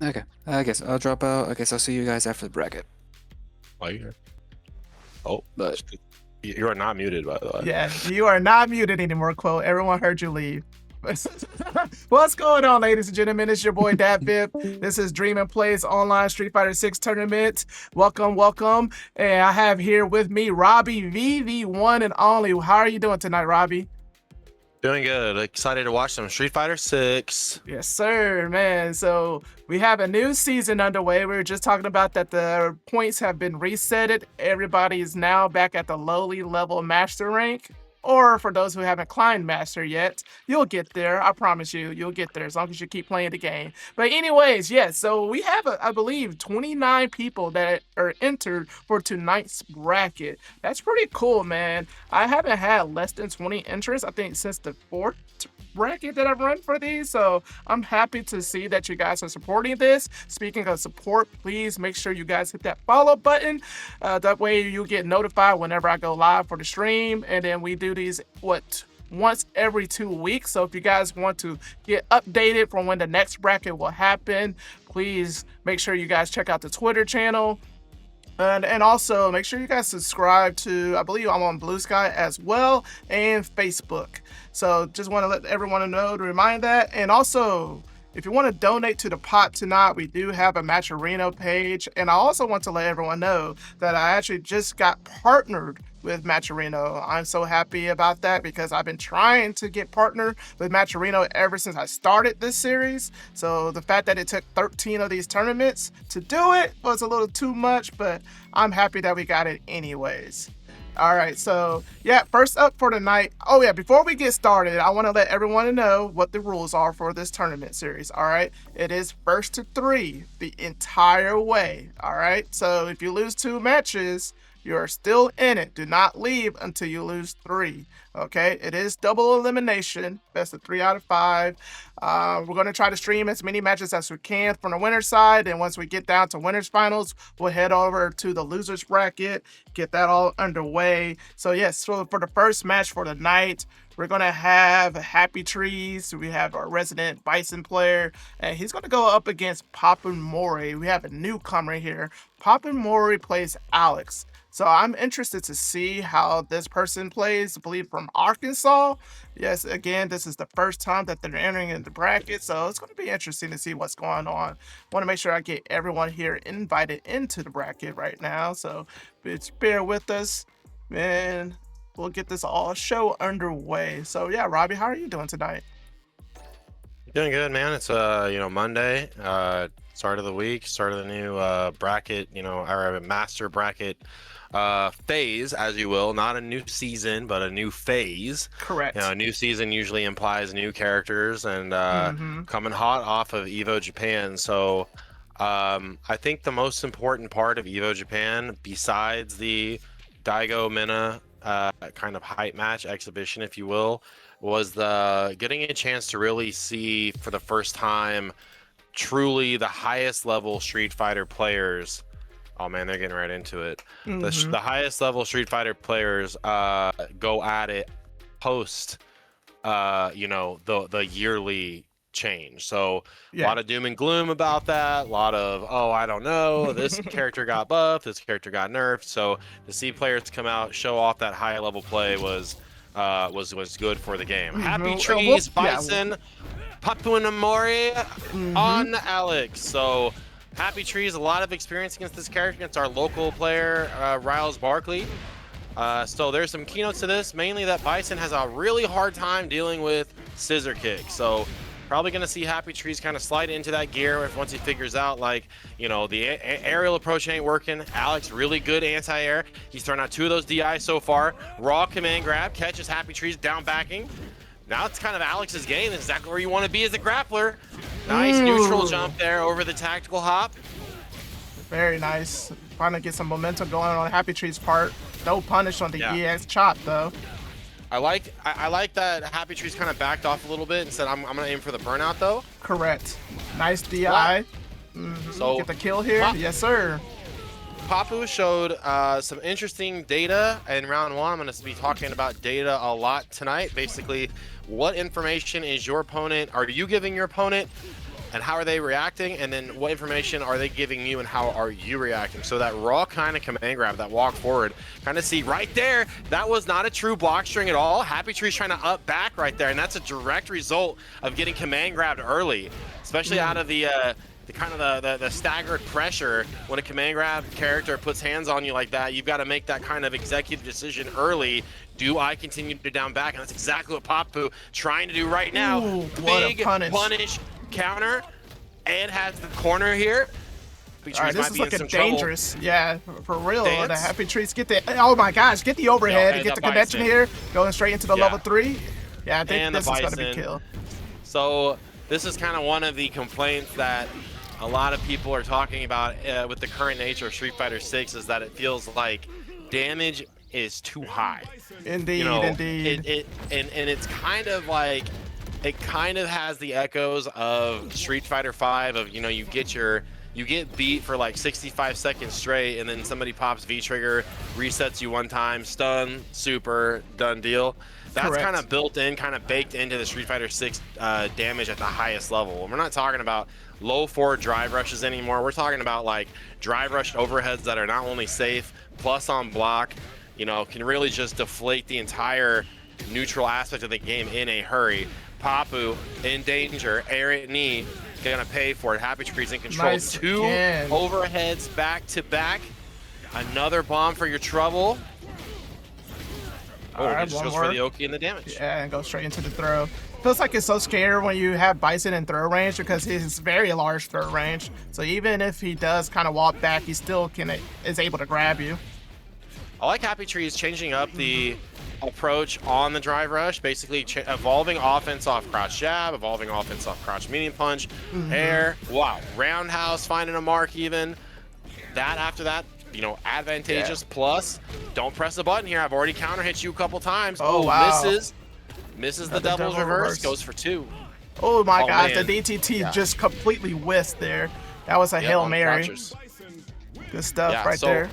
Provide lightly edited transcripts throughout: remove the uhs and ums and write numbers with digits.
Okay, I guess I'll drop out. I guess I'll see you guys after the bracket. Oh, you're here. Oh, But you are not muted, by the way. Yeah, you are not muted anymore, Quote. Everyone heard you leave. What's going on, ladies and gentlemen? It's your boy DatVip. This is Dream and Plays Online Street Fighter 6 Tournament. Welcome, welcome. And I have here with me Robbie V, the one and only. How are you doing tonight, Robbie? Doing good. Excited to watch some Street Fighter 6. Yes, sir, man. So we have a new season underway. We were just talking about that the points have been resetted. Everybody is now back at the lowly level master rank. Or for those who haven't climbed master yet, you'll get there. I promise you, you'll get there as long as you keep playing the game. But anyways, yes, so we have, I believe, 29 people that are entered for tonight's bracket. That's pretty cool, man. I haven't had less than 20 entries, I think, since the fourth bracket that I've run for these, so I'm happy to see that you guys are supporting this. Speaking of support, please make sure you guys hit that follow button. That way you get notified whenever I go live for the stream, and then we do these once every 2 weeks. So if you guys want to get updated from when the next bracket will happen, please make sure you guys check out the Twitter channel. And also make sure you guys subscribe to, I believe I'm on Blue Sky as well, and Facebook. So just want to let everyone know to remind that. And also, if you want to donate to the pot tonight, we do have a Matcherino page. And I also want to let everyone know that I actually just got partnered with Matcherino. I'm so happy about that because I've been trying to get partnered with Matcherino ever since I started this series. So the fact that it took 13 of these tournaments to do it was a little too much, but I'm happy that we got it anyways. All right, so yeah, first up for tonight. Oh yeah, before we get started, I want to let everyone know what the rules are for this tournament series. All right, it is first to 3 the entire way. All right, so if you lose 2 matches, you're still in it. Do not leave until you lose 3. Okay, it is double elimination, best of 3 out of 5. We're going to try to stream as many matches as we can from the winner's side, and once we get down to winners finals, we'll head over to the losers bracket, get that all underway. So yes, so for the first match for the night, we're going to have Happy Trees. We have our resident Bison player, and he's going to go up against poppunmori. We have a newcomer here. poppunmori plays Alex. So I'm interested to see how this person plays, I believe from Arkansas. Yes, again, this is the first time that they're entering in the bracket, so it's going to be interesting to see what's going on. Want to make sure I get everyone here invited into the bracket right now, so just bear with us, and we'll get this all show underway. So yeah, Robbie, how are you doing tonight? Doing good, man. It's Monday, start of the week, start of the new bracket, our master bracket phase, as you will. Not a new season, but a new phase. Correct. A new season usually implies new characters, and coming hot off of Evo Japan. So I think the most important part of Evo Japan, besides the Daigo Mina kind of hype match exhibition, if you will, was the getting a chance to really see for the first time truly the highest level Street Fighter players. Oh man, they're getting right into it. The highest level Street Fighter players go at it post the yearly change. So a lot of doom and gloom about that, a lot of, oh, I don't know, this character got buffed, this character got nerfed. So to see players come out, show off that high level play was good for the game. Happy Trees, Bison, poppunmori on Alex. So Happy Trees, a lot of experience against this character, against our local player, Riles Barkley. So there's some keynotes to this, mainly that Bison has a really hard time dealing with scissor kick. So probably going to see Happy Trees kind of slide into that gear once he figures out, the aerial approach ain't working. Alex, really good anti-air. He's thrown out 2 of those DI so far. Raw command grab, catches Happy Trees down backing. Now it's kind of Alex's game. That's exactly where you want to be as a grappler. Nice neutral jump there over the tactical hop. Very nice. Trying to get some momentum going on Happy Tree's part. No punish on the EX chop, though. I like that Happy Trees kind of backed off a little bit and said, I'm going to aim for the burnout, though. Correct. Nice DI. So get the kill here. Yes, sir. Papu showed some interesting data in round 1. I'm going to be talking about data a lot tonight. Basically, what information is your opponent, are you giving your opponent and how are they reacting, and then what information are they giving you, and how are you reacting? So that raw kind of command grab, that walk forward, kind of see right there, that was not a true block string at all. Happy Tree's trying to up back right there, and that's a direct result of getting command grabbed early, especially out of the kind of the staggered pressure. When a command grab character puts hands on you like that, you've got to make that kind of executive decision early. Do I continue to down back? And that's exactly what Poppu trying to do right now. Ooh, what a Big punish. counter, and has the corner here. All right, this is looking dangerous. Trouble. Yeah, for real. Dance. The Happy Trees get the, oh my gosh, get the overhead and get the connection here. Going straight into the level 3. Yeah, I think this is going to be killed. So this is kind of one of the complaints that a lot of people are talking about with the current nature of Street Fighter 6, is that it feels like damage is too high. Indeed, you know, indeed. And it's kind of like, it kind of has the echoes of Street Fighter 5 of, you know, you get beat for like 65 seconds straight, and then somebody pops V-trigger, resets you one time, stun, super, done deal. That's kind of built in, kind of baked into the Street Fighter 6 damage at the highest level. And we're not talking about low forward drive rushes anymore. We're talking about like drive rush overheads that are not only safe, plus on block, you know, can really just deflate the entire neutral aspect of the game in a hurry. Poppu in danger, air it knee, gonna pay for it. Happy Tree's in control. Nice 2 again. overheads back to back. Another bomb for your trouble. All right, just goes for the Oki and the damage. Yeah, and go straight into the throw. Feels like it's so scary when you have Bison in throw range, because he's very large throw range. So even if he does kind of walk back, he still is able to grab you. I like Happy Trees changing up the approach on the drive rush, basically evolving offense off crouch jab, evolving offense off crouch medium punch, air, wow, roundhouse, finding a mark even. That after that, you know, advantageous, plus don't press the button here. I've already counter hit you a couple times. Oh, wow. Misses the devil's reverse, goes for 2. Oh my gosh, man. the DTT just completely whiffed there. That was a Hail Mary. Good stuff right there.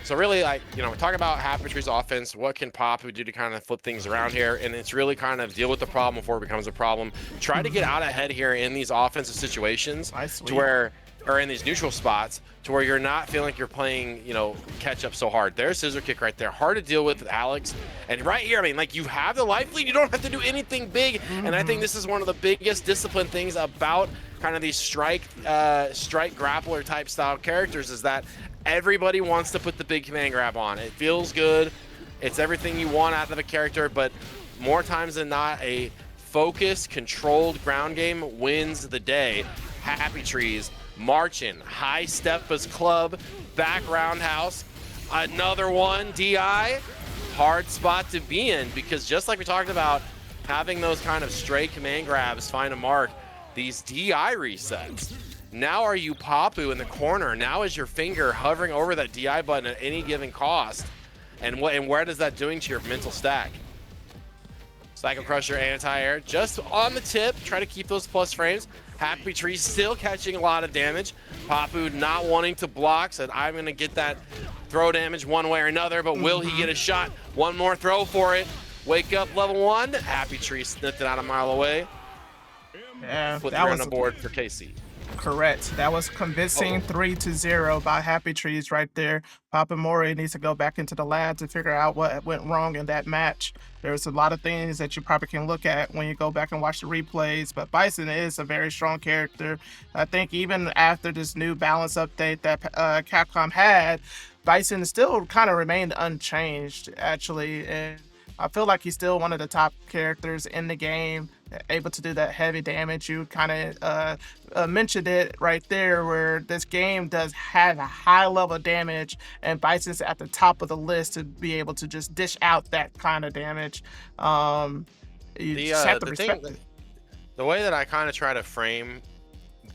So really, like, you know, we're talking about Happy Tree's offense. What can Poppu do to kind of flip things around here? And it's really kind of deal with the problem before it becomes a problem. Try to get out ahead here in these offensive situations to where, or in these neutral spots, to where you're not feeling like you're playing, you know, catch up so hard. There's scissor kick right there. Hard to deal with Alex. And right here, I mean, like, you have the life lead. You don't have to do anything big. And I think this is one of the biggest discipline things about kind of these strike grappler type style characters, is that everybody wants to put the big command grab on. It feels good. It's everything you want out of a character, but more times than not, a focused, controlled ground game wins the day. Happy Trees marching, high step as club, back roundhouse, another one, DI. Hard spot to be in, because just like we talked about, having those kind of stray command grabs find a mark, these DI resets. Now are you Poppu in the corner? Now is your finger hovering over that DI button at any given cost? And where does that doing to your mental stack? Cycle Crusher, anti-air, just on the tip. Try to keep those plus frames. Happy Tree still catching a lot of damage. Poppu not wanting to block, said I'm gonna get that throw damage one way or another, but will he get a shot? One more throw for it. Wake up level 1. Happy Tree sniffed it out a mile away. Yeah, Put 3 on the board for KC. Correct. That was convincing 3-0 by Happy Trees right there. Poppunmori needs to go back into the lab to figure out what went wrong in that match. There's a lot of things that you probably can look at when you go back and watch the replays, but Bison is a very strong character. I think even after this new balance update that Capcom had, Bison still kind of remained unchanged, actually, and I feel like he's still one of the top characters in the game, able to do that heavy damage. You kind of mentioned it right there, where this game does have a high level of damage, and Bison's at the top of the list to be able to just dish out that kind of damage. You just have to respect it. The way that I kind of try to frame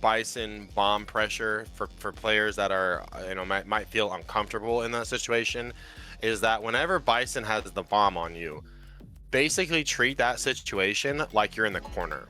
Bison bomb pressure for players that are, you know, might feel uncomfortable in that situation, is that whenever Bison has the bomb on you, basically treat that situation like you're in the corner.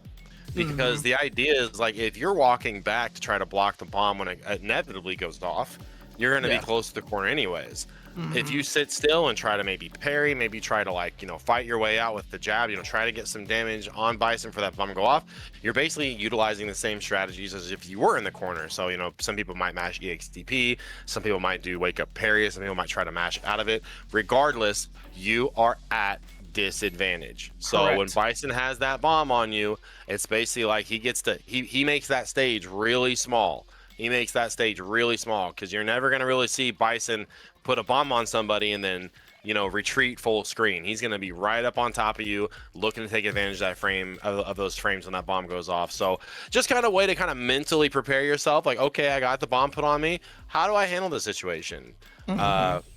Because the idea is, like, if you're walking back to try to block the bomb when it inevitably goes off, you're going to be close to the corner anyways. If you sit still and try to maybe parry, maybe try to like, fight your way out with the jab, try to get some damage on Bison for that bomb to go off, you're basically utilizing the same strategies as if you were in the corner. So, some people might mash EXDP, some people might do wake up parry, some people might try to mash out of it. Regardless, you are at disadvantage. So Correct. when Bison has that bomb on you, it's basically like he makes that stage really small. He makes that stage really small because you're never going to really see Bison put a bomb on somebody and then, retreat full screen. He's going to be right up on top of you, looking to take advantage of that frame, of those frames when that bomb goes off. So just kind of way to kind of mentally prepare yourself. Like, okay, I got the bomb put on me. How do I handle this situation?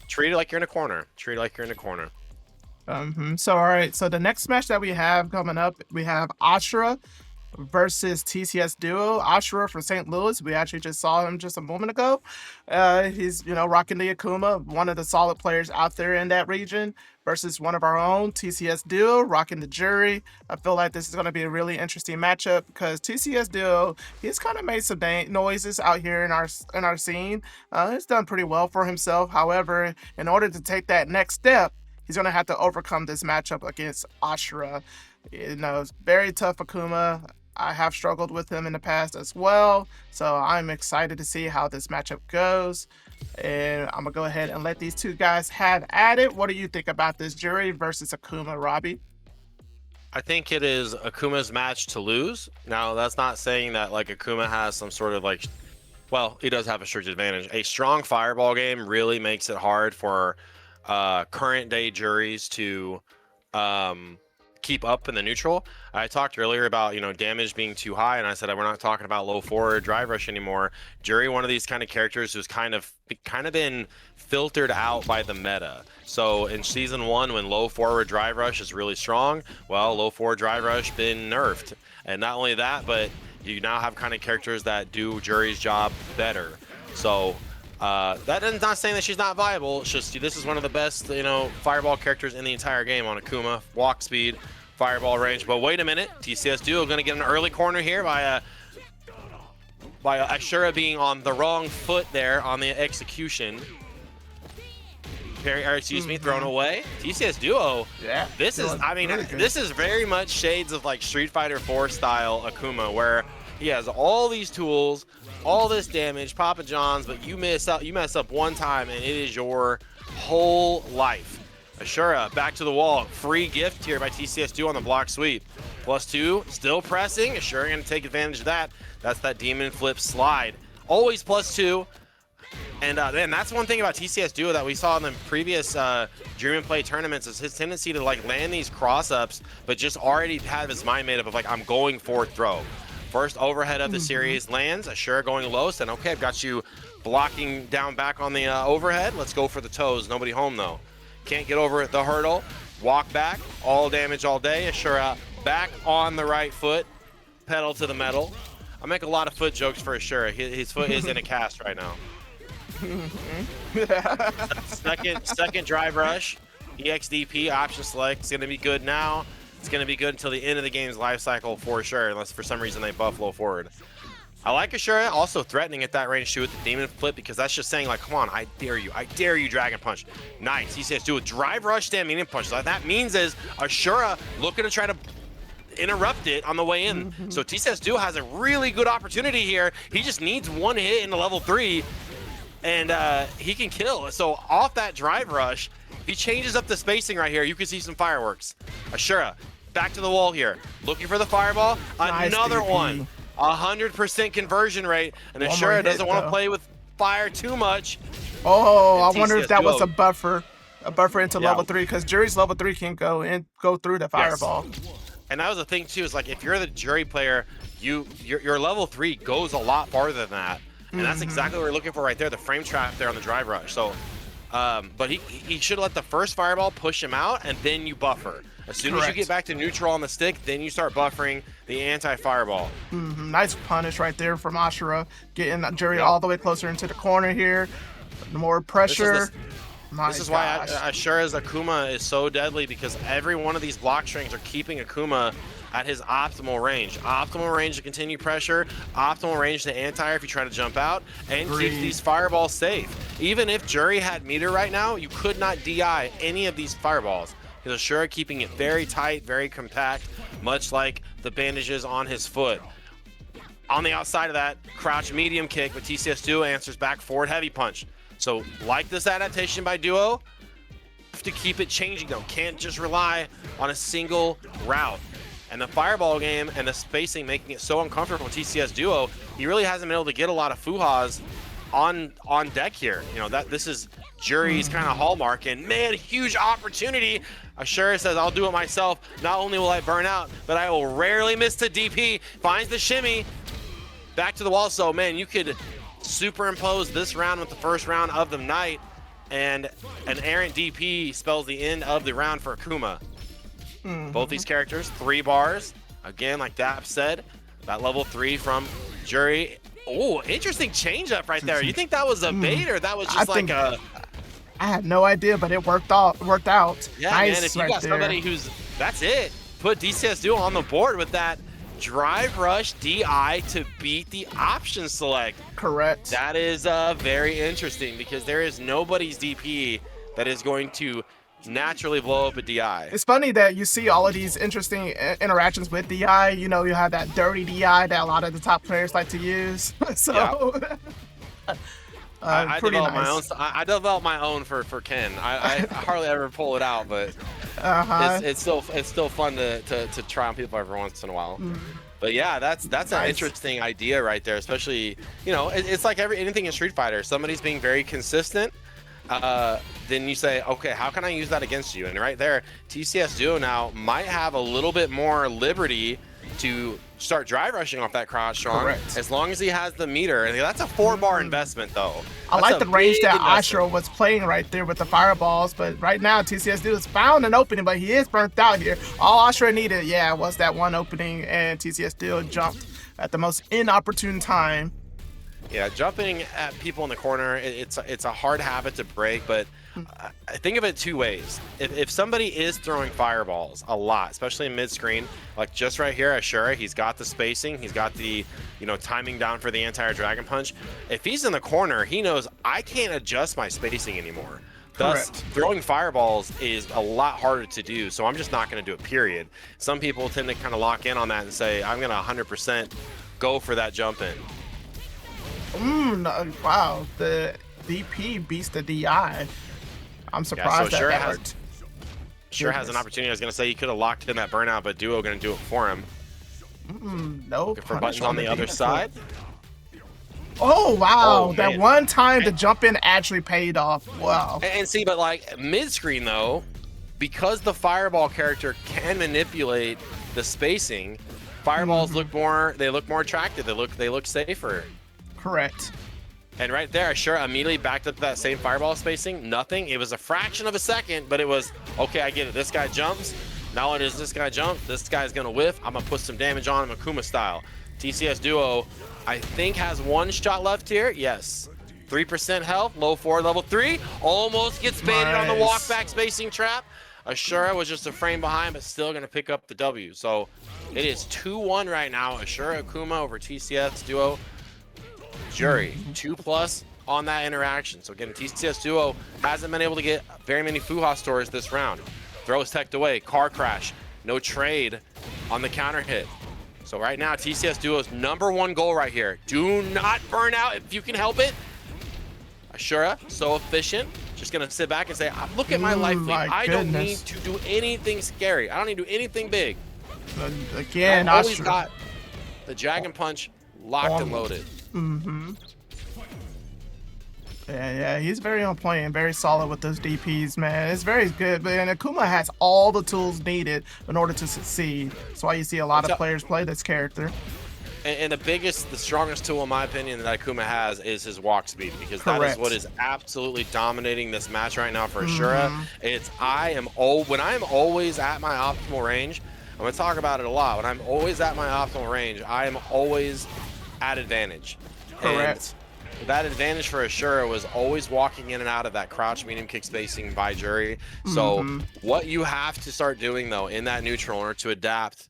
Treat it like you're in a corner. Treat it like you're in a corner. So, all right. So the next match that we have coming up, we have Ashura versus TCSDuo. Ashura from St. Louis. We actually just saw him just a moment ago. He's, rocking the Akuma, one of the solid players out there in that region, versus one of our own, TCSDuo, rocking the Jury. I feel like this is going to be a really interesting matchup because TCSDuo, he's kind of made some noises out here in our scene. He's done pretty well for himself. However, in order to take that next step, he's going to have to overcome this matchup against Ashura. It's very tough Akuma. I have struggled with him in the past as well, so I'm excited to see how this matchup goes. And I'm gonna go ahead and let these two guys have at it. What do you think about this Jury versus Akuma, Robbie? I think it is Akuma's match to lose. Now, that's not saying that like Akuma has some sort of like, well, he does have a strict advantage. A strong fireball game really makes it hard for current day juries to keep up in the neutral. I talked earlier about damage being too high, and I said we're not talking about low forward drive rush anymore. Jury, one of these kind of characters who's kind of been filtered out by the meta. So in season 1, when low forward drive rush is really strong, well, low forward drive rush been nerfed, and not only that, but you now have kind of characters that do Jury's job better. So that is not saying that she's not viable. It's just this is one of the best fireball characters in the entire game on Akuma. Walk speed, fireball range. But wait a minute, TCSDuo going to get an early corner here by Ashura being on the wrong foot there on the execution. Thrown away. TCSDuo. Yeah. This is, this is very much shades of like Street Fighter 4 style Akuma, where he has all these tools, all this damage, Papa John's, but you mess up one time and it is your whole life. Ashura back to the wall. Free gift here by TCSDuo on the block sweep. +2, still pressing. Ashura going to take advantage of that. That's that demon flip slide. Always +2. And then that's one thing about TCSDuo that we saw in the previous Jewelman play tournaments is his tendency to like land these cross-ups, but just already have his mind made up of like, I'm going for throw. First overhead of the series lands. Ashura going low, saying, okay, I've got you blocking down back on the overhead. Let's go for the toes. Nobody home, though. Can't get over the hurdle. Walk back. All damage all day. Ashura back on the right foot. Pedal to the metal. I make a lot of foot jokes for Ashura. His foot is in a cast right now. Second drive rush. EXDP option select. It's going to be good now. It's going to be good until the end of the game's life cycle for sure, unless for some reason they buff low forward. I like Ashura also threatening at that range too with the demon flip, because that's just saying like, come on, I dare you, dragon punch. Nice. He says do a drive rush stand medium punch. So that means is Ashura looking to try to interrupt it on the way in. So TCSDuo has a really good opportunity here. He just needs one hit in the level 3 and he can kill. So off that drive rush, he changes up the spacing right here. You can see some fireworks. Ashura, back to the wall here. Looking for the fireball. Nice, Another DP. one. 100% conversion rate. And Ashura doesn't want to play with fire too much. Oh, And I wonder if that was TCSDuo. a buffer into level 3, because Jury's level 3 can go through the fireball. And that was the thing too, is like if you're the Jury player, your level 3 goes a lot farther than that. And that's exactly what we're looking for right there, the frame trap there on the drive rush. So but he should let the first fireball push him out, and then you buffer. As soon as you get back to neutral on the stick, then you start buffering the anti-fireball. Nice punish right there from Ashura, getting Jury all the way closer into the corner here. More pressure. This is why Ashura's Akuma is so deadly, because every one of these block strings are keeping Akuma at his optimal range. Optimal range to continue pressure, optimal range to anti-air if you try to jump out, and keeps these fireballs safe. Even if Jury had meter right now, you could not DI any of these fireballs, because Ashura keeping it very tight, very compact, much like the bandages on his foot. On the outside of that, crouch medium kick, but TCSDuo answers back forward heavy punch. So like this adaptation by Duo, have to keep it changing though. Can't just rely on a single route. And the fireball game and the spacing making it so uncomfortable in TCSDuo, he really hasn't been able to get a lot of fuhas on deck here. You know, this is Jury's kind of hallmark, and man, huge opportunity. Ashura says, I'll do it myself. Not only will I burn out, but I will rarely miss the DP. Finds the shimmy. Back to the wall. So man, you could superimpose this round with the first round of the night, and an errant DP spells the end of the round for Akuma. Both these characters, 3 bars. Again, like Dap said, that level 3 from Jury. Oh, interesting change up right there. You think that was a bait, or that was just like a... I had no idea, but it worked out. Yeah, nice, man, if you right got there. somebody who's... That's it. Put DCSDuo on the board with that drive rush DI to beat the option select. Correct. That is very interesting, because there is nobody's DP that is going to naturally blow up a DI. It's funny that you see all of these interesting interactions with DI. You know, you have that dirty DI that a lot of the top players like to use. So, I pretty developed nice. my own. I developed my own for Ken. I hardly ever pull it out, but it's still fun to try on people every once in a while. But yeah, that's an interesting idea right there. Especially, you know, it's like anything in Street Fighter. Somebody's being very consistent. Then you say, okay, how can I use that against you? And right there, TCSDuo now might have a little bit more liberty to start drive rushing off that crouch strong. Correct. As long as he has the meter. And that's a 4-bar investment though. I like the range that Ashura was playing right there with the fireballs, but right now TCSDuo has found an opening, but he is burnt out here. All Ashura needed, was that one opening, and TCSDuo jumped at the most inopportune time. Yeah, jumping at people in the corner, it's a hard habit to break, but I think of it 2 ways. If somebody is throwing fireballs a lot, especially in mid-screen, like just right here, Ashura, he's got the spacing, he's got the, timing down for the anti-air dragon punch. If he's in the corner, he knows I can't adjust my spacing anymore. Thus, throwing fireballs is a lot harder to do, so I'm just not going to do it, period. Some people tend to kind of lock in on that and say, I'm going to 100% go for that jump in. Wow, the DP beats the DI. I'm surprised so that worked. Sure has an opportunity. I was going to say he could have locked in that burnout, but Duo going to do it for him. No. Looking for buttons on the other side. Oh, wow. Oh, that man. one time the jump in actually paid off. Wow. And see, but like mid-screen though, because the fireball character can manipulate the spacing, fireballs look more attractive. They look safer. Correct. And right there, Ashura immediately backed up to that same fireball spacing. Nothing. It was a fraction of a second, but it was, okay, I get it. This guy jumps. Not only does this guy jump, this guy's going to whiff. I'm going to put some damage on him, Akuma style. TCSDuo, I think, has 1 shot left here. Yes. 3% health, low 4, level 3. Almost gets baited on the walk back spacing trap. Ashura was just a frame behind, but still going to pick up the W. So it is 2-1 right now. Ashura Akuma over TCSDuo. Jury 2+ on that interaction. So again, TCSDuo hasn't been able to get very many Fuha stores this round. Throws teched away, car crash, no trade on the counter hit. So right now, TCSDuo's #1 goal right here. Do not burn out if you can help it. Ashura, so efficient. Just gonna sit back and say, look at my life lead. I don't need to do anything scary. I don't need to do anything big. Again, I've always got the Dragon Punch locked and loaded. Yeah, he's very on point and very solid with those DPs, man. It's very good, and Akuma has all the tools needed in order to succeed. That's why you see a lot of players play this character. And the strongest tool, in my opinion, that Akuma has is his walk speed, because that is what is absolutely dominating this match right now for Ashura. When I am always at my optimal range, I'm going to talk about it a lot. When I'm always at my optimal range, I am always at advantage. Correct. that advantage for Ashura was always walking in and out of that crouch medium kick spacing by jury. So what you have to start doing though in that neutral in order to adapt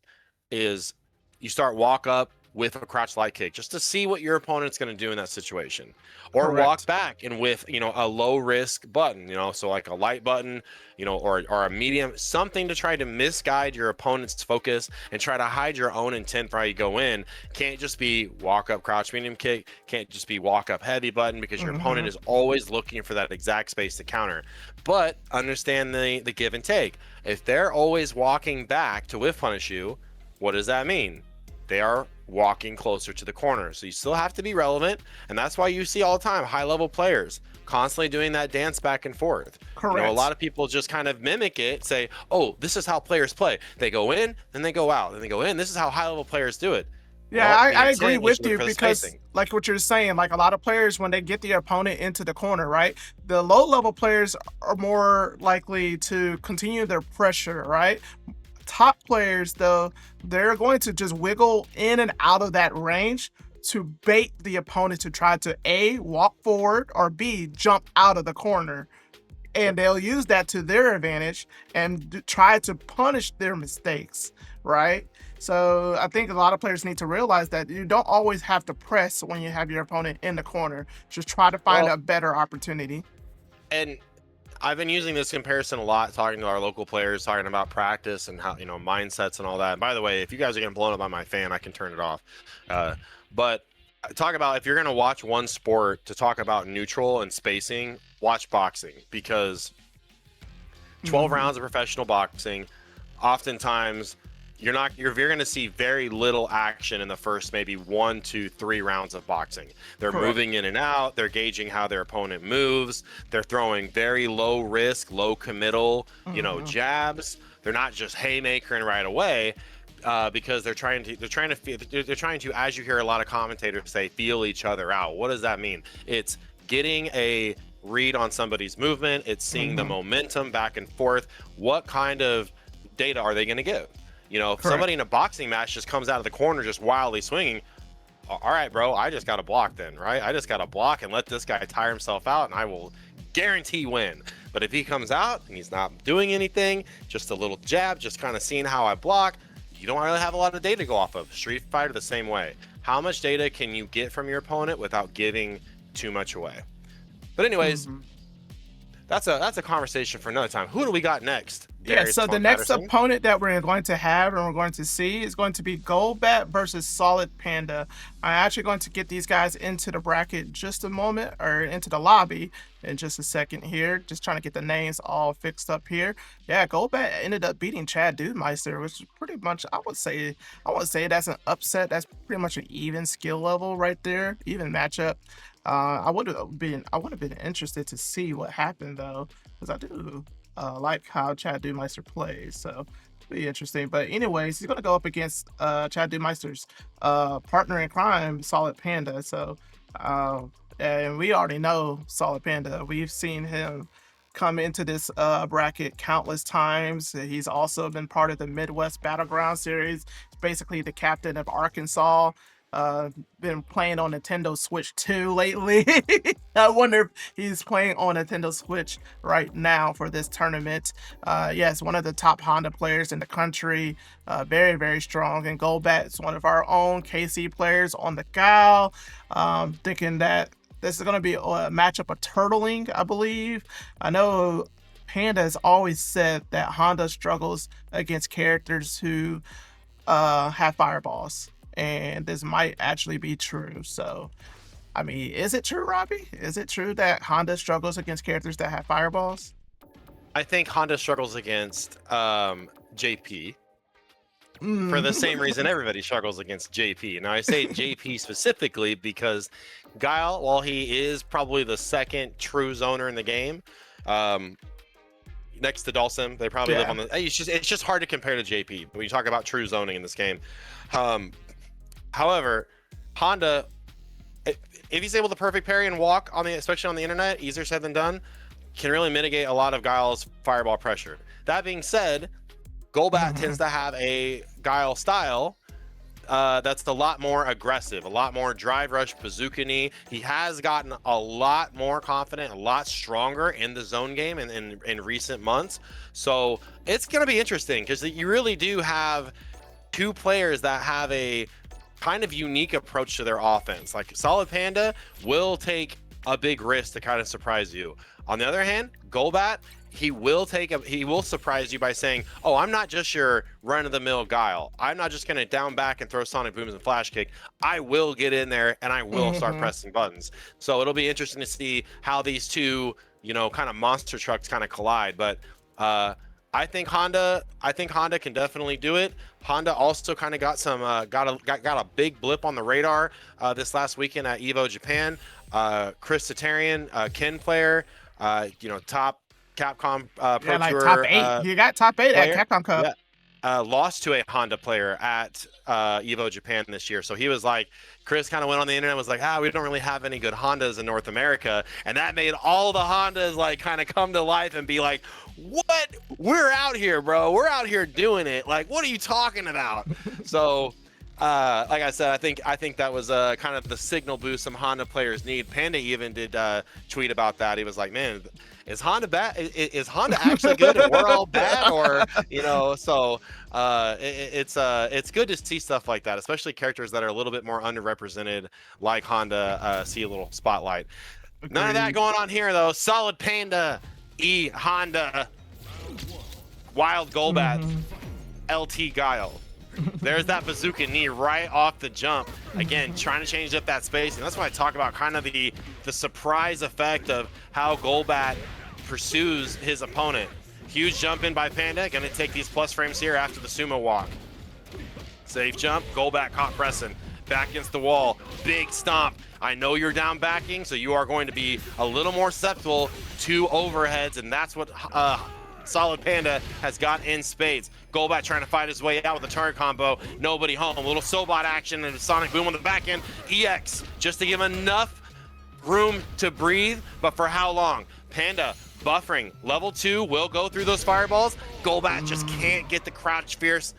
is you start walk up with a crouch light kick just to see what your opponent's going to do in that situation, or walk back and with, you know, a low risk button, you know, so like a light button, you know, or a medium, something to try to misguide your opponent's focus and try to hide your own intent for how you go in. Can't just be walk up crouch medium kick, can't just be walk up heavy button, because your opponent is always looking for that exact space to counter. But understand the give and take. If they're always walking back to whiff punish you, what does that mean? They are walking closer to the corner. So you still have to be relevant. And that's why you see all the time high level players constantly doing that dance back and forth. Correct. You know, a lot of people just kind of mimic it, say, oh, this is how players play. They go in, then they go out, then they go in. This is how high level players do it. Yeah, Well, I the agree intent with is you for the because, spacing. like what you're saying, like a lot of players, when they get the opponent into the corner, right? The low level players are more likely to continue their pressure, right? Top players, though, they're going to just wiggle in and out of that range to bait the opponent to try to A, walk forward, or B, jump out of the corner. And they'll use that to their advantage and try to punish their mistakes, right? So I think a lot of players need to realize that you don't always have to press when you have your opponent in the corner. Just try to find a better opportunity. And I've been using this comparison a lot, talking to our local players, talking about practice and how, you know, mindsets and all that. And by the way, if you guys are getting blown up by my fan, I can turn it off. But talk about, if you're going to watch one sport to talk about neutral and spacing, watch boxing, because 12 rounds of professional boxing, oftentimes you're going to see very little action in the first maybe 1, 2, 3 rounds of boxing. They're moving in and out. They're gauging how their opponent moves. They're throwing very low risk, low committal, you know, jabs. They're not just haymakering right away, because they're trying to, as you hear a lot of commentators say, feel each other out. What does that mean? It's getting a read on somebody's movement. It's seeing the momentum back and forth. What kind of data are they going to give? You know, if somebody in a boxing match just comes out of the corner just wildly swinging, all right, bro, I just got to block then, right? I just got to block and let this guy tire himself out, and I will guarantee win. But if he comes out and he's not doing anything, just a little jab, just kind of seeing how I block, you don't really have a lot of data to go off of. Street Fighter the same way. How much data can you get from your opponent without giving too much away? But anyways, that's a conversation for another time. Who do we got next? Yeah, so the next opponent that we're going to have and we're going to see is going to be Golbat versus SolidxPanda. I'm actually going to get these guys into the bracket just a moment, or into the lobby in just a second here. Just trying to get the names all fixed up here. Yeah, Golbat ended up beating Dudemeister, which is pretty much, I would say that's an upset. That's pretty much an even skill level right there, even matchup. I would have been interested to see what happened though, because I do like how Dudemeister plays, so it'll be interesting. But anyways, he's gonna go up against Dudemeister's partner in crime, SolidxPanda. So and we already know SolidxPanda. We've seen him come into this bracket countless times. He's also been part of the Midwest Battleground series. He's basically the captain of Arkansas. Been playing on Nintendo Switch 2 lately. I wonder if he's playing on Nintendo Switch right now for this tournament. Yes, one of the top Honda players in the country. Very, very strong. And Golbat is one of our own KC players on the GAL. Thinking that this is going to be a matchup of turtling, I believe. I know Panda has always said that Honda struggles against characters who have fireballs. And this might actually be true. So, I mean, is it true, Robbie? Is it true that Honda struggles against characters that have fireballs? I think Honda struggles against JP for the same reason everybody struggles against JP. Now, I say JP specifically because Guile, while he is probably the second true zoner in the game, next to Dulcim, they probably live on the. It's just hard to compare to JP when you talk about true zoning in this game. However, Honda, if he's able to perfect parry and walk on especially on the internet, easier said than done, can really mitigate a lot of Guile's fireball pressure. That being said, Golbat tends to have a Guile style that's a lot more aggressive, a lot more drive rush, bazooka knee. He has gotten a lot more confident, a lot stronger in the zone game in recent months. So it's going to be interesting because you really do have two players that have a kind of unique approach to their offense. Like SolidxPanda will take a big risk to kind of surprise you. On the other hand, Golbat, he will surprise you by saying, oh, I'm not just your run-of-the-mill Guile. I'm not just going to down back and throw sonic booms and flash kick. I will get in there and I will start pressing buttons. So it'll be interesting to see how these two, you know, kind of monster trucks kind of collide. But I think Honda can definitely do it. Honda also kind of got some got a big blip on the radar this last weekend at Evo Japan. Chris Satarian, Ken player, you know, top Capcom Pro like Tour, top 8. You got top 8 player. at Capcom Cup. Yeah. Lost to a Honda player at Evo Japan this year. So he was like, Chris kind of went on the internet and was like, we don't really have any good Hondas in North America. And that made all the Hondas like kind of come to life and be like, what? We're out here, bro. We're out here doing it. Like, what are you talking about? So like I said, I think that was kind of the signal boost some Honda players need. Panda even did tweet about that. He was like, man, is Honda bad? Is Honda actually good and we're all bad? Or, you know, so it's good to see stuff like that, especially characters that are a little bit more underrepresented, like Honda, see a little spotlight. Agreed. None of that going on here, though. SolidxPanda, Honda, Wild Golbat, LT Guile. There's that bazooka knee right off the jump. Again, trying to change up that space. And that's why I talk about kind of the surprise effect of how Golbat pursues his opponent. Huge jump in by Panda. Going to take these plus frames here after the sumo walk. Safe jump. Golbat caught pressing. Back against the wall. Big stomp. I know you're down backing, so you are going to be a little more susceptible to overheads. And that's what SolidxPanda has got in spades. Golbat trying to fight his way out with a target combo. Nobody home. A little Sobot action and a sonic boom on the back end. EX just to give enough room to breathe, but for how long? Panda buffering. Level 2 will go through those fireballs. Golbat just can't get the crouch fierce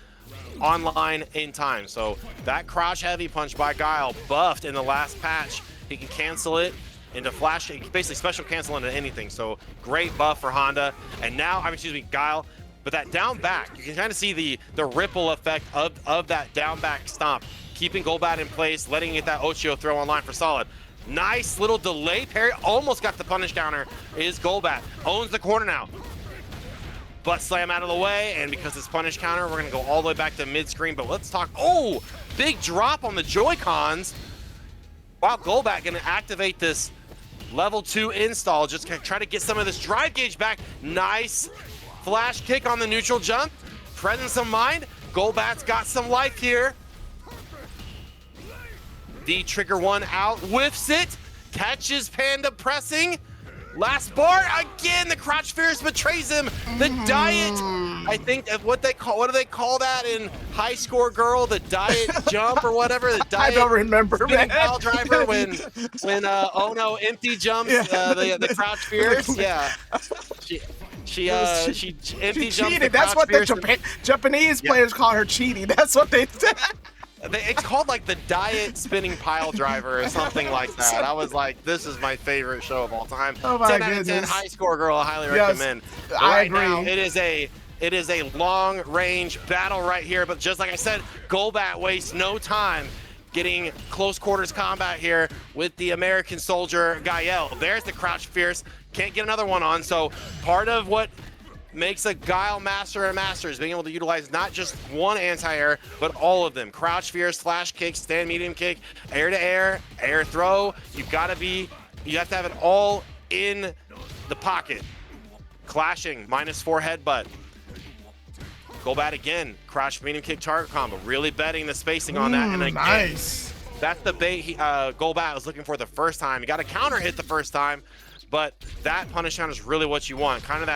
online in time. So that crouch heavy punch by Guile buffed in the last patch. He can cancel it into flash, basically special cancel into anything. So great buff for Honda. And now, Guile. But that down back, you can kind of see the ripple effect of that down back stomp, keeping Golbat in place, letting it that Ochio throw online for Solid. Nice little delay parry, almost got the punish counter. Is Golbat owns the corner now. Butt slam out of the way, and because it's punish counter, we're gonna go all the way back to mid-screen. But let's talk. Oh, big drop on the Joy-Cons. Wow, Golbat gonna activate this level 2 install, just gonna try to get some of this drive gauge back. Nice flash kick on the neutral jump. Presence of mind. Golbat's got some life here. The trigger one out, whiffs it, catches Panda pressing. Last bar again. The crouch fierce betrays him. The diet. I think what do they call that in High Score Girl? The diet jump or whatever. The diet. I don't remember. Pile driver when oh no, empty jumps. The crouch fierce. Yeah. She empty jumps. Cheated. That's what the Japanese players call her cheating. That's what they said. It's called like the diet spinning pile driver or something like that. I was like, this is my favorite show of all time. Oh my 10 goodness. out of 10 High Score Girl. I highly recommend. I agree. Now, it is a long range battle right here. But just like I said, Golbat wastes no time getting close quarters combat here with the American soldier Guile. There's the crouch fierce. Can't get another one on. So part of what makes a Guile master a master is being able to utilize not just one anti-air, but all of them. Crouch fierce, flash kick, stand medium kick, air to air, air throw. You have to have it all in the pocket. Clashing, -4 headbutt. Golbat again, crouch medium kick target combo. Really betting the spacing on that. And again, nice. That's the bait Golbat was looking for the first time. He got a counter hit the first time, but that punish down is really what you want. Kind of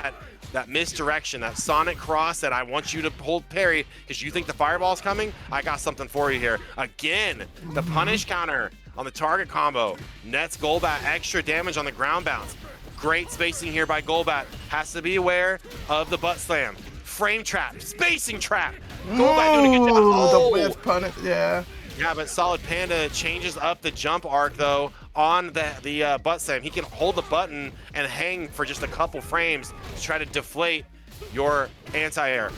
that misdirection, that sonic cross that I want you to hold parry because you think the fireball's coming. I got something for you here. Again, the punish counter on the target combo nets Golbat extra damage on the ground bounce. Great spacing here by Golbat. Has to be aware of the butt slam. Frame trap, spacing trap. Golbat doing a good job. The Oh! whiff punish. Yeah. Yeah, but Solid Panda changes up the jump arc though on the butt slam. He can hold the button and hang for just a couple frames to try to deflate your anti-air.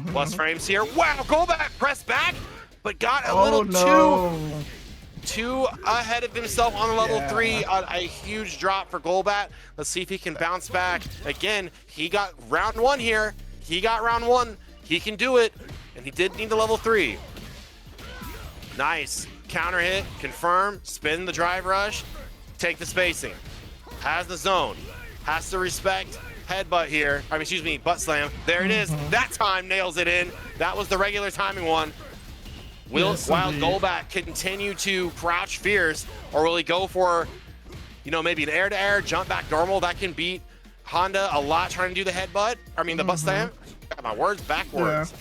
Plus frames here. Wow, Golbat pressed back, but got a little too ahead of himself on the level 3. A huge drop for Golbat. Let's see if he can bounce back. Again, he got round 1 here. He got round 1. He can do it, and he did need the level 3. Nice. Counter hit, confirm, spin the drive rush, take the spacing. Has the zone. Has to respect headbutt here. I mean, excuse me, butt slam. There it is. That time nails it in. That was the regular timing one. Will Wild Golbat continue to crouch fierce, or will he go for, you know, maybe an air-to-air, jump back normal? That can beat Honda a lot trying to do the headbutt. I mean, the butt slam. Got my words backwards.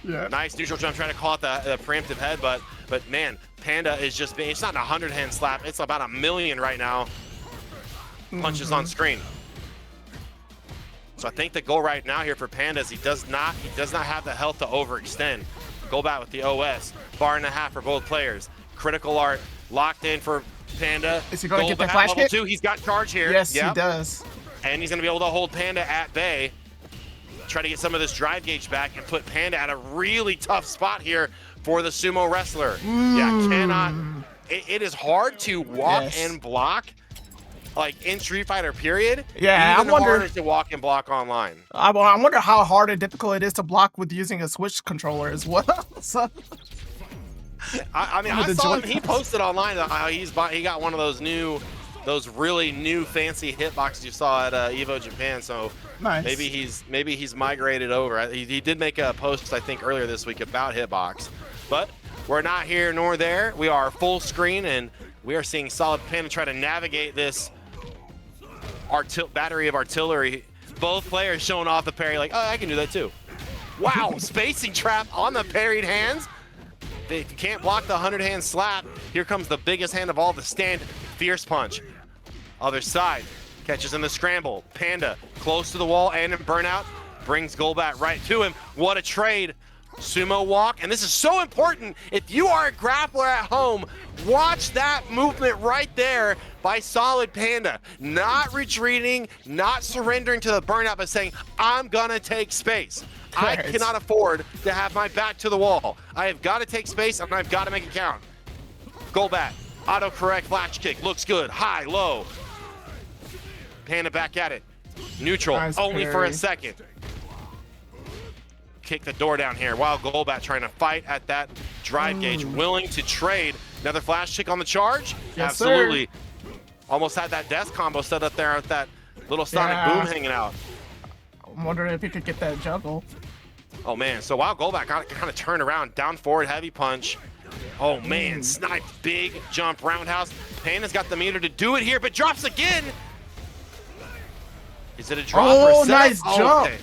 Yeah. Nice neutral jump, trying to call it the preemptive headbutt. But man, Panda is just being, it's not a 100-hand slap. It's about 1,000,000 right now. Punches on screen. So I think the goal right now here for Panda is he does not have the health to overextend. Golbat with the OS, bar and a half for both players. Critical art locked in for Panda. Is he going to get the Golbat flash level hit? 2, he's got charge here. Yes, he does. And he's going to be able to hold Panda at bay. Try to get some of this drive gauge back and put Panda at a really tough spot here for the sumo wrestler. Yeah, cannot. It is hard to walk and block, like in Street Fighter, period. Yeah, Even I wonder harder to walk and block online. I wonder how hard and difficult it is to block with using a Switch controller as well. So, I mean, I saw him. He posted online how he got one of those really new fancy hitboxes you saw at Evo Japan. So nice. maybe he's migrated over. He did make a post, I think, earlier this week about hitbox, but we're not here nor there. We are full screen, and we are seeing Solid Panda try to navigate this battery of artillery. Both players showing off the parry, like, oh, I can do that too. Wow, spacing trap on the parried hands. If you can't block the 100-hand slap, here comes the biggest hand of all, the stand fierce punch. Other side, catches in the scramble. Panda close to the wall and in burnout, brings Golbat right to him. What a trade. Sumo walk, and this is so important. If you are a grappler at home, watch that movement right there by Solid Panda. Not retreating, not surrendering to the burnout, but saying, I'm gonna take space. I cannot afford to have my back to the wall. I have got to take space, and I've got to make it count. Golbat, auto-correct flash kick, looks good, high, low. Panda back at it. Neutral, nice only parry. for a second. Kick the door down here. While Golbat trying to fight at that drive gauge, willing to trade. Another flash kick on the charge. Yes, absolutely. Sir. Almost had that death combo set up there with that little sonic boom hanging out. I'm wondering if he could get that juggle. Oh man, so while Golbat got kind of turned around, down forward heavy punch. Oh man, sniped, big jump, roundhouse. Panda's got the meter to do it here, but drops again. Is it a drop or a set? Nice jump. Okay.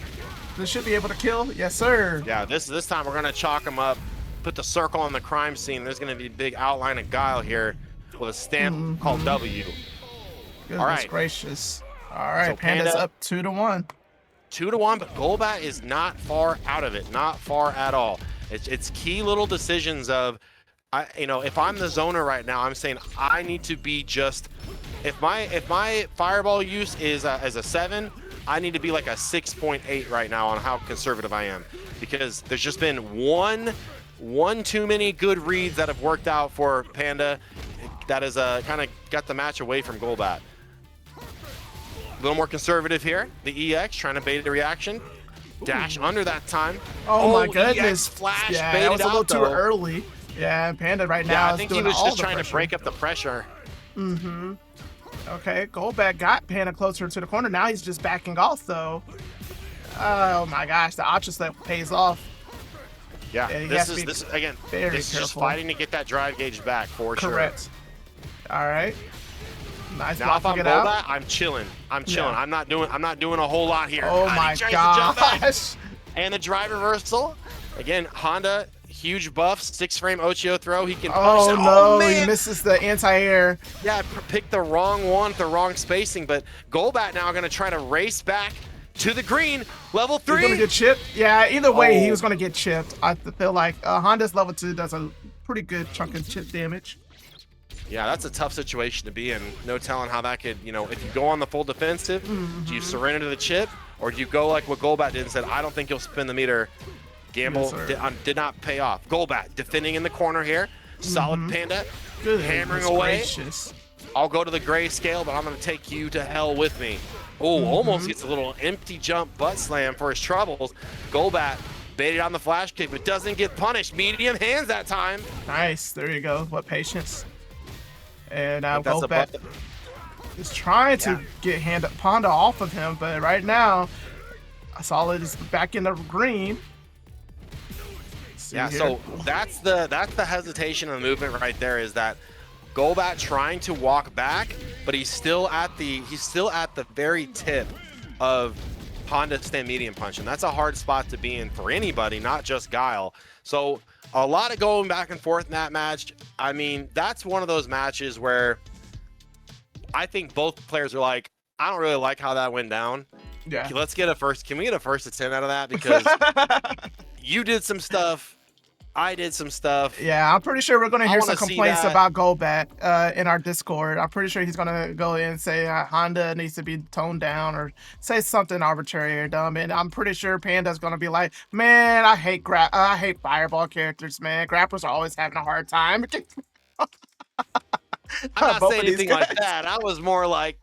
This should be able to kill. Yes, sir. Yeah, this time we're gonna chalk him up, put the circle on the crime scene. There's gonna be a big outline of guile here with a stamp called W. Goodness all right, gracious. All right, so Panda's Panda, up 2-1. 2-1, but Golbat is not far out of it, not far at all. It's key little decisions of, if I'm the zoner right now, I'm saying I need to be just, if my fireball use is as a 7, I need to be like a 6.8 right now on how conservative I am, because there's just been one too many good reads that have worked out for Panda that has kind of got the match away from Golbat. A little more conservative here. The EX trying to bait the reaction. Dash under that time. Oh my goodness. EX flash yeah, baited that was a little out, too though. early. Yeah, Panda right now I is think doing he was all just the trying pressure. to break up the pressure. Okay, Golbat got Panda closer to the corner. Now he's just backing off, though. Oh my gosh, the option step pays off. Yeah, this is very just careful. fighting to get that drive gauge back for sure. Correct. All right. Nice Now if I'm blocking it out. Golbat, I'm chilling. Yeah. I'm not doing a whole lot here. Oh my gosh. And the drive reversal. Again, Honda, huge buff, 6-frame Ochio throw. He can Oh punish it. no, man. he misses the anti-air. Yeah, picked the wrong one, the wrong spacing, but Golbat now gonna try to race back to the green, level He's 3. gonna get chipped. Yeah, either way, he was gonna get chipped. I feel like Honda's level 2 does a pretty good chunk of chip damage. Yeah, that's a tough situation to be in. No telling how that could, if you go on the full defensive, do you surrender to the chip, or do you go like what Golbat did and said, I don't think you'll spin the meter. Gamble did not pay off. Golbat defending in the corner here. Solid Panda, hammering away. Gracious. I'll go to the grayscale, but I'm going to take you to hell with me. Oh, almost gets a little empty jump butt slam for his troubles. Golbat baited on the flash kick, but doesn't get punished. Medium hands that time. Nice. There you go. What patience. And now Golbat is trying to get Panda off of him, but right now, Solid is back in the green. Yeah, so that's the hesitation of the movement right there, is that Golbat trying to walk back, but he's still at the very tip of Panda's stand medium punch, and that's a hard spot to be in for anybody, not just Guile. So a lot of going back and forth in that match. I mean, that's one of those matches where I think both players are like, I don't really like how that went down. Yeah. Let's get a first. Can we get a first to 10 out of that? Because you did some stuff. I did some stuff. Yeah, I'm pretty sure we're going to hear some complaints about Golbat in our Discord. I'm pretty sure he's going to go in and say Honda needs to be toned down or say something arbitrary or dumb. And I'm pretty sure Panda's going to be like, man, I hate Fireball characters, man. Grapplers are always having a hard time. I'm not saying anything like that. I was more like,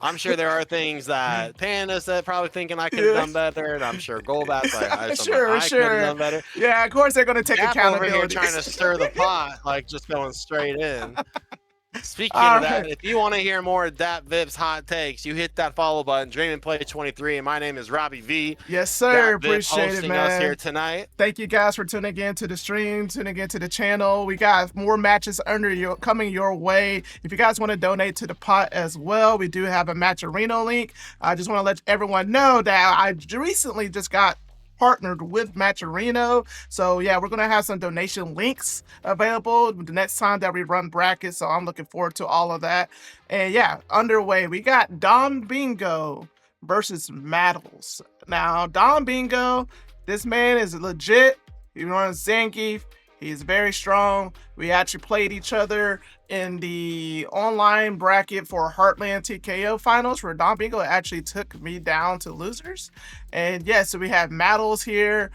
I'm sure there are things that Panda said probably thinking I could have done better, and I'm sure Golbat's like, I could have done better. Yeah, of course they're going to take accountability. Over here trying to stir the pot, like just going straight in. Speaking of that, if you want to hear more of Dat Vip's hot takes, you hit that follow button. Dream and Play 23, and my name is Robbie V. Yes, sir. Dat Appreciate it, man. Us here tonight. Thank you guys for tuning in to the stream, tuning in to the channel. We got more matches coming your way. If you guys want to donate to the pot as well, we do have a Matcherino link. I just want to let everyone know that I recently just got partnered with Matcherino. So yeah, we're gonna have some donation links available the next time that we run brackets. So I'm looking forward to all of that. And yeah, underway, we got DonBingo versus Mattles. Now, DonBingo, this man is legit. He runs Zangief. He's very strong. We actually played each other in the online bracket for Heartland TKO finals, where DonBingo actually took me down to losers. And yeah, so we have Mattles here,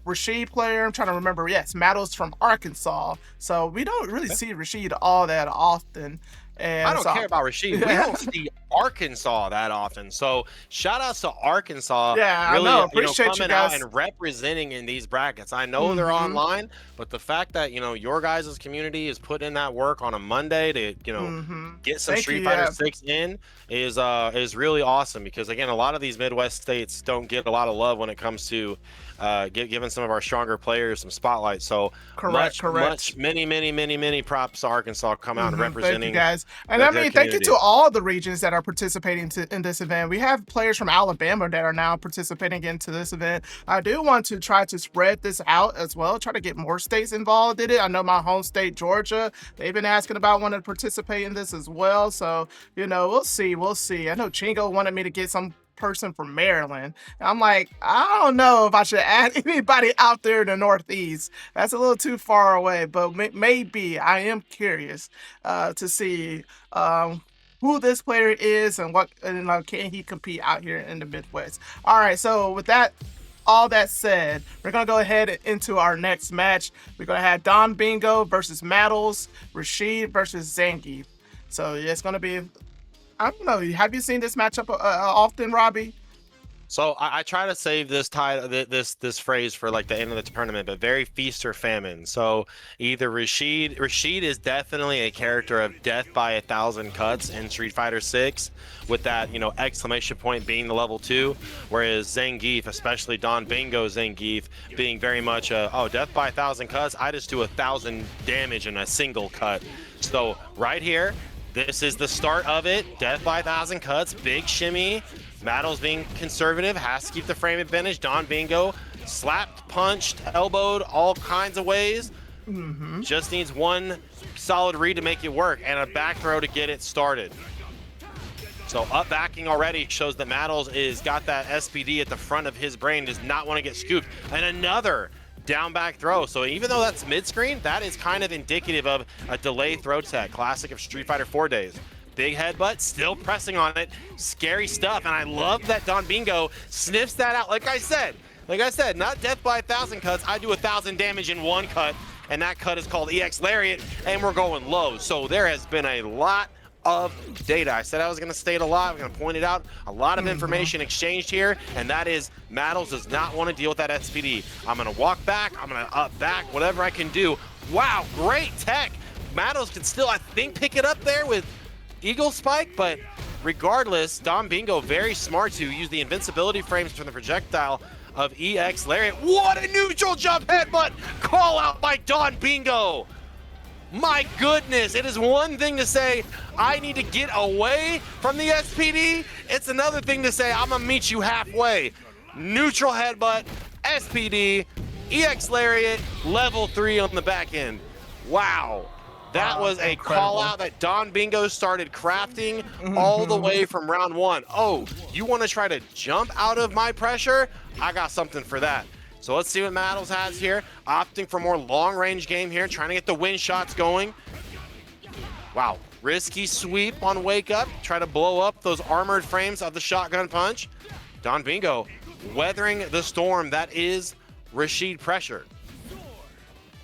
Rashid player. I'm trying to remember. Yes, Mattles from Arkansas. So we don't really see Rashid all that often. And I don't care about Rashid. We don't see Arkansas that often. So shout outs to Arkansas. Yeah, really, I know. Appreciate coming you guys. out and representing in these brackets. I know they're online, but the fact that your guys' community is putting in that work on a Monday to get some Street Fighter 6 in is really awesome, because again, a lot of these Midwest states don't get a lot of love when it comes to giving some of our stronger players some spotlight. So many props to Arkansas come out and representing. Thank you guys. And I mean, thank you to all the regions that are participating in this event. We have players from Alabama that are now participating into this event. I do want to try to spread this out as well, try to get more states involved in it. I know my home state, Georgia, they've been asking about wanting to participate in this as well. So, we'll see. I know Chingo wanted me to get some person from Maryland. I'm like, I don't know if I should add anybody out there in the Northeast. That's a little too far away, but maybe I am curious to see who this player is and can he compete out here in the Midwest. All right, so with all that said, we're gonna go ahead into our next match. We're gonna have DonBingo versus Mattles, Rashid versus Zangief. So it's gonna be, I don't know. Have you seen this matchup often, Robbie? So I try to save this phrase for like the end of the tournament, but very feast or famine. So either Rashid is definitely a character of death by 1,000 cuts in Street Fighter 6, with that exclamation point being the level 2, whereas Zangief, especially DonBingo Zangief, being very much death by 1,000 cuts. I just do 1,000 damage in a single cut. So right here, this is the start of it. Death by 1,000 cuts, big shimmy. Mattles being conservative, has to keep the frame advantage. DonBingo slapped, punched, elbowed, all kinds of ways. Just needs one solid read to make it work, and a back throw to get it started. So up backing already shows that Mattles is got that SPD at the front of his brain, does not want to get scooped. And another down back throw. So even though that's mid-screen, that is kind of indicative of a delayed throw tech, classic of Street Fighter 4 days. Big headbutt, still pressing on it. Scary stuff, and I love that DonBingo sniffs that out. Like I said, not death by 1,000 cuts. I do 1,000 damage in one cut, and that cut is called EX Lariat, and we're going low. So there has been a lot of data. I said I was going to state a lot. I'm going to point it out. A lot of information exchanged here, and that is Mattles does not want to deal with that SPD. I'm going to walk back. I'm going to up back, whatever I can do. Wow, great tech. Mattles can still, I think, pick it up there with Eagle Spike, but regardless, DonBingo very smart to use the invincibility frames from the projectile of EX Lariat. What a neutral jump headbutt! Call out by DonBingo! My goodness, it is one thing to say, I need to get away from the SPD. It's another thing to say, I'm gonna meet you halfway. Neutral headbutt, SPD, EX Lariat, level 3 on the back end. Wow. That was a call out that DonBingo started crafting all the way from round 1. Oh, you want to try to jump out of my pressure? I got something for that. So let's see what Mattles has here. Opting for more long-range game here, trying to get the win shots going. Wow, risky sweep on Wake Up. Try to blow up those armored frames of the shotgun punch. DonBingo weathering the storm that is Rashid pressure.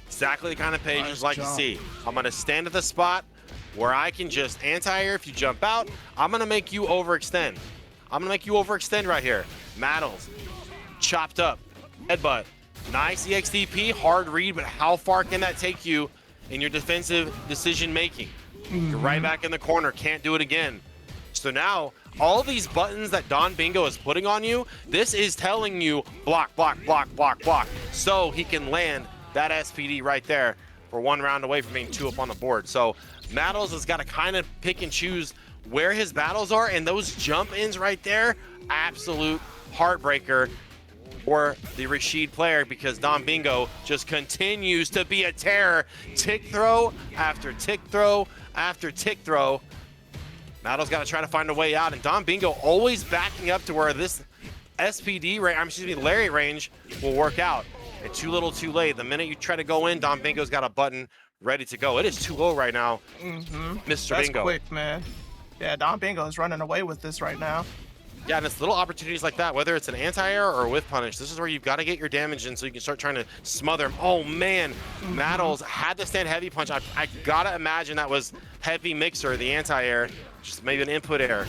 Exactly the kind of page you'd like to see. I'm going to stand at the spot where I can just anti-air if you jump out. I'm going to make you overextend. I'm going to make you overextend right here. Mattles, chopped up, headbutt. Nice EXDP, hard read, but how far can that take you in your defensive decision making? You're right back in the corner, can't do it again. So now, all these buttons that DonBingo is putting on you, this is telling you block, block, block, block, block, so he can land that SPD right there for 1 round away from being 2 up on the board. So Mattles has got to kind of pick and choose where his battles are, and those jump ins right there, absolute heartbreaker for the Rashid player, because DonBingo just continues to be a terror. Tick throw after tick throw after tick throw. Mattles got to try to find a way out, and DonBingo always backing up to where this SPD range, Lariat range will work out. And too little too late. The minute you try to go in, DonBingo's got a button ready to go. It is too low right now, Mr. That's Bingo. Quick, man. Yeah, DonBingo is running away with this right now. Yeah, and it's little opportunities like that, whether it's an anti-air or with punish. This is where you've got to get your damage in so you can start trying to smother him. Oh, man. Mattles had to stand heavy punch. I got to imagine that was heavy mixer, the anti-air, just maybe an input air.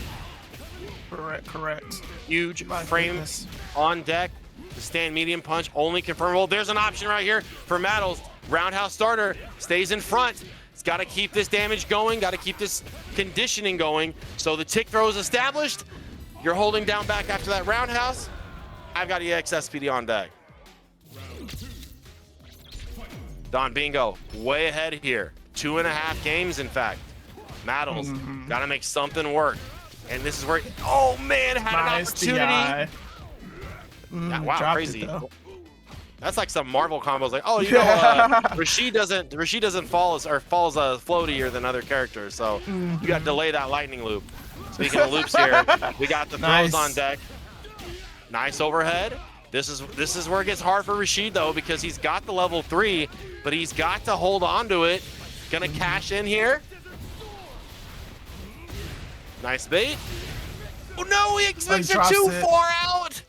Correct. Huge My frame goodness. on deck. The stand medium punch, only confirmable. There's an option right here for Mattles. Roundhouse starter, stays in front. He's got to keep this damage going, got to keep this conditioning going. So the tick throw is established. You're holding down back after that roundhouse. I've got EX SPD on deck. DonBingo way ahead here. 2.5 games, in fact. Mattles got to make something work. And this is where, oh man, had an opportunity. Yeah, wow, crazy. That's like some Marvel combos. Like, oh, you know, Rashid doesn't fall falls floatier than other characters. So you got to delay that lightning loop. Speaking of loops here, we got the throws on deck. Nice overhead. This is where it gets hard for Rashid though, because he's got the level 3, but he's got to hold on to it. Gonna cash in here. Nice bait. Oh no, he expects it too far out.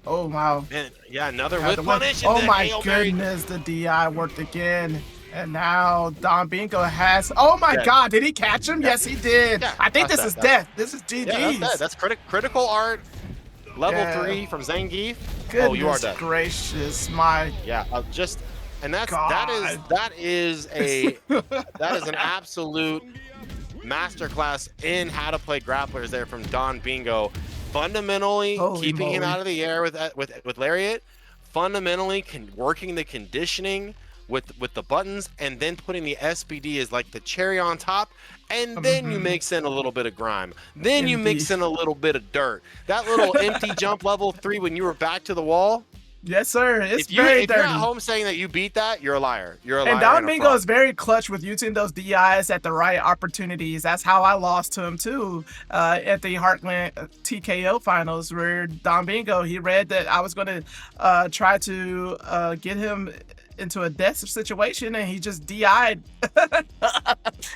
Oh wow. And yeah, another whip punish. Oh my goodness, the DI worked again. And now DonBingo has, oh my god, did he catch him? Yes, he did. Yeah, I think this is death. This is GG's. Yeah, that's critical art. Level 3 from Zangief. Goodness oh, you are dead. Gracious, my. Yeah, and that is an absolute masterclass in how to play grapplers there from DonBingo. Fundamentally keeping him out of the air with Lariat. Fundamentally working the conditioning with the buttons, and then putting the SPD as like the cherry on top, and then you mix in a little bit of grime. Then you mix in a little bit of dirt. That little empty jump level 3 when you were back to the wall, Yes, sir. It's If you're very at dirty. home saying that you beat that, you're a liar. You're a liar. And DonBingo is very clutch with using those DIs at the right opportunities. That's how I lost to him too at the Heartland TKO finals, where DonBingo, he read that I was going to try to get him into a death situation, and he just DI'd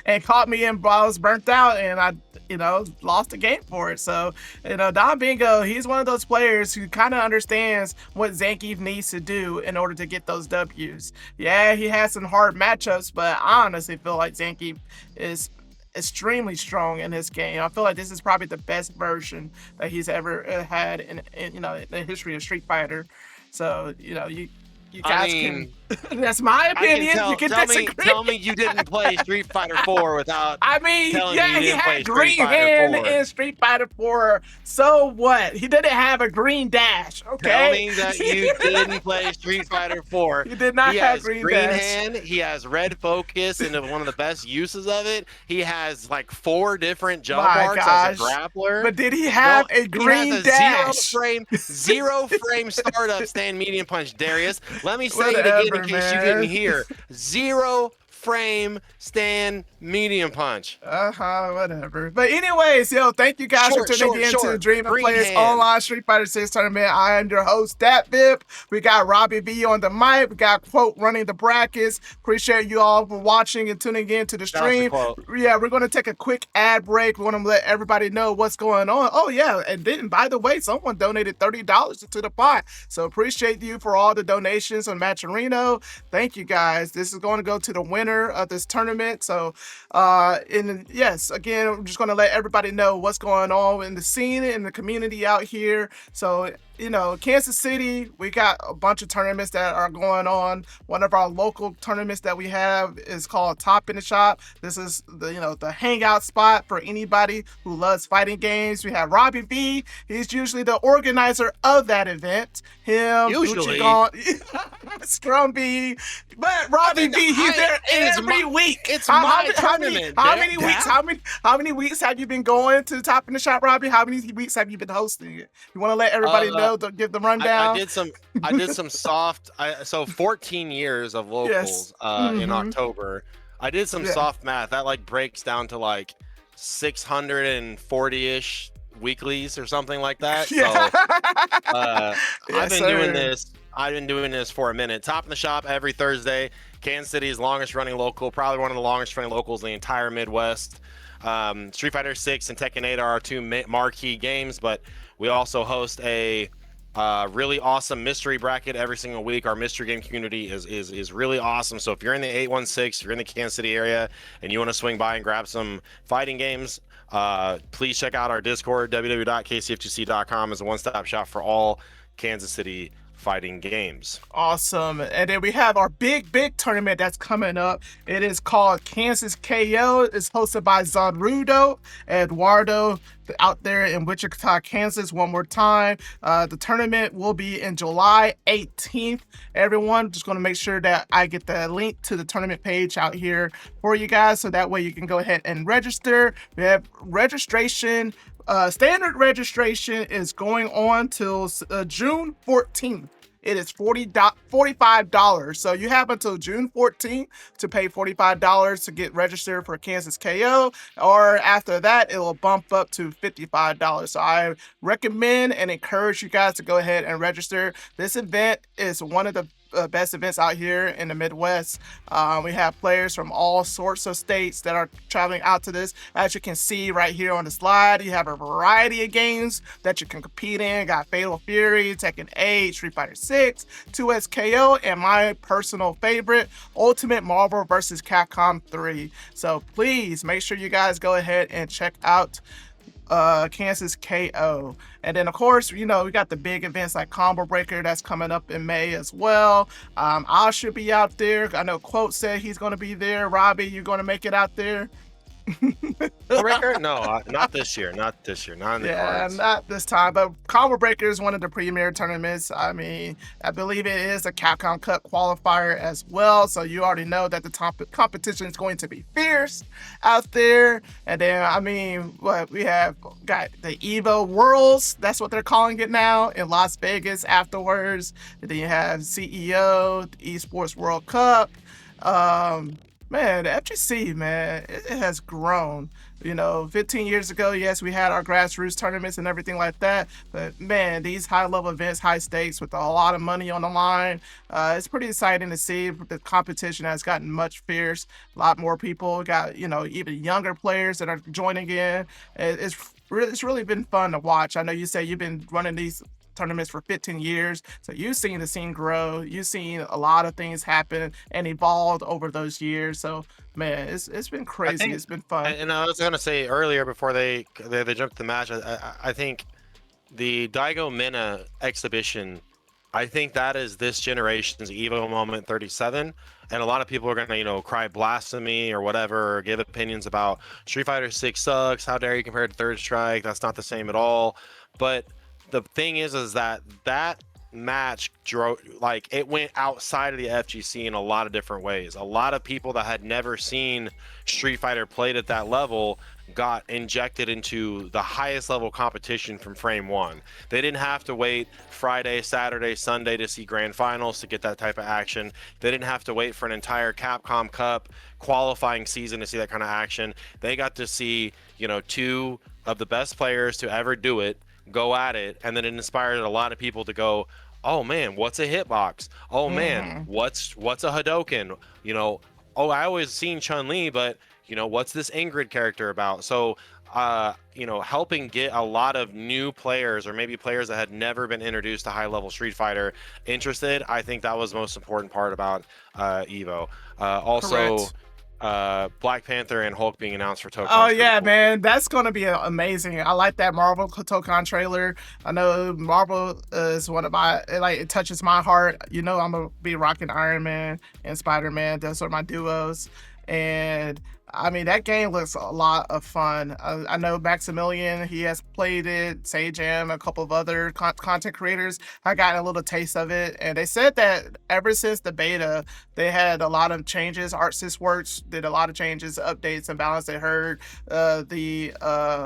and caught me in while I was burnt out, and I lost the game for it. So, DonBingo, he's one of those players who kind of understands what Zangief needs to do in order to get those W's. Yeah, he has some hard matchups, but I honestly feel like Zangief is extremely strong in this game. I feel like this is probably the best version that he's ever had in the history of Street Fighter. So, you guys can. That's my opinion. You can disagree. Tell me you didn't play Street Fighter 4 without. I mean, telling yeah, me you he didn't play had green Street Fighter hand 4. in Street Fighter 4. So what? He didn't have a green dash. Okay. Tell me that you didn't play Street Fighter 4. He did not have green dash. Hand. He has red focus, and one of the best uses of it. He has like 4 different jump arcs as a grappler. But did he have a green he has a dash? Zero frame startup stand medium punch, Darius. Let me say it again in case you didn't hear. 0 frame stand medium punch. Whatever. But anyways, thank you guys for tuning in to Dream of Players Online Street Fighter 6 Tournament. I am your host, DatVip. We got Robbie V on the mic. We got Quote running the brackets. Appreciate you all for watching and tuning in to the stream. Yeah, we're going to take a quick ad break. We want to let everybody know what's going on. Oh, yeah. And then, by the way, someone donated $30 to the pot. So appreciate you for all the donations on Matcherino. Thank you, guys. This is going to go to the winner of this tournament. So, yes, again, I'm just going to let everybody know what's going on in the scene, in the community out here. So, Kansas City, we got a bunch of tournaments that are going on. One of our local tournaments that we have is called Top in the Shop. This is the hangout spot for anybody who loves fighting games. We have Robbie V. He's usually the organizer of that event. Him, usually, Scrum B, but Robbie V, he's there every week. It's my tournament. How many weeks? How many weeks have you been going to Top in the Shop, Robbie? How many weeks have you been hosting it? You want to let everybody know? To give the rundown. I did some soft. So 14 years of locals in October. I did some soft math. That breaks down to 640-ish weeklies or something like that. So I've been doing this for a minute. Top in the Shop every Thursday. Kansas City's longest running local, probably one of the longest running locals in the entire Midwest. Street Fighter 6 and Tekken 8 are our 2 marquee games, but we also host a really awesome mystery bracket every single week. Our mystery game community is really awesome. So if you're in the 816, you're in the Kansas City area, and you want to swing by and grab some fighting games, please check out our Discord. www.kcftc.com is a one-stop shop for all Kansas City fighting games. Awesome. And then we have our big tournament that's coming up. It is called Kansas KO. It's hosted by Zonrudo Eduardo out there in Wichita, Kansas. One more time. The tournament will be in July 18th. Everyone, just going to make sure that I get the link to the tournament page out here for you guys, so that way you can go ahead and register. We have registration. Standard registration is going on till June 14th. It is $45. So you have until June 14th to pay $45 to get registered for Kansas KO, or after that, it will bump up to $55. So I recommend and encourage you guys to go ahead and register. This event is one of the best events out here in the Midwest. We have players from all sorts of states that are traveling out to this. As you can see right here on the slide, you have a variety of games that you can compete in. Got Fatal Fury, Tekken 8, Street Fighter 6, 2SKO, and my personal favorite, Ultimate Marvel vs. Capcom 3. So please make sure you guys go ahead and check out Kansas KO. And then of course, we got the big events like Combo Breaker that's coming up in May as well. I should be out there. I know Quote said he's going to be there. Robbie, you going to make it out there? Breaker? No, not this year. Not this year. Not in the Yeah, cards. not this time. But Combo Breaker is one of the premier tournaments. I mean, I believe it is a Capcom Cup qualifier as well. So you already know that the competition is going to be fierce out there. And then, I mean, what we have got the Evo Worlds. That's what they're calling it now in Las Vegas afterwards. And then you have CEO, the Esports World Cup. Man, the FGC, man, it has grown. 15 years ago, yes, we had our grassroots tournaments and everything like that. But man, these high-level events, high stakes with a lot of money on the line, it's pretty exciting to see. The competition has gotten much fierce. A lot more people got, even younger players that are joining in. It's really been fun to watch. I know you say you've been running these tournaments for 15 years, so you've seen the scene grow. You've seen a lot of things happen and evolved over those years. So man, it's been crazy. It's been fun. And I was gonna say earlier before they jumped the match, I think the Daigo Mina exhibition, I think that is this generation's Evo moment 37. And a lot of people are gonna, cry blasphemy or whatever, or give opinions about Street Fighter 6 sucks. How dare you compare it to Third Strike? That's not the same at all. But the thing is that match it went outside of the FGC in a lot of different ways. A lot of people that had never seen Street Fighter played at that level got injected into the highest level competition from frame one. They didn't have to wait Friday, Saturday, Sunday to see grand finals to get that type of action. They didn't have to wait for an entire Capcom Cup qualifying season to see that kind of action. They got to see, two of the best players to ever do it go at it, and then it inspired a lot of people to go, oh man, what's a hitbox? Oh man, what's a Hadoken? I always seen Chun-Li, but what's this Ingrid character about? So helping get a lot of new players, or maybe players that had never been introduced to high level Street Fighter interested, I think that was the most important part about Evo. Also Correct. Black Panther and Hulk being announced for Tokyo. Oh yeah, cool. Man, that's gonna be amazing. I like that Marvel Tokon trailer. I know Marvel is one of my it touches my heart. I'm gonna be rocking Iron Man and Spider-Man. Those are my duos, and I mean, that game looks a lot of fun. I know Maximilian, he has played it, Sage M, a couple of other content creators. I got a little taste of it, and they said that ever since the beta, they had a lot of changes. ArtSys Works did a lot of changes, updates, and balance. They heard the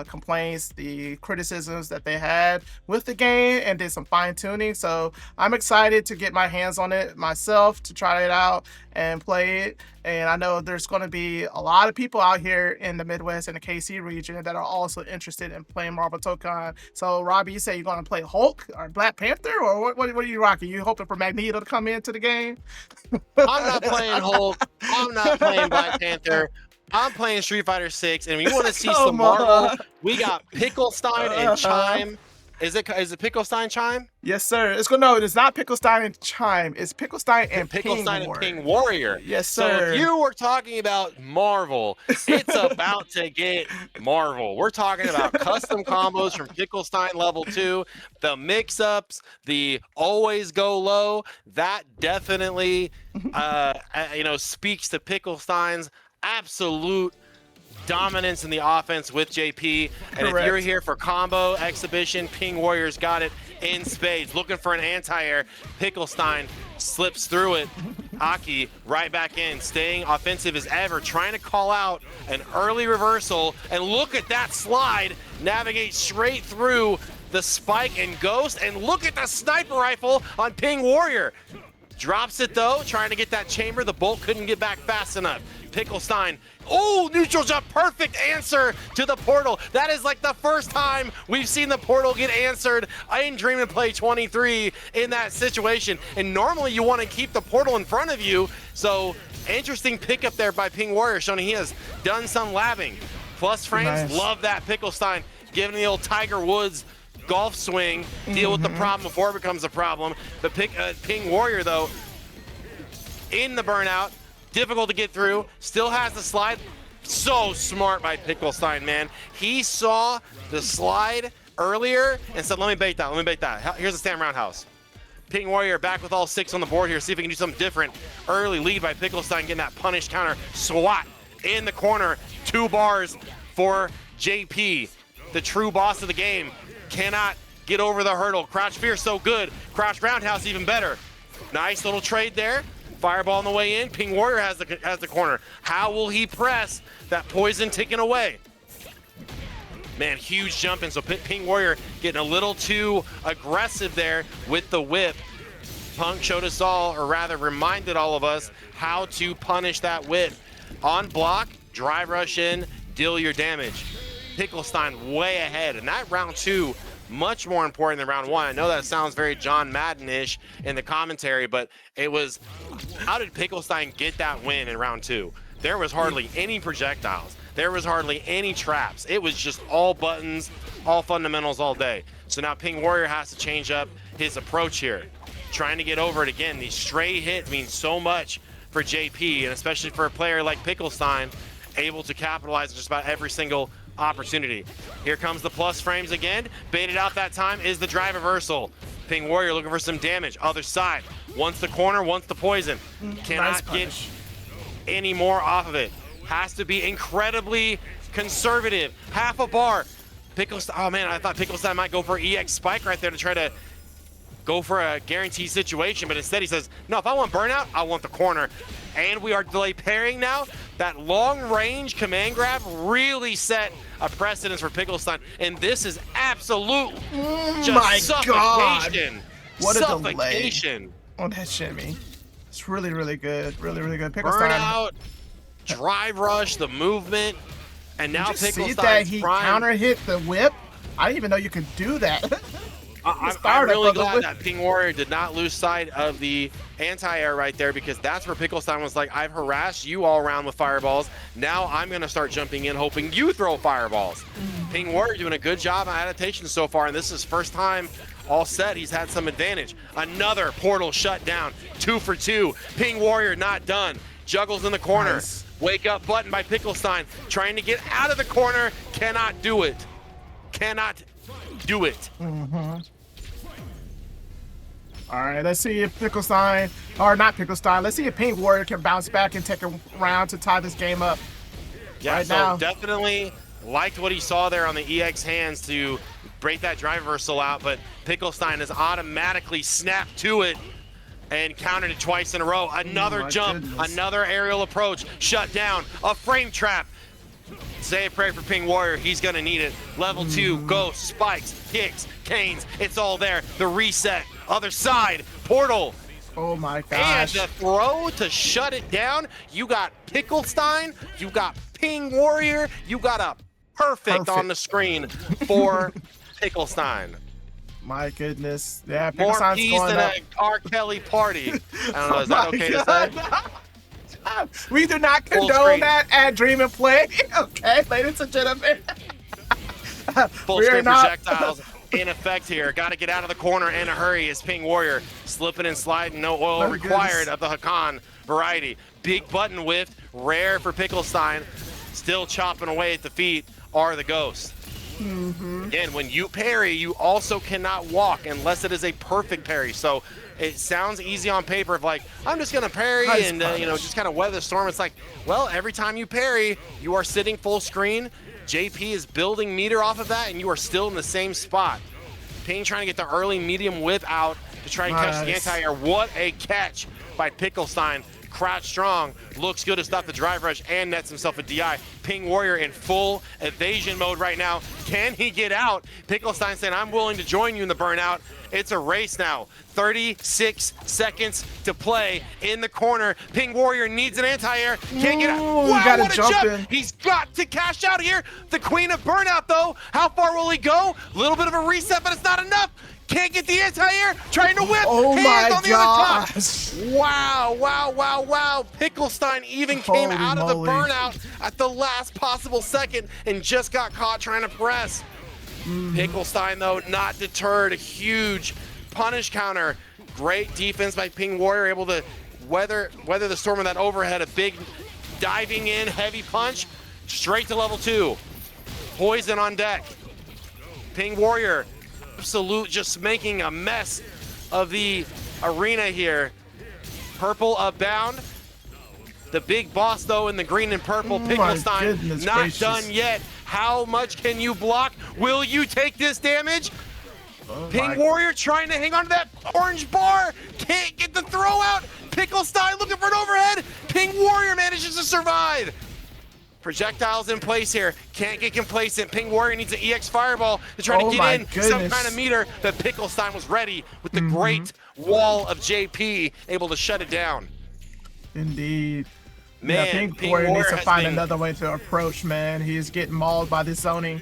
complaints, the criticisms that they had with the game, and did some fine-tuning. So I'm excited to get my hands on it myself, to try it out and play it. And I know there's going to be a lot of people out here in the Midwest and the KC region that are also interested in playing Marvel Tokon. So, Robbie, you say you're going to play Hulk or Black Panther, or what are you rocking? You hoping for Magneto to come into the game? I'm not playing Hulk. I'm not playing Black Panther. I'm playing Street Fighter 6, and you want to see some Marvel? We got PickleStein and Chime. Is it PickleStein Chime? Yes, sir. It's not PickleStein and Chime. It's PickleStein and PickleStein Ping and Ping Warrior. Yes, sir. So if you were talking about Marvel, it's about to get Marvel. We're talking about custom combos from PickleStein level 2, the mix-ups, the always go low. That definitely, speaks to PickleStein's absolute dominance in the offense with JP. And Correct. If you're here for combo exhibition, Ping Warriors got it in spades. Looking for an anti-air, PickleStein slips through it. Aki right back in, staying offensive as ever, trying to call out an early reversal. And look at that slide, navigate straight through the spike and ghost. And look at the sniper rifle on Ping Warrior. Drops it though, trying to get that chamber. The bolt couldn't get back fast enough. PickleStein, neutral jump, perfect answer to the portal. That is like the first time we've seen the portal get answered in Dream and Play 23 in that situation. And normally you want to keep the portal in front of you. So interesting pickup there by Ping Warrior, showing he has done some labbing. Plus frames, nice. Love that. PickleStein giving the old Tiger Woods golf swing, deal with the problem before it becomes a problem. The Ping Warrior, though, in the burnout, difficult to get through, still has the slide. So smart by PickleStein, man. He saw the slide earlier and said, let me bait that. Here's a stand roundhouse. Ping Warrior back with all 6 on the board here. See if we can do something different. Early lead by PickleStein, getting that punish counter swat in the corner. 2 bars for JP, the true boss of the game. Cannot get over the hurdle. Crouch Fear so good. Crouch Roundhouse even better. Nice little trade there. Fireball on the way in. Ping Warrior has the corner. How will he press that poison ticking away? Man, huge jump in. So Ping Warrior getting a little too aggressive there with the whip. Punk showed us all, or rather reminded all of us, how to punish that whip. On block, drive rush in, deal your damage. PickleStein way ahead, and that round 2, much more important than round 1. I know that sounds very John Madden-ish in the commentary, but it was, how did PickleStein get that win in round 2? There was hardly any projectiles. There was hardly any traps. It was just all buttons, all fundamentals all day. So now Ping Warrior has to change up his approach here. Trying to get over it again. These stray hits mean so much for JP, and especially for a player like PickleStein, able to capitalize on just about every single opportunity. Here comes the plus frames again. Baited out that time is the drive reversal. Ping Warrior looking for some damage. Other side. Once the corner, once the poison. Cannot get any more off of it. Has to be incredibly conservative. Half a bar. PickleStein, oh man, I thought PickleStein might go for EX spike right there to try to go for a guaranteed situation, but instead he says, no, if I want burnout, I want the corner. And we are delay parrying now. That long range command grab really set a precedence for PickleStein, and this is absolute just suffocation. God. What a suffocation. delay on that shimmy. It's really, really good. Really, really good. PickleStein. Burnout, drive rush, the movement, and now PickleStein. See that he counter hit the whip? I didn't even know you could do that. I'm really glad that Ping Warrior did not lose sight of the anti-air right there, because that's where PickleStein was like, I've harassed you all around with fireballs. Now I'm going to start jumping in hoping you throw fireballs. Ping Warrior doing a good job on adaptation so far, and this is first time all set. He's had some advantage. Another portal shut down. 2 for 2. Ping Warrior not done. Juggles in the corner. Nice. Wake up button by PickleStein. Trying to get out of the corner. Cannot do it. Cannot do it. All right, let's see if PickleStein, or not PickleStein, let's see if Pink Warrior can bounce back and take a round to tie this game up. Yeah, right so now. Definitely liked what he saw there on the EX hands to break that drive reversal out, but PickleStein has automatically snapped to it and countered it twice in a row. Another jump, another aerial approach, shut down, a frame trap. Say a prayer for Ping Warrior, he's gonna need it. Level 2, ghost, spikes, kicks, canes, it's all there. The reset, other side, portal. Oh my gosh. And the throw to shut it down. You got PickleStein, you got Ping Warrior, you got a perfect on the screen for PickleStein. My goodness. Yeah, More PickleStein's keys going than up. an R. Kelly party. I don't know, is that okay to say? We do not condone that at Dream and Play. Okay, ladies and gentlemen. Full screen projectiles in effect here. Got to get out of the corner in a hurry as Ping Warrior slipping and sliding. No oil required of the Hakan variety. Big button whiff, rare for PickleStein. Still chopping away at the feet are the ghosts. Again, when you parry, you also cannot walk unless it is a perfect parry. So it sounds easy on paper of like, I'm just gonna parry and you know, just kind of weather the storm. It's like, well, every time you parry, you are sitting full screen. JP is building meter off of that, and you are still in the same spot. Ping trying to get the early medium whip out to try and catch the anti-air. What a catch by PickleStein. Crouch strong, looks good to stop the drive rush and nets himself a DI. Ping Warrior in full evasion mode right now. Can he get out? PickleStein saying, I'm willing to join you in the burnout. It's a race now. 36 seconds to play in the corner. Ping Warrior needs an anti-air. Can't get out. Wow, what a jump. He's got to cash out here. The queen of burnout, though. How far will he go? A little bit of a reset, but it's not enough. Can't get the anti-air, trying to whip. Oh Hands my on the gosh. other top. Wow, wow, wow, wow. PickleStein even came out of the burnout at the last possible second and just got caught trying to press. PickleStein, though, not deterred. A huge punish counter. Great defense by Ping Warrior, able to weather the storm of that overhead. A big diving in, heavy punch, straight to level 2. Poison on deck. Ping Warrior, absolute just making a mess of the arena here. Purple Upbound. The big boss, though, in the green and purple, PickleStein, not done yet. How much can you block? Will you take this damage? Ping Warrior trying to hang on to that orange bar. Can't get the throw out. PickleStein looking for an overhead. Ping Warrior manages to survive. Projectiles in place here. Can't get complacent. Ping Warrior needs an EX Fireball to try to get in some kind of meter. But PickleStein was ready with the great wall of JP, able to shut it down. Indeed. Man, yeah, Ping Warrior needs to find another way to approach, man. He is getting mauled by this zoning.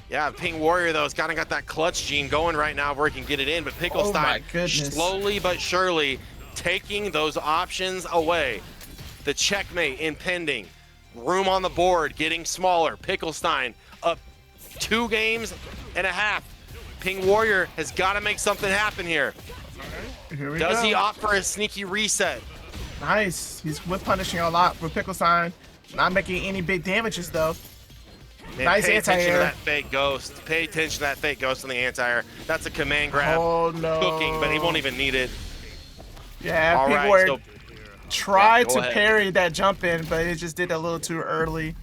Yeah, Ping Warrior, though, has kind of got that clutch gene going right now where he can get it in. But PickleStein, slowly but surely, taking those options away. The checkmate impending. Room on the board getting smaller. PickleStein up 2.5 games. Ping Warrior has got to make something happen here. Does he opt for a sneaky reset? Nice. He's whip punishing a lot with PickleStein. Not making any big damages, though. Man, nice pay attention anti-air. to that fake ghost. Pay attention to that fake ghost on the anti-air. That's a command grab. Oh, no. Cooking, but he won't even need it. Yeah, Ping Warrior tried to parry that jump in, but it just did it a little too early.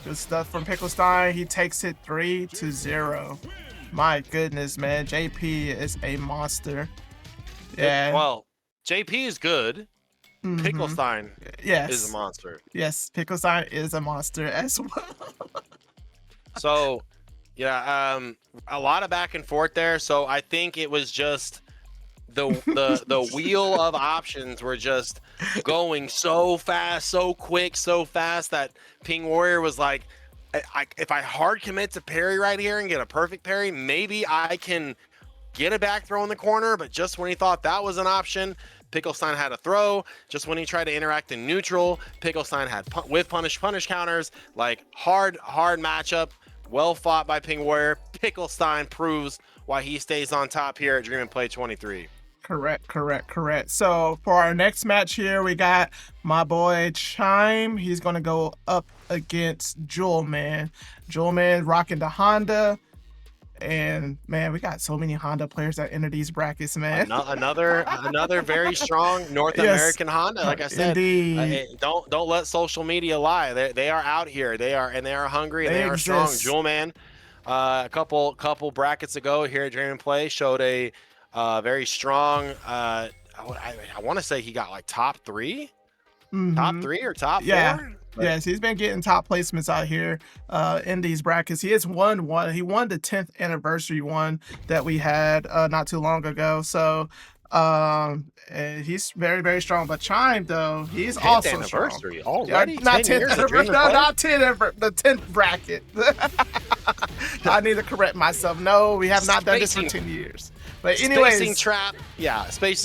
Good stuff from PickleStein. He takes it 3-0. My goodness, man. JP is a monster. Yeah. Well, JP is good. PickleStein is a monster. Yes, PickleStein is a monster as well. So, yeah, a lot of back and forth there. So I think it was just the wheel of options were just going so fast, so quick, so fast that Ping Warrior was like, if I hard commit to parry right here and get a perfect parry, maybe I can get a back throw in the corner. But just when he thought that was an option, PickleStein had a throw. Just when he tried to interact in neutral, PickleStein had with punish counters. Like hard matchup. Well fought by Ping Warrior. PickleStein proves why he stays on top here at Dream and Play 23. Correct. So for our next match here, we got my boy Chime. He's going to go up against Jewelman. Jewelman rocking the Honda. And man, we got so many Honda players that enter these brackets, man. Another very strong North American Honda. Like I said, don't let social media lie. They are out here. They are hungry and they are strong. Jewelman, a couple brackets ago here at Dream and Play showed a very strong. I want to say he got like top 3 or top 4. Yes, he's been getting top placements out here in these brackets. He has won one. He won the 10th anniversary one that we had not too long ago. So he's very, very strong. But Chime, though, he's also anniversary strong. already. Not 10th anniversary. No, not 10th. The 10th bracket. I need to correct myself. No, we have not done this for 10 years. But anyways, spacing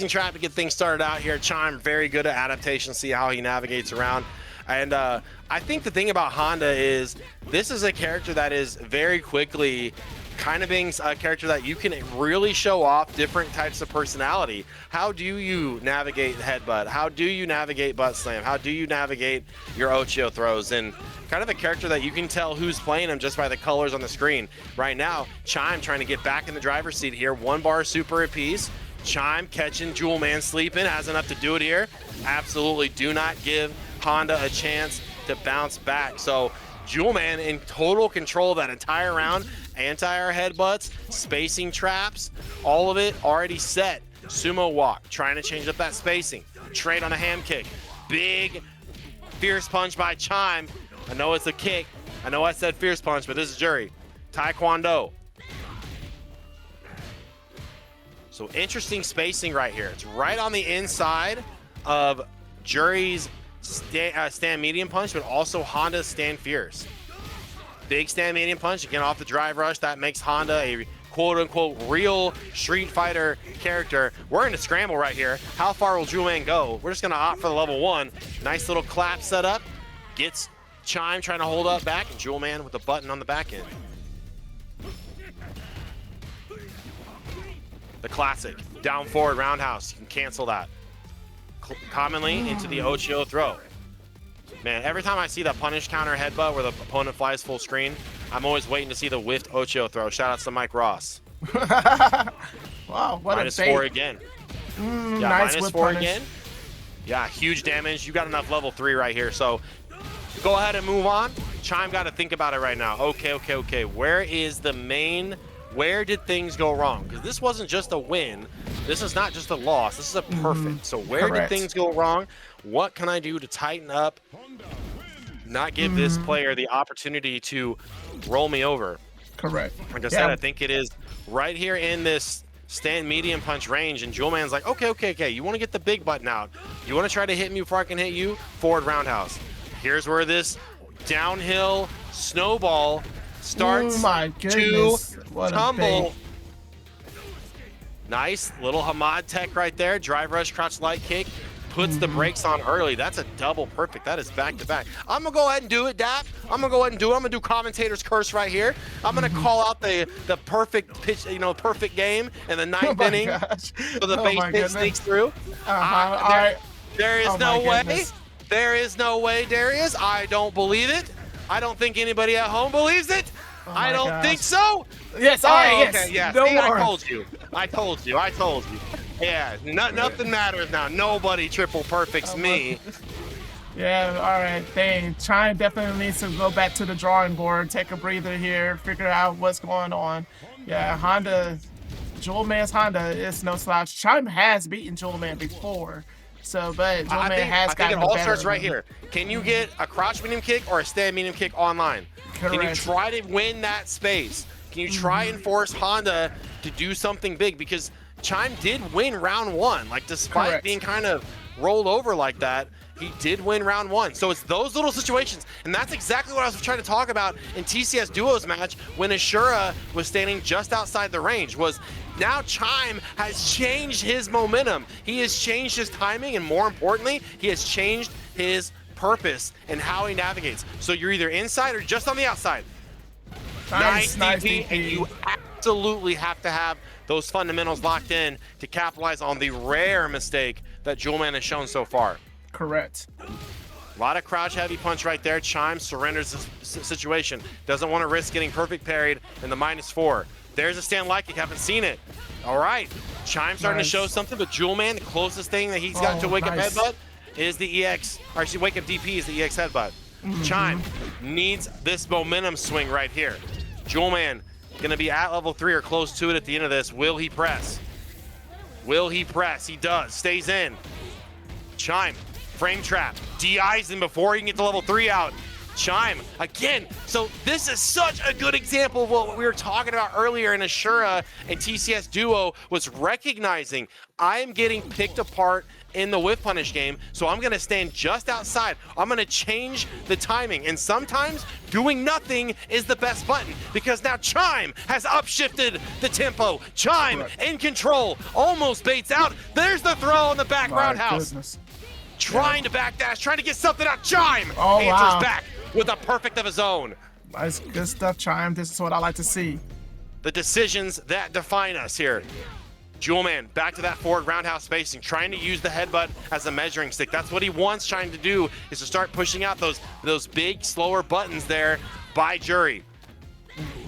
trap to get things started out here. Chime very good at adaptation. See how he navigates around. And I think the thing about Honda is this is a character that is very quickly kind of being a character that you can really show off different types of personality. How do you navigate headbutt? How do you navigate butt slam? How do you navigate your Ochio throws? And kind of a character that you can tell who's playing him just by the colors on the screen. Right now, Chime trying to get back in the driver's seat here. 1 bar super apiece. Chime catching Jewelman sleeping, has enough to do it here. Absolutely do not give Honda a chance to bounce back. So Jewelman in total control of that entire round. Anti-air headbutts, spacing traps, all of it already set. Sumo walk, trying to change up that spacing. Trade on a ham kick. Big fierce punch by Chime. I know it's a kick. I know I said fierce punch, but this is jury. Taekwondo. So interesting spacing right here. It's right on the inside of Jury's stand medium punch, but also Honda's stand fierce. Big stand medium punch, again off the drive rush. That makes Honda a quote-unquote real Street Fighter character. We're in a scramble right here. How far will Jewelman go? We're just going to opt for the level 1. Nice little clap setup. Gets Chime trying to hold up back, and Jewelman with the button on the back end. The classic down forward roundhouse. You can cancel that. Commonly into the Ochio throw. Man, every time I see that punish counter headbutt where the opponent flies full screen, I'm always waiting to see the whiffed Ochio throw. Shout outs to Mike Ross. Wow, what minus a bait. -4 again. Nice -4 punish. again. Yeah, huge damage. You got enough level 3 right here. So go ahead and move on. Chime got to think about it right now. Okay. Where is the main? Where did things go wrong? Because this wasn't just a win. This is not just a loss. This is a perfect. So where did things go wrong? What can I do to tighten up? Not give this player the opportunity to roll me over. Correct. Like I said, I think it is right here in this stand medium punch range, and Jewelman's like, okay. You want to get the big button out. You want to try to hit me before I can hit you? Forward roundhouse. Here's where this downhill snowball starts to tumble. Nice little Hamad tech right there. Drive rush, crouch light kick. Puts the brakes on early. That's a double perfect. That is back to back. I'm gonna go ahead and do it, Dap. I'm gonna go ahead and do it. I'm gonna do commentator's curse right here. I'm gonna call out the perfect pitch, perfect game in the ninth inning. So the base hit sneaks through. There is no way. There is no way, Darius. I don't believe it. I don't think anybody at home believes it. I don't think so. Yes, yes. Okay, yeah. No See, more. I told you. Yeah, nothing matters now. Nobody triple perfects me. Yeah, all right. Dang, Chime definitely needs to go back to the drawing board, take a breather here, figure out what's going on. Yeah, Jewelman's Honda is no slouch. Chime has beaten Jewelman before. So, but Jewelman has gotten it all starts right here. Can you get a crouch medium kick or a stand medium kick online? Correct. Can you try to win that space? Can you try and force Honda to do something big? Because Chime did win round 1. Like, despite being kind of rolled over like that, he did win round 1. So it's those little situations. And that's exactly what I was trying to talk about in TCSDuo's match when Ashura was standing just outside the range. Was now Chime has changed his momentum. He has changed his timing, and more importantly, he has changed his purpose and how he navigates. So you're either inside or just on the outside. Nice DP, and you absolutely have to have those fundamentals locked in to capitalize on the rare mistake that Jewelman has shown so far. Correct. A lot of crouch heavy punch right there. Chime surrenders the situation. Doesn't want to risk getting perfect parried in the -4. There's a stand like you haven't seen it. All right. Chime starting to show something, but Jewelman, the closest thing that he's got to wake up headbutt is the EX, or actually wake up DP is the EX headbutt. Chime needs this momentum swing right here. Jewelman gonna be at level 3 or close to it at the end of this. Will he press? Will he press? He does. Stays in. Chime, frame trap. DIs him before he can get to level 3 out. Chime, again. So this is such a good example of what we were talking about earlier in Ashura and TCSDuo was recognizing I am getting picked apart in the whiff punish game, so I'm gonna stand just outside. I'm gonna change the timing, and sometimes doing nothing is the best button because now Chime has upshifted the tempo. Chime in control, almost baits out. There's the throw on the back roundhouse. Trying to backdash, trying to get something out. Chime answers back with a perfect of his own. That's good stuff, Chime. This is what I like to see. The decisions that define us here. Jewelman back to that forward roundhouse spacing, trying to use the headbutt as a measuring stick. That's what he wants trying to do, is to start pushing out those big, slower buttons there by Jury.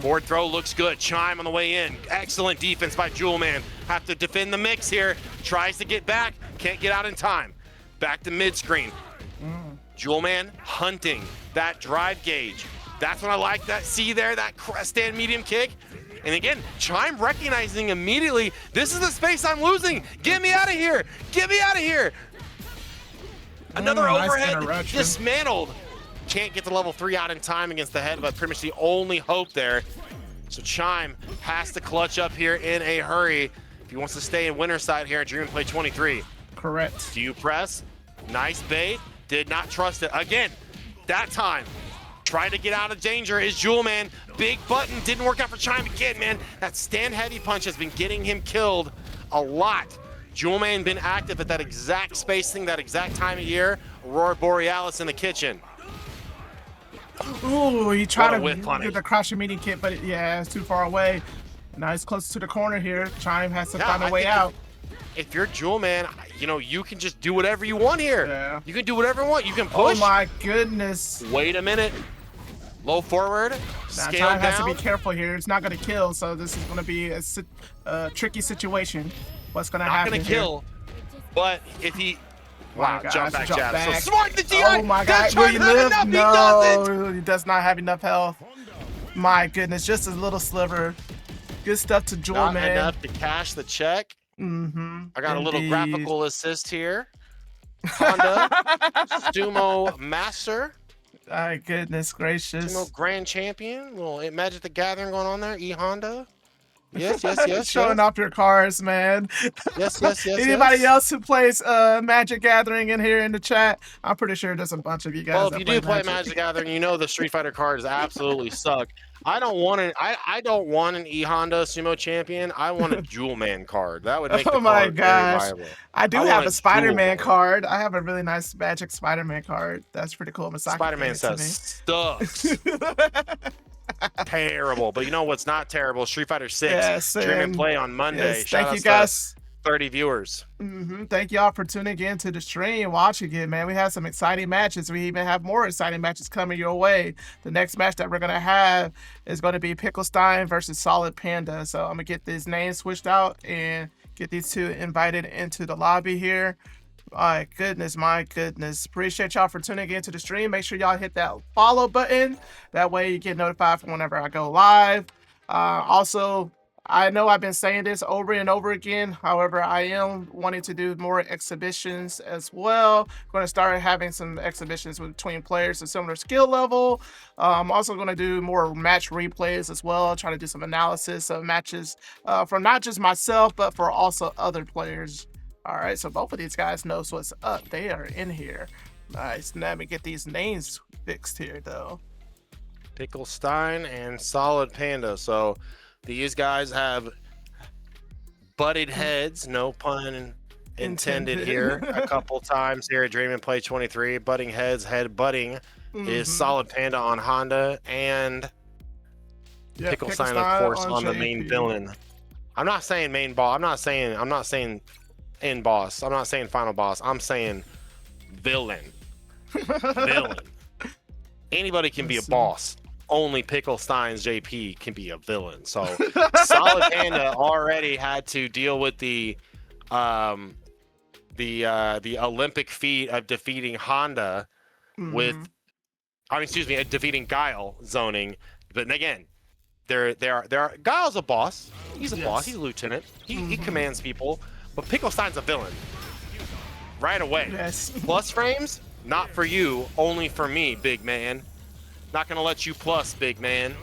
Forward throw looks good. Chime on the way in. Excellent defense by Jewelman. Have to defend the mix here. Tries to get back, can't get out in time. Back to mid-screen. Jewelman hunting that drive gauge. That's what I like that. See there, that stand medium kick. And again, Chime recognizing immediately, this is the space I'm losing. Get me out of here. Get me out of here. Another overhead dismantled. Can't get to level 3 out in time against the head, but pretty much the only hope there. So Chime has to clutch up here in a hurry if he wants to stay in winner's side here at Dream Play 23. Correct. Do you press? Nice bait. Did not trust it. Again, that time. Trying to get out of danger is Jewelman. Big button, didn't work out for Chime again, man. That stand heavy punch has been getting him killed a lot. Jewelman been active at that exact spacing, that exact time of year. Aurora Borealis in the kitchen. Ooh, he tried to get the crouch medium kick, but yeah, it's too far away. Now he's close to the corner here. Chime has to find a way out. If you're Jewelman, you can just do whatever you want here. Yeah. You can do whatever you want. You can push. Oh my goodness. Wait a minute. Low forward, scale down. Chime has to be careful here. It's not going to kill, so this is going to be a tricky situation. What's going to happen? Not going to kill, but if he Wow, gosh, jump back jump jab. back. So smart the DI. Oh my That's god, will trying he to have live? enough. He doesn't. No, he does not have enough health. My goodness, just a little sliver. Good stuff to Not Jewelman. enough to cash the check. Mm-hmm. I got a little graphical assist here. Honda Sumo Master. My goodness gracious. Sumo Grand Champion. Little Magic the Gathering going on there. E Honda. Yes. Showing off your cards, man. Yes. Anybody else who plays Magic Gathering in here in the chat? I'm pretty sure there's a bunch of you guys. Well, if that you do play Magic the Gathering, you know the Street Fighter cards absolutely suck. I don't want an E Honda Sumo Champion. I want a Jewelman card. That would make the Oh my card very gosh. viable. I do I have want a a Spider-Man Jewelman. card. I have a really nice Magic Spider-Man card. That's pretty cool. Masaki Spider-Man gave it to says sucks. Terrible. But you know what's not terrible? Street Fighter 6. Yes, Stream and play on Monday. Yes, Shout thank out you guys. to 30 viewers. Thank y'all for tuning in to the stream, watching it, man. We have some exciting matches. We even have more exciting matches coming your way. The next match that we're gonna have is going to be PickleStein versus SolidxPanda. So I'm gonna get these names switched out and get these two invited into the lobby here. My goodness. Appreciate y'all for tuning in to the stream. Make sure y'all hit that follow button. That way you get notified from whenever I go live. Also, I know I've been saying this over and over again. However, I am wanting to do more exhibitions as well. I'm going to start having some exhibitions between players of similar skill level. I'm also going to do more match replays as well. Try to do some analysis of matches from not just myself, but for also other players. All right, so both of these guys knows what's up. They are in here. Nice. Now let me get these names fixed here, though. PickleStein and SolidxPanda. So these guys have butted heads, no pun intended here, a couple times here at Dream and Play 23. Butting heads, head butting is SolidxPanda on Honda and PickleStein, of course, on the main villain. I'm not saying main boss. I'm not saying end boss. I'm not saying final boss. I'm saying villain. Villain. Anybody can be a boss. Only PickleStein's JP can be a villain. So SolidxPanda already had to deal with the Olympic feat of defeating Honda with, defeating Guile zoning. But again, there are Guile's a boss. He's a boss. He's a lieutenant. He commands people. But PickleStein's a villain. Right away. Yes. Plus frames, not for you, only for me, big man. Not gonna let you plus, big man.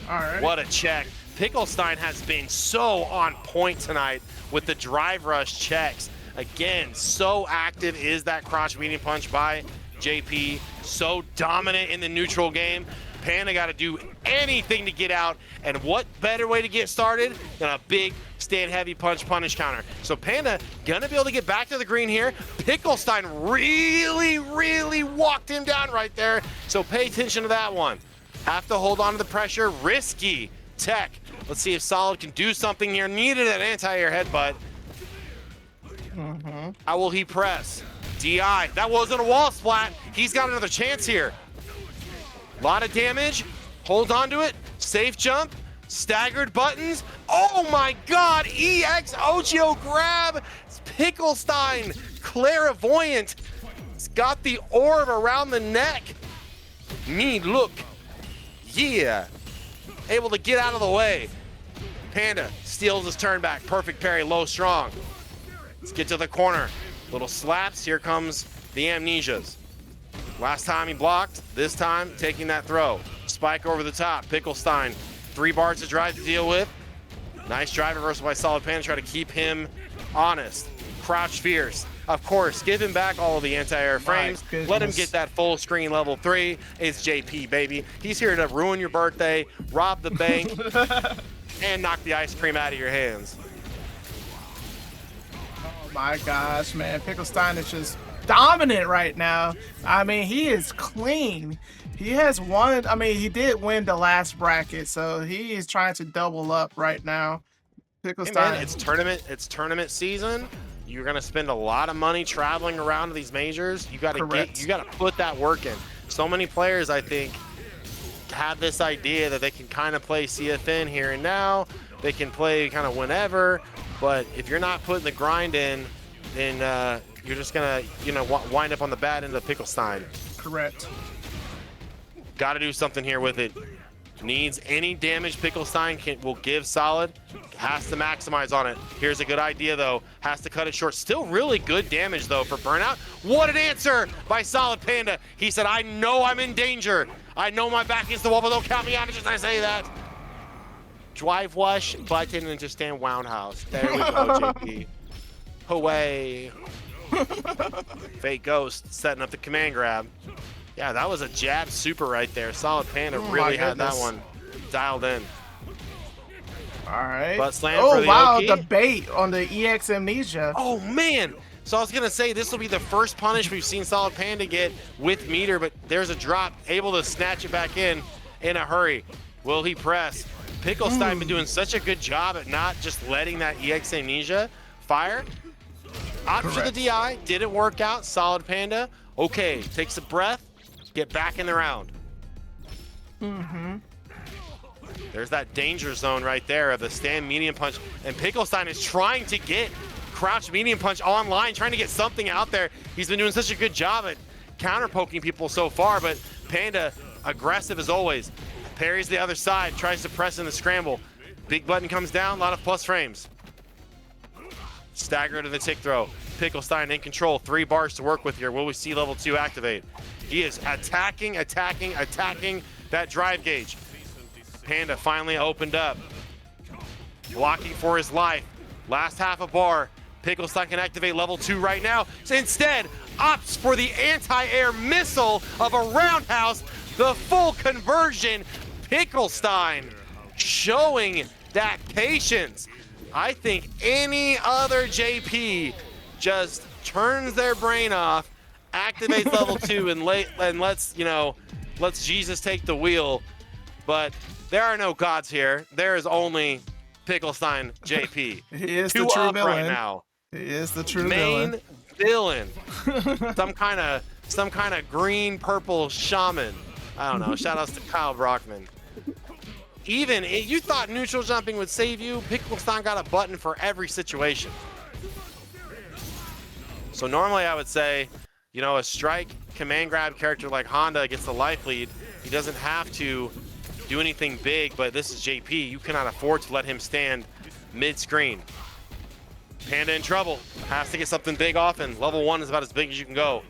All right. What a check. PickleStein has been so on point tonight with the drive rush checks. Again, so active is that crotch medium punch by JP. So dominant in the neutral game. Panda got to do anything to get out, and what better way to get started than a big stand heavy punch punish counter. So Panda gonna be able to get back to the green here. PickleStein really walked him down right there, so pay attention to that one. Have to hold on to the pressure. Risky tech. Let's see if Solid can do something here. Needed an anti-air headbutt. How will he press? DI. That wasn't a wall splat. He's got another chance here. A lot of damage. Hold on to it. Safe jump. Staggered buttons. Oh my god. EX Ogio grab. It's PickleStein. Clairvoyant. It's got the orb around the neck. Me look. Yeah. Able to get out of the way. Panda steals his turn back. Perfect parry. Low strong. Let's get to the corner. Little slaps. Here comes the amnesias. Last time he blocked, this time taking that throw. Spike over the top. PickleStein, 3 bars to drive to deal with. Nice drive reversal by SolidxPanda. Try to keep him honest. Crouch fierce. Of course, give him back all of the anti-air frames. Let him get that full screen level 3. It's JP, baby. He's here to ruin your birthday, rob the bank, and knock the ice cream out of your hands. Oh my gosh, man. PickleStein is just dominant right now. I mean, he is clean. He has won. I mean, he did win the last bracket, so he is trying to double up right now. PickleStein. Hey man, it's tournament season. You're gonna spend a lot of money traveling around to these majors. You gotta put that work in. So many players, I think, have this idea that they can kind of play CFN here and now. They can play kind of whenever, but if you're not putting the grind in, then you're just gonna, wind up on the bad end of PickleStein. Correct. Got to do something here with it. Needs any damage PickleStein will give Solid. Has to maximize on it. Here's a good idea, though. Has to cut it short. Still really good damage, though, for Burnout. What an answer by SolidxPanda. He said, I know I'm in danger. I know my back is the wall, but don't count me out as I say that. Drive wash button and just stand roundhouse. There we go, JP. Away. Fake Ghost setting up the command grab. Yeah, that was a jab super right there. SolidxPanda really had that one dialed in. All right. Butt slam for the wow, Oki. the bait on the EX Amnesia. Oh, man. So I was going to say this will be the first punish we've seen SolidxPanda get with meter, but there's a drop, able to snatch it back in a hurry. Will he press? PickleStein been doing such a good job at not just letting that EX Amnesia fire. Opt for the DI, didn't work out. SolidxPanda, okay, takes a breath, get back in the round. There's that danger zone right there of the stand medium punch, and PickleStein is trying to get crouch medium punch online, trying to get something out there. He's been doing such a good job at counter poking people so far, but Panda aggressive as always. Parries the other side, tries to press in the scramble. Big button comes down, a lot of plus frames. Stagger to the tick throw. PickleStein in control, 3 bars to work with here. Will we see level 2 activate? He is attacking that drive gauge. Panda finally opened up. Blocking for his life. Last half a bar. PickleStein can activate level 2 right now. So instead, opts for the anti-air missile of a roundhouse. The full conversion. PickleStein showing that patience. I think any other JP just turns their brain off, activates level 2, and lets Jesus take the wheel. But there are no gods here. There is only PickleStein JP. He is Two the true up villain. right now. He is the true Main villain. some kind of green purple shaman. I don't know. Shout outs to Kyle Brockman. Even if you thought neutral jumping would save you, PickleStein got a button for every situation. So normally I would say, a strike command grab character like Honda gets the life lead. He doesn't have to do anything big, but this is JP. You cannot afford to let him stand mid-screen. Panda in trouble. Has to get something big off, and level 1 is about as big as you can go.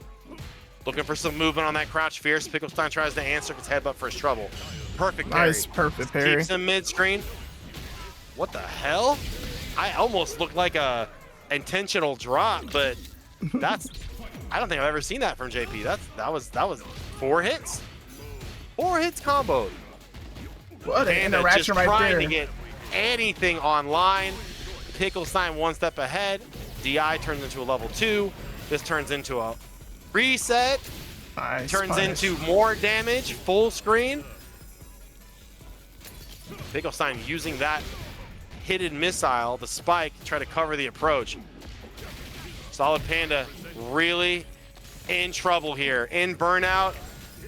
Looking for some movement on that crouch fierce. PickleStein tries to answer, gets headbutt for his trouble. Perfect parry. Nice, perfect parry. Keeps him mid-screen. What the hell? I almost looked like a intentional drop, but I don't think I've ever seen that from JP. That was 4 hits. 4 hits comboed. What an Panda interaction just right trying there. to get anything online. PickleStein 1 step ahead. DI turns into a level 2. This turns into a reset. Nice Turns punish. into more damage. Full screen. PickleStein using that hidden missile, the spike, to try to cover the approach. SolidxPanda really in trouble here. In burnout,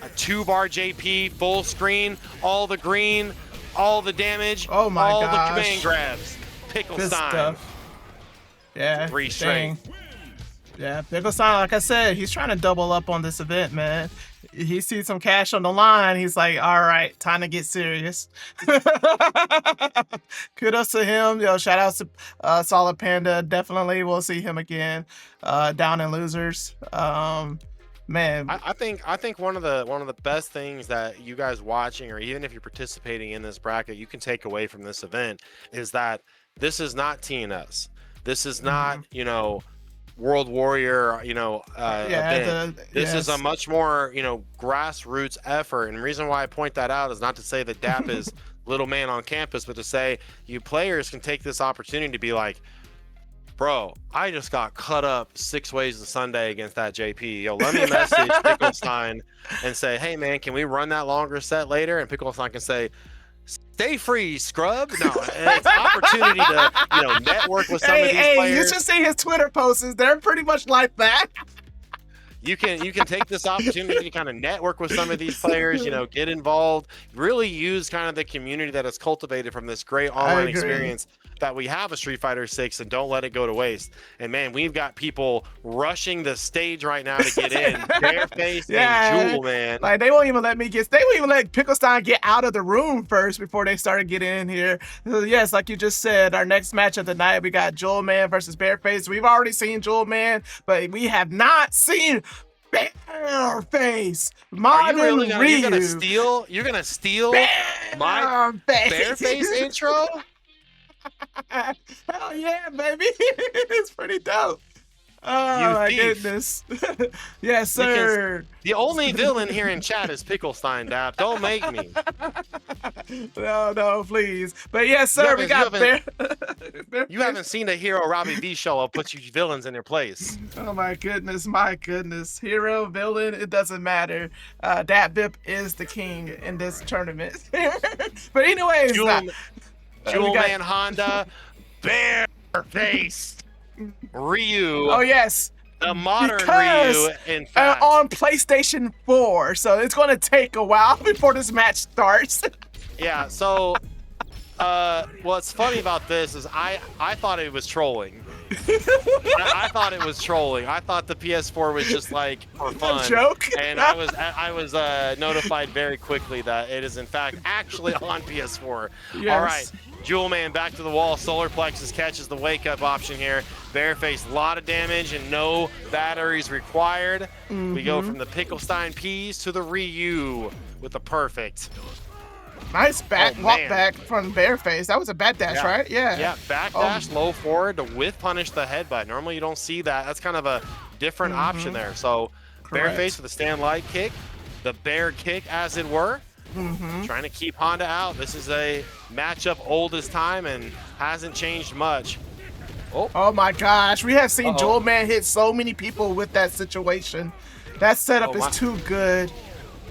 a 2-bar JP, full screen, all the green, all the damage, Oh my all gosh. the command grabs. Good PickleStein. stuff. Yeah. 3 straight. dang. Yeah, PickleStein, like I said, he's trying to double up on this event, man. He sees some cash on the line. He's like, all right, time to get serious. Kudos to him. Shout out to SolidxPanda. Definitely we'll see him again down in losers. Man. I think one of the best things that you guys watching, or even if you're participating in this bracket, you can take away from this event is that this is not TNS. This is not, World Warrior, event. This is a much more, grassroots effort. And the reason why I point that out is not to say that DAP is little man on campus, but to say you players can take this opportunity to be like, bro, I just got cut up 6 ways to Sunday against that JP. Yo, let me message PickleStein and say, hey man, can we run that longer set later? And PickleStein can say, stay free, scrub. No, it's an opportunity to, network with some of these players. You should see his Twitter posts. They're pretty much like that. You can take this opportunity to kind of network with some of these players, get involved, really use kind of the community that is cultivated from this great online experience that we have a Street Fighter 6 and don't let it go to waste. And man, we've got people rushing the stage right now to get in. Bearface and Jewelman. Like they won't even let me get. They won't even let PickleStein get out of the room first before they started getting in here. So yes, like you just said, our next match of the night, we got Jewelman versus Bearface. We've already seen Jewelman, but we have not seen Bearface. Are you really you're gonna steal my Bearface intro? Hell yeah, baby. It's pretty dope. Oh my goodness. Yes, sir. The only villain here in chat is PickleStein, Dap. Don't make me. No, please. But yes, sir, we got You haven't seen the Hero Robbie V show. I'll put you villains in their place. Oh my goodness. Hero, villain, it doesn't matter. Dat Bip is the king in this tournament. But anyways, Jewelman, Honda, Bearface, Ryu. Oh yes, the modern Ryu. In fact, on PlayStation 4, so it's going to take a while before this match starts. Yeah. So, what's funny about this is I thought it was trolling. I thought it was trolling. I thought the PS4 was just like for fun. A joke. And I was notified very quickly that it is in fact actually on PS4. Yes. All right. Jewelman back to the wall. Solar Plexus catches the wake-up option here. Bareface, a lot of damage and no batteries required. We go from the PickleStein P's to the Ryu with the perfect. Nice walk back from Bearface. That was a bad dash, right? Yeah. Yeah, back dash, low forward to whiff punish the headbutt. Normally you don't see that. That's kind of a different option there. So Bearface with a stand light kick, the bear kick as it were. Trying to keep Honda out. This is a matchup old as time and hasn't changed much. Oh my gosh, we have seen Jewelman hit so many people with that situation. That setup is too good.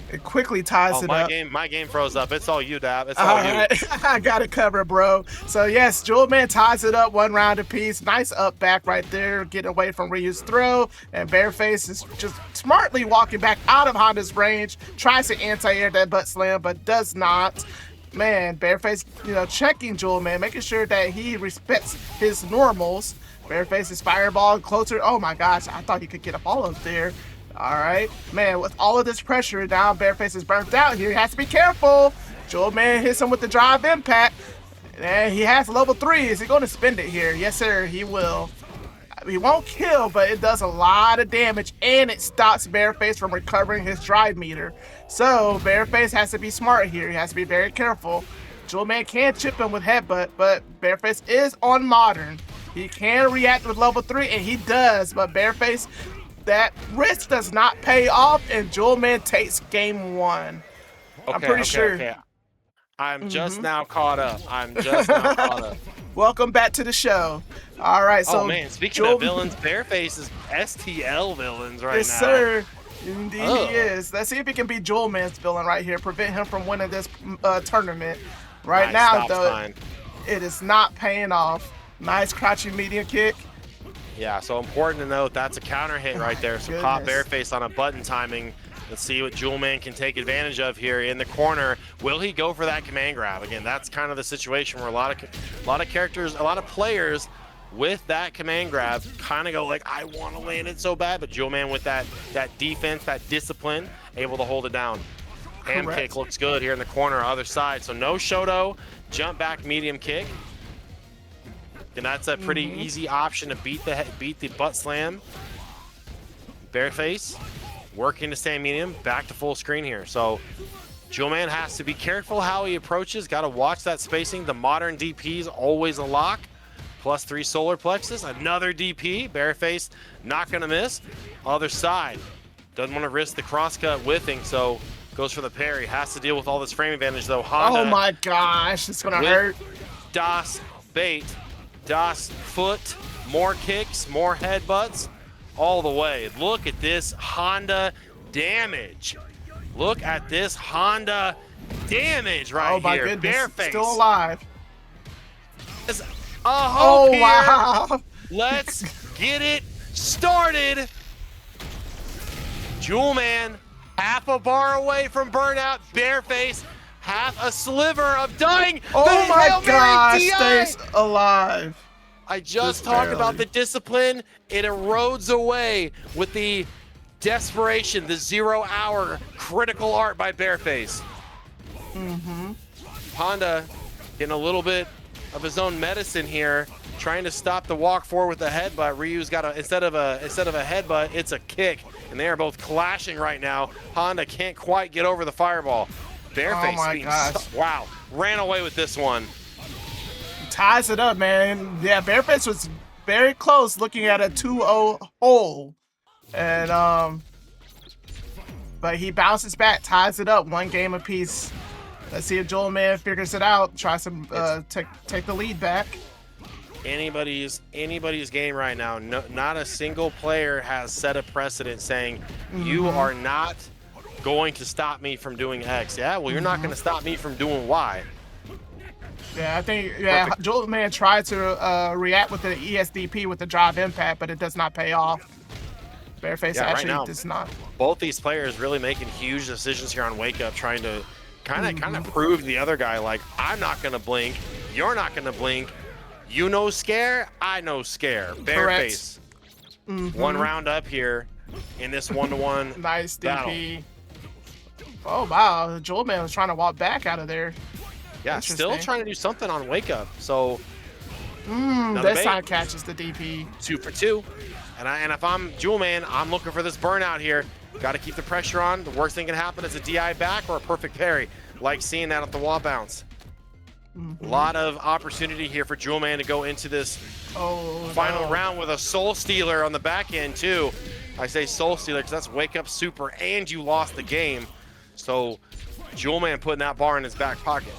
It quickly ties it up. My game froze up. It's all you, Dab. It's all you. Right. I got it covered, bro. So yes, Jewelman ties it up 1 round apiece. Nice up back right there, getting away from Ryu's throw. And Bearface is just smartly walking back out of Honda's range. Tries to anti-air that butt slam, but does not. Man, Bearface, checking Jewelman, making sure that he respects his normals. Bearface is fireball closer. Oh my gosh, I thought he could get a follow up there. All right, man, with all of this pressure, now Bearface is burnt out here. He has to be careful. Jewelman hits him with the drive impact. And he has level 3. Is he going to spend it here? Yes, sir, he will. He won't kill, but it does a lot of damage, and it stops Bearface from recovering his drive meter. So Bearface has to be smart here. He has to be very careful. Jewelman can chip him with headbutt, but Bearface is on modern. He can react with level 3, and he does, but Bearface, that risk does not pay off, and Jewelman takes game 1. I'm pretty sure. Okay. I'm just now caught up. Welcome back to the show. All right, so man, speaking of villains, Bearface is STL villains right now. Yes, sir. Indeed he is. Let's see if he can be Jewelman's villain right here, prevent him from winning this tournament. Right now, though, it is not paying off. Nice crouching medium kick. Yeah, so important to note, that's a counter hit right there. So caught Bearface on a button timing. Let's see what Jewelman can take advantage of here in the corner. Will he go for that command grab? Again, that's kind of the situation where a lot of characters, a lot of players with that command grab kind of go like, I want to land it so bad, but Jewelman with that defense, that discipline, able to hold it down. Ham kick looks good here in the corner, other side. So no Shoto, jump back medium kick. And that's a pretty easy option to beat the butt slam. Bearface working to stay medium, back to full screen here. So Jewelman has to be careful how he approaches. Got to watch that spacing. The modern DP is always a lock. +3 solar plexus, another DP. Bearface not gonna miss. Other side, doesn't want to risk the crosscut whiffing, so goes for the parry. Has to deal with all this frame advantage though. Honda. Oh my gosh, it's gonna hurt. Das bait. Das foot, more kicks, more headbutts, all the way. Look at this Honda damage. Look at this Honda damage right here. Oh my goodness, Bearface. still alive. Oh here. Wow. Let's get it started. Jewelman, half a bar away from burnout. Bearface half a sliver of dying. Oh The my Hail Mary gosh, DI. stays alive. I just talked about the discipline. It erodes away with the desperation, the 0-hour critical art by Bearface. Panda getting a little bit of his own medicine here, trying to stop the walk forward with the headbutt. Ryu's got a instead of a headbutt, it's a kick, and they are both clashing right now. Honda can't quite get over the fireball. Bareface, oh my gosh. Wow, ran away with this one. Ties it up, man. Yeah, Bearface was very close, looking at a 2-0 hole, and but he bounces back, ties it up, 1 game apiece. Let's see if Jewelman figures it out. Try some take the lead back. Anybody's game right now. No, not a single player has set a precedent saying you are not going to stop me from doing X. Yeah, well, you're not going to stop me from doing Y. Yeah, I think Jewelman tried to react with the ESDP with the drive impact, but it does not pay off. Bearface actually right now, does not. Both these players really making huge decisions here on Wake Up, trying to kind of prove to the other guy, like, I'm not going to blink, you're not going to blink. You know scare, I know scare. Bearface. 1 round up here in this 1-to-1 nice battle. DP. Oh wow, Jewelman was trying to walk back out of there. Yeah, still trying to do something on Wake Up. So this time catches the DP. 2 for 2. And if I'm Jewelman, I'm looking for this burnout here. Got to keep the pressure on. The worst thing can happen is a DI back or a perfect parry. Like seeing that at the wall bounce. A lot of opportunity here for Jewelman to go into this final round with a Soul Stealer on the back end too. I say Soul Stealer because that's Wake Up Super and you lost the game. So Jewelman putting that bar in his back pocket.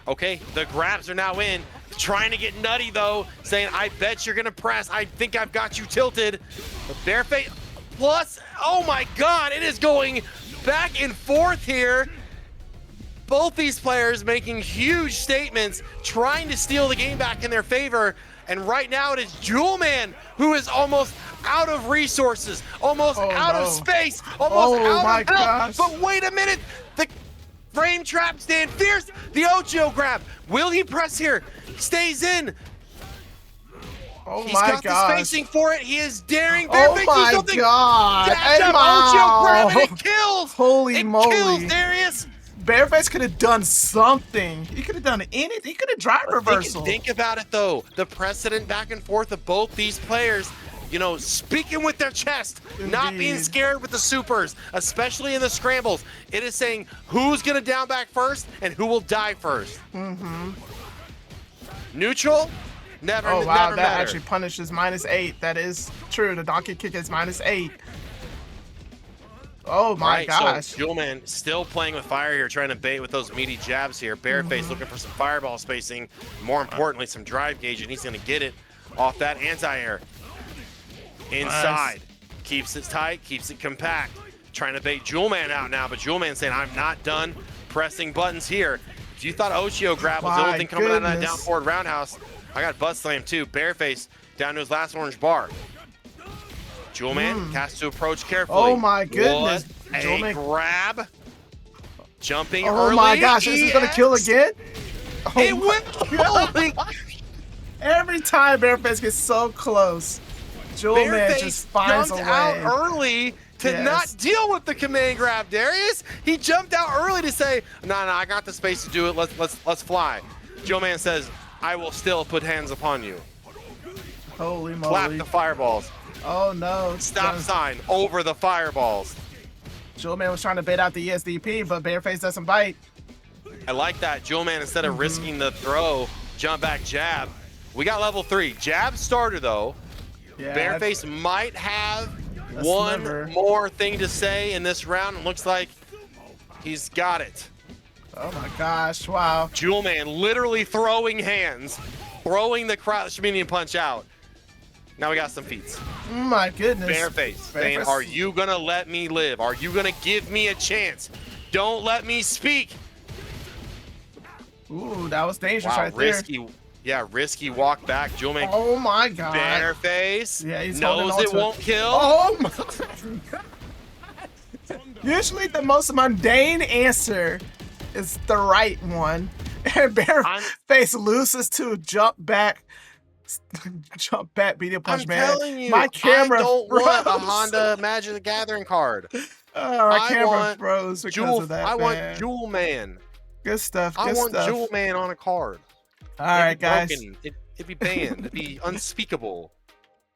Okay, the grabs are now in. Trying to get nutty though, saying, I bet you're gonna press. I think I've got you tilted. But Bearface plus, oh my God, it is going back and forth here. Both these players making huge statements, trying to steal the game back in their favor. And right now it is Jewelman who is almost out of resources, almost out of space, almost out of health. But wait a minute, the frame trap stand fierce, the Ocho grab. Will he press here? Stays in. He's got the spacing for it. He is daring. Bearface oh my God. Dash up, Ocho grab, and it kills. Holy moly. It kills Darius. Bearface could have done something. He could have done anything. He could have drive reversal. Think about it though. The precedent back and forth of both these players, you know, speaking with their chest, not being scared with the supers, especially in the scrambles. It is saying who's gonna down back first and who will die first. Neutral, never. Oh wow, never that matter. actually punishes -8. That is true. The donkey kick is -8. Oh my gosh. So Jewelman still playing with fire here, trying to bait with those meaty jabs here. Bearface looking for some fireball spacing, more importantly, some drive gauge, and he's gonna get it off that anti-air. Inside, keeps it tight, keeps it compact. Trying to bait Jewelman out now, but Jewelman saying, I'm not done pressing buttons here. If you thought Ocho grab was the only thing coming out of that down forward roundhouse, I got butt slammed too. Bearface down to his last orange bar. Jewelman has to approach carefully. Oh my goodness. What a grab. Jumping early. Oh my gosh, this is gonna kill again? It will. Every time Bearface gets so close, Jewelman just finds a way. Out early to not deal with the command grab, Darius. He jumped out early to say, no, I got the space to do it. Let's fly. Jewelman says, I will still put hands upon you. Holy moly. Clap the fireballs. Oh no. Stop sign over the fireballs. Jewelman was trying to bait out the ESDP, but Bearface doesn't bite. I like that. Jewelman, instead of risking the throw, jump back jab. We got level 3. Jab starter though. Yeah, Bearface might have one more thing to say in this round. It looks like he's got it. Oh my gosh, wow. Jewelman literally throwing hands, throwing the crouch medium punch out. Now we got some feats. My goodness. Bearface saying, are you gonna let me live? Are you gonna give me a chance? Don't let me speak. Ooh, that was dangerous right risky, there. Yeah, risky walk back. Jewelman. Oh my God. Bearface he's knows it won't kill. Oh my God. Usually the most mundane answer is the right one. And Bearface loses to jump back, medium punch, I'm man. telling you, My camera I don't froze. want a Honda Magic the Gathering card. Oh, my I camera want froze because of that, I want man. Jewelman. Good stuff, I good want stuff. Jewelman on a card. All right, guys. It'd be banned. It'd be unspeakable.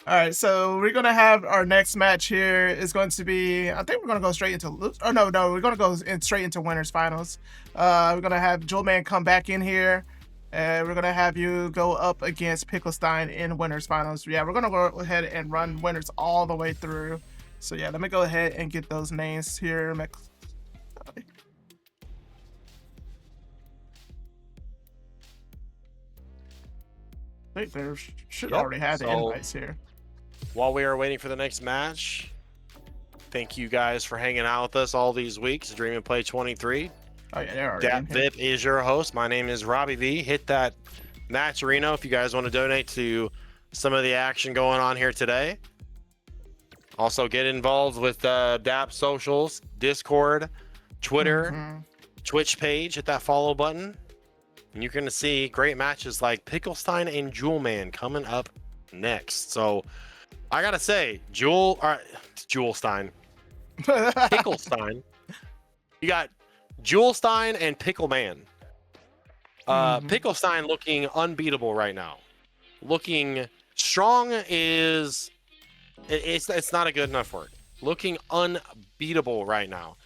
All right, so we're gonna have our next match here is going to be. I think we're gonna go straight into. Oh no, we're gonna go straight into winners finals. We're gonna have Jewelman come back in here, and we're gonna have you go up against PickleStein in winners finals. Yeah, we're gonna go ahead and run winners all the way through. So yeah, let me go ahead and get those names here. I think there should already have the invites here. While we are waiting for the next match, thank you guys for hanging out with us all these weeks. Dream and Play 23. Oh yeah, they're already Dat VIP is your host. My name is Robbie V. Hit that match arena if you guys want to donate to some of the action going on here today. Also get involved with DAP socials, Discord, Twitter, Twitch page. Hit that follow button. And you're going to see great matches like PickleStein and Jewelman coming up next. So I got to say, Jewelstein. PickleStein. You got Jewelstein and Pickleman. PickleStein looking unbeatable right now. Looking strong is... It's not a good enough word. Looking unbeatable right now.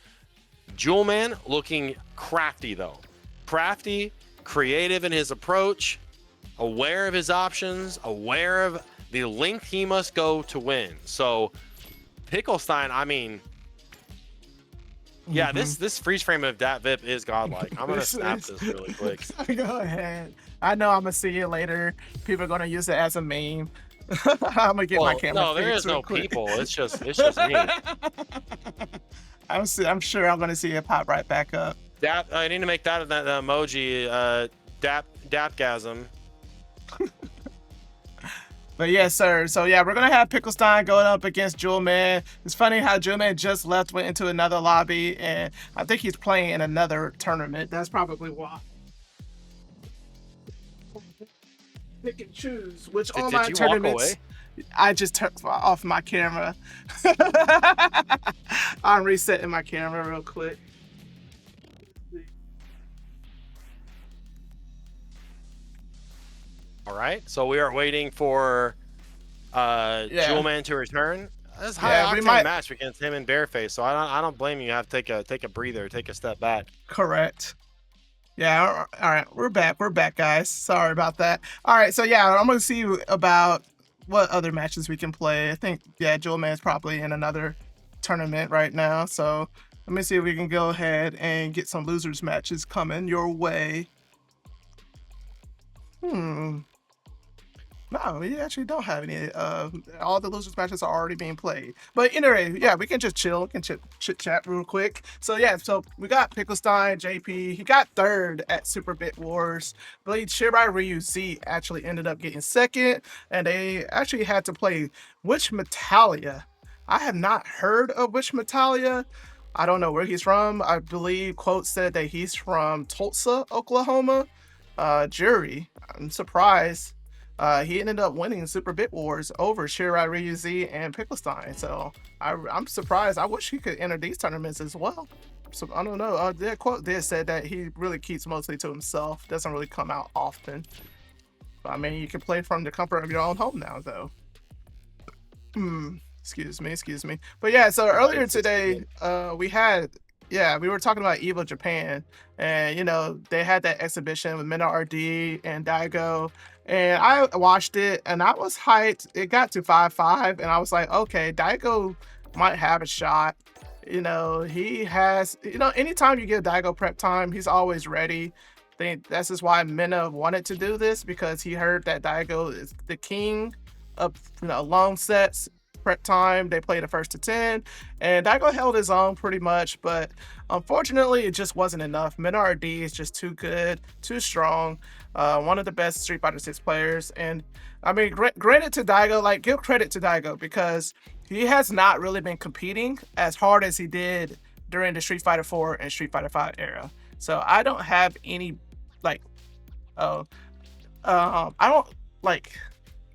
Jewelman looking crafty, though. Crafty, creative in his approach, aware of his options, aware of the length he must go to win. So PickleStein, I mean, yeah, this freeze frame of Dat VIP is godlike. I'm gonna snap this really quick. Go ahead. I know I'm gonna see it later. People are gonna use it as a meme. I'm gonna get my camera. No, there is no people. It's just me. I'm sure I'm gonna see it pop right back up. I need to make that emoji. Dapgasm. But yes, sir. So yeah, we're gonna have PickleStein going up against Jewelman. It's funny how Jewelman just went into another lobby, and I think he's playing in another tournament. That's probably why. Pick and choose which online tournaments. I just turned off my camera. I'm resetting my camera real quick. All right, so we are waiting for Jewelman to return. This is high octane match against him and Bearface, so I don't blame you. You have to take a breather, take a step back. Correct. Yeah, all right, we're back, guys. Sorry about that. All right, so yeah, I'm gonna see about what other matches we can play. I think Jewelman's probably in another tournament right now, so let me see if we can go ahead and get some losers matches coming your way. No, we actually don't have any. All the losers matches are already being played. But anyway, yeah, we can just chill. We can chit chat real quick. So yeah, so we got PickleStein, JP. He got third at Super Bit Wars. I believe Shirai Ryu Z actually ended up getting second, and they actually had to play Witch Metalia. I have not heard of Witch Metalia. I don't know where he's from. I believe quote said that he's from Tulsa, Oklahoma. Jury, I'm surprised. He ended up winning Super Bit Wars over Shirai Ryu Z and PickleStein. So I'm surprised. I wish he could enter these tournaments as well. So I don't know. Their quote did said that he really keeps mostly to himself. Doesn't really come out often. But, I mean, you can play from the comfort of your own home now, though. Excuse me. But yeah, so earlier today, we were talking about Evo Japan, and you know they had that exhibition with Mena RD and Daigo, and I watched it and I was hyped. It got to 5-5, and I was like, okay, Daigo might have a shot. You know, he has. You know, anytime you give Daigo prep time, he's always ready. I think that's just why Mena wanted to do this, because he heard that Daigo is the king of long sets. Prep time, they played the first to 10, and Daigo held his own pretty much, but unfortunately it just wasn't enough. Mena RD is just too good, too strong, one of the best Street Fighter 6 players. And I mean, granted to Daigo, like, give credit to Daigo, because he has not really been competing as hard as he did during the Street Fighter 4 and Street Fighter 5 era. So I don't have any like, I don't like,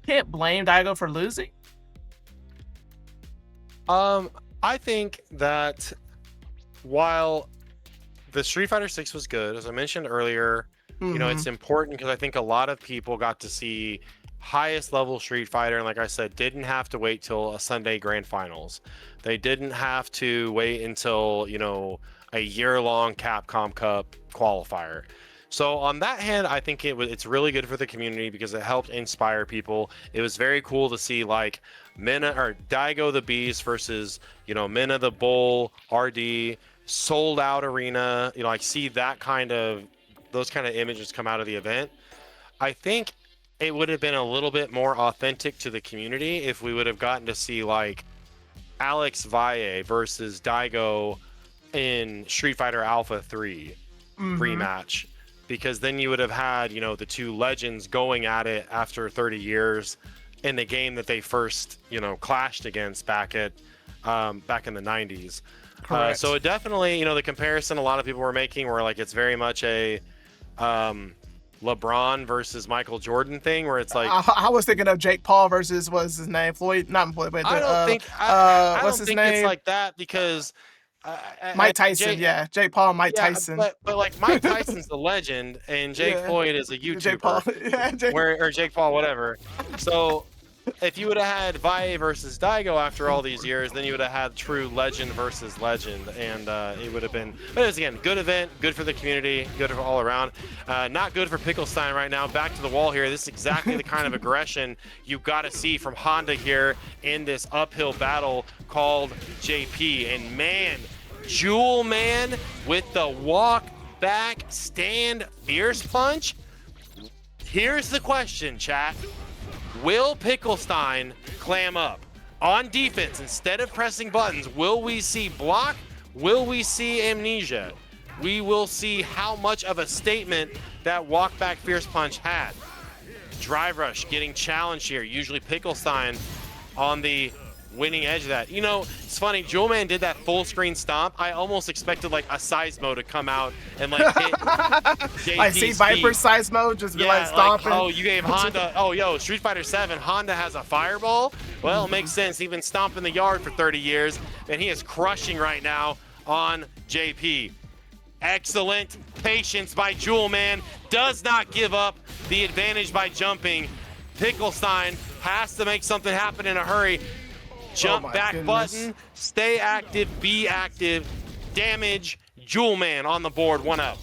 can't blame Daigo for losing. I think that while the Street Fighter 6 was good, as I mentioned earlier, you know, it's important because I think a lot of people got to see highest level Street Fighter, and like I said, didn't have to wait till a Sunday Grand Finals. They didn't have to wait until, you know, a year-long Capcom Cup qualifier. So on that hand, I think it's really good for the community because it helped inspire people. It was very cool to see like Minna or Daigo the Beast versus, you know, Minna the Bull, RD, sold out arena, you know, like see that kind of, those kind of images come out of the event. I think it would have been a little bit more authentic to the community if we would have gotten to see like Alex Valle versus Daigo in Street Fighter Alpha 3 rematch, because then you would have had, you know, the two legends going at it after 30 years in the game that they first, you know, clashed against back in the 90s. So it definitely, you know, the comparison a lot of people were making were like it's very much a LeBron versus Michael Jordan thing where it's like I was thinking of Jake Paul versus what's his name, Floyd, not Floyd, but I don't think it's like that because Mike Tyson, Jake Paul, Mike Tyson. But like Mike Tyson's the legend and Jake Floyd is a YouTuber. Jake Paul. Or Jake Paul, whatever. So if you would have had Valle versus Daigo after all these years, then you would have had true legend versus legend, and it would have been. But it was, again, good event, good for the community, good for all around. Not good for PickleStein right now. Back to the wall here. This is exactly the kind of aggression you got to see from Honda here in this uphill battle called JP. And man, Jewelman with the walk back stand fierce punch. Here's the question, chat. Will PickleStein clam up? On defense, instead of pressing buttons, will we see block? Will we see amnesia? We will see how much of a statement that walk back fierce punch had. Drive rush getting challenged here. Usually PickleStein on the winning edge of that. You know, it's funny, Jewelman did that full screen stomp. I almost expected like a Seismo to come out and like hit JP's I see Viper Seismo just be like stomping. Like, oh, you gave Honda, oh, yo, Street Fighter 7, Honda has a fireball? Well, it makes sense. He's been stomping the yard for 30 years, and he is crushing right now on JP. Excellent patience by Jewelman. Does not give up the advantage by jumping. PickleStein has to make something happen in a hurry. Jump back button, stay active, be active, damage, Jewelman on the board, 1-up.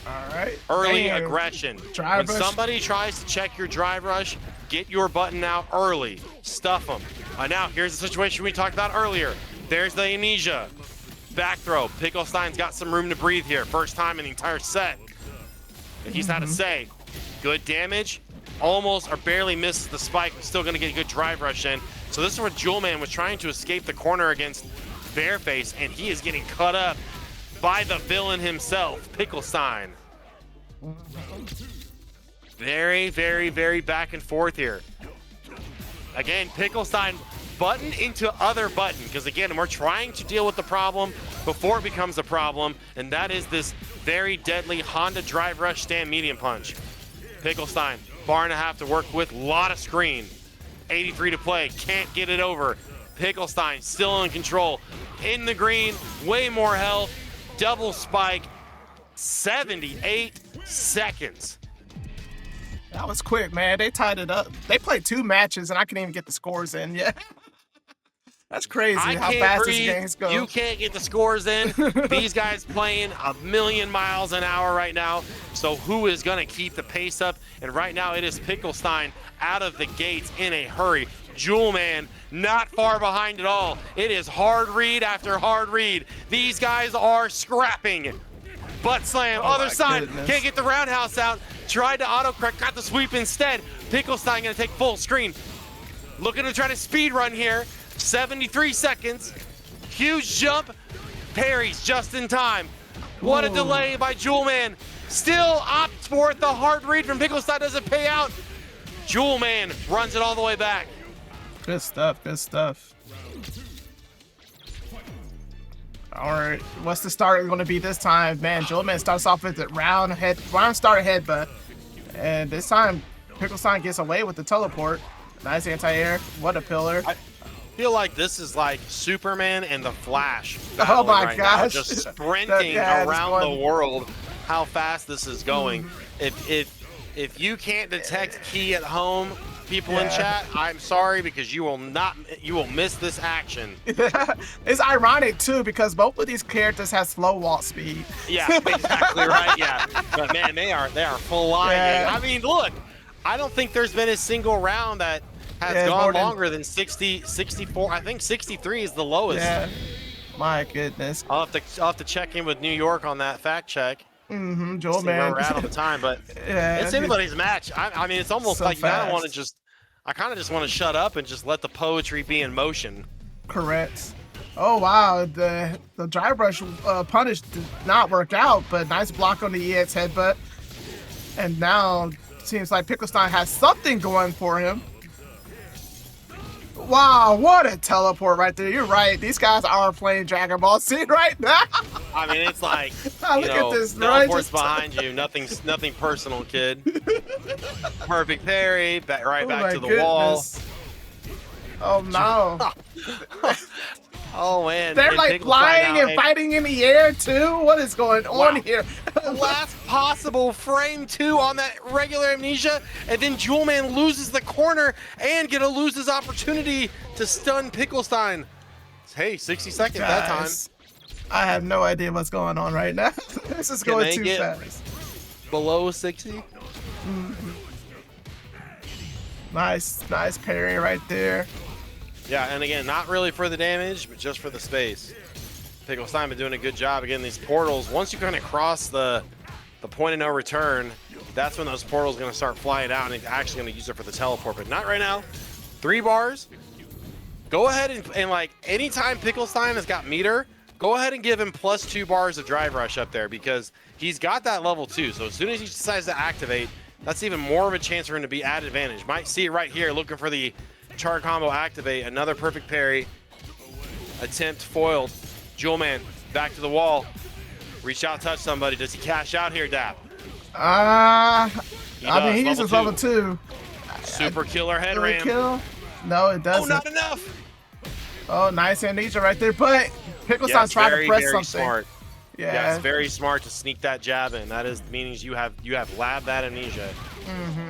All right. Early aggression. When somebody tries to check your drive rush, get your button out early, stuff them. Now, here's the situation we talked about earlier. There's the amnesia. Back throw. PickleStein's got some room to breathe here. First time in the entire set. And he's had to say, good damage. Almost or barely misses the spike, but still going to get a good drive rush in. So this is where Jewelman was trying to escape the corner against Bearface, and he is getting cut up by the villain himself, PickleStein. Very, very, very back and forth here. Again, PickleStein button into other button, because again, we're trying to deal with the problem before it becomes a problem, and that is this very deadly Honda drive rush stand medium punch. PickleStein, bar and a half to work with, lot of screen. 83 to play, can't get it over. PickleStein still in control. In the green, way more health. Double spike, 78 seconds. That was quick, man. They tied it up. They played 2 matches, and I couldn't even get the scores in yet. That's crazy how fast these games go. You can't get the scores in. These guys playing a million miles an hour right now. So who is going to keep the pace up? And right now it is PickleStein out of the gates in a hurry. Jewelman not far behind at all. It is hard read after hard read. These guys are scrapping. Butt slam, other side, can't get the roundhouse out. Tried to autocorrect, got the sweep instead. PickleStein gonna take full screen. Looking to try to speed run here. 73 seconds. Huge jump. Parries just in time. What a delay by Jewelman. Still opts for it. The hard read from PickleStein doesn't pay out. Jewelman runs it all the way back. Good stuff, good stuff. Or what's the start going to be this time? Man, Jewelman starts off with the round start headbutt. And this time, PickleStein gets away with the teleport. Nice anti-air. What a pillar. I feel like this is like Superman and the Flash. Oh my right gosh. now, just sprinting around the world. How fast this is going. If you can't detect key at home, people in chat, I'm sorry, because you will miss this action. It's ironic too, because both of these characters have slow walk speed. Yeah, exactly right. Yeah, but man, they are flying. Yeah. I mean, look, I don't think there's been a single round that has gone longer than 60, 64. I think 63 is the lowest. Yeah. My goodness. I'll have to check in with New York on that fact check. Jewelman. Where we're at all the time, but it's anybody's match. I mean, it's almost so like you kind of want to just. I kind of just want to shut up and just let the poetry be in motion. Correct. Oh wow, the drive rush punish did not work out, but nice block on the EX headbutt. And now seems like PickleStein has something going for him. Wow, what a teleport right there. You're right. These guys are playing Dragon Ball Z right now. I mean, it's like, look at this, teleport's behind you. Nothing personal, kid. Perfect parry. Right back to the wall. Oh, no. Oh, man. They're like flying and fighting in the air, too? What is going on here? Last possible frame 2 on that regular Amnesia, and then Jewelman loses the corner and gonna lose his opportunity to stun PickleStein. Hey, 60 seconds that time. I have no idea what's going on right now. This is going too fast. Below 60? Nice parry right there. Yeah, and again, not really for the damage, but just for the space. PickleStein been doing a good job. Again, these portals, once you kind of cross the point of no return, that's when those portals are going to start flying out, and he's actually going to use it for the teleport, but not right now. 3 bars. Go ahead and like, anytime PickleStein has got meter, go ahead and give him +2 bars of drive rush up there, because he's got that level 2. So as soon as he decides to activate, that's even more of a chance for him to be at advantage. Might see it right here, looking for the char combo activate. Another perfect parry. Attempt foiled. Jewelman back to the wall. Reach out, touch somebody. Does he cash out here, Dap? I mean, he uses level 2. Super killer head ram. Kill? No, it doesn't. Oh, not enough. Oh, nice amnesia right there, but PickleStein trying to press something. Smart. Yeah, it's very smart to sneak that jab in. That is meaning you have labbed that amnesia.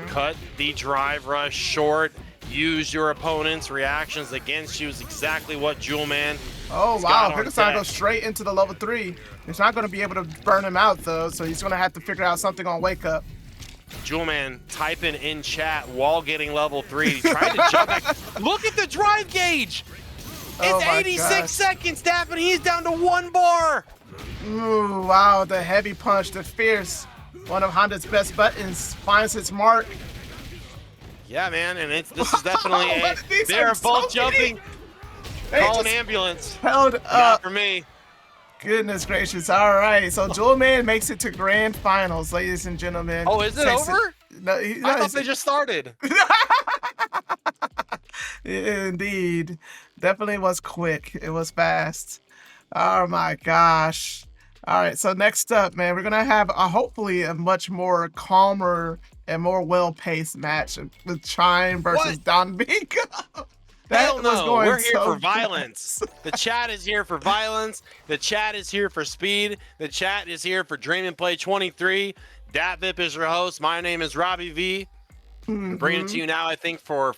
Cut the drive rush short. Use your opponent's reactions against you is exactly what Jewelman. Oh wow, PickleStein goes straight into the level 3. He's not going to be able to burn him out though, so he's going to have to figure out something on wake up. Jewelman typing in chat while getting level 3. He's trying to jump back. Look at the drive gauge. It's 86 seconds, Daphne. He's down to 1 bar. Ooh, wow, the heavy punch, the fierce. One of Honda's best buttons finds its mark. Yeah, man, and this is definitely they're both jumping. Call an ambulance. Held up. Not for me. Goodness gracious. All right, so Jewelman makes it to grand finals, ladies and gentlemen. Oh, is it over? No, I thought they just started. Indeed. Definitely was quick. It was fast. Oh my gosh. All right, so next up, man, we're gonna have hopefully a much more calmer and more well-paced match with Chime versus DonBingo. Hell no, we're here for violence. The chat is here for violence. The chat is here for speed. The chat is here for Dream and Play 23. DatVip is your host. My name is Robbie V. I'm bringing it to you now, I think, for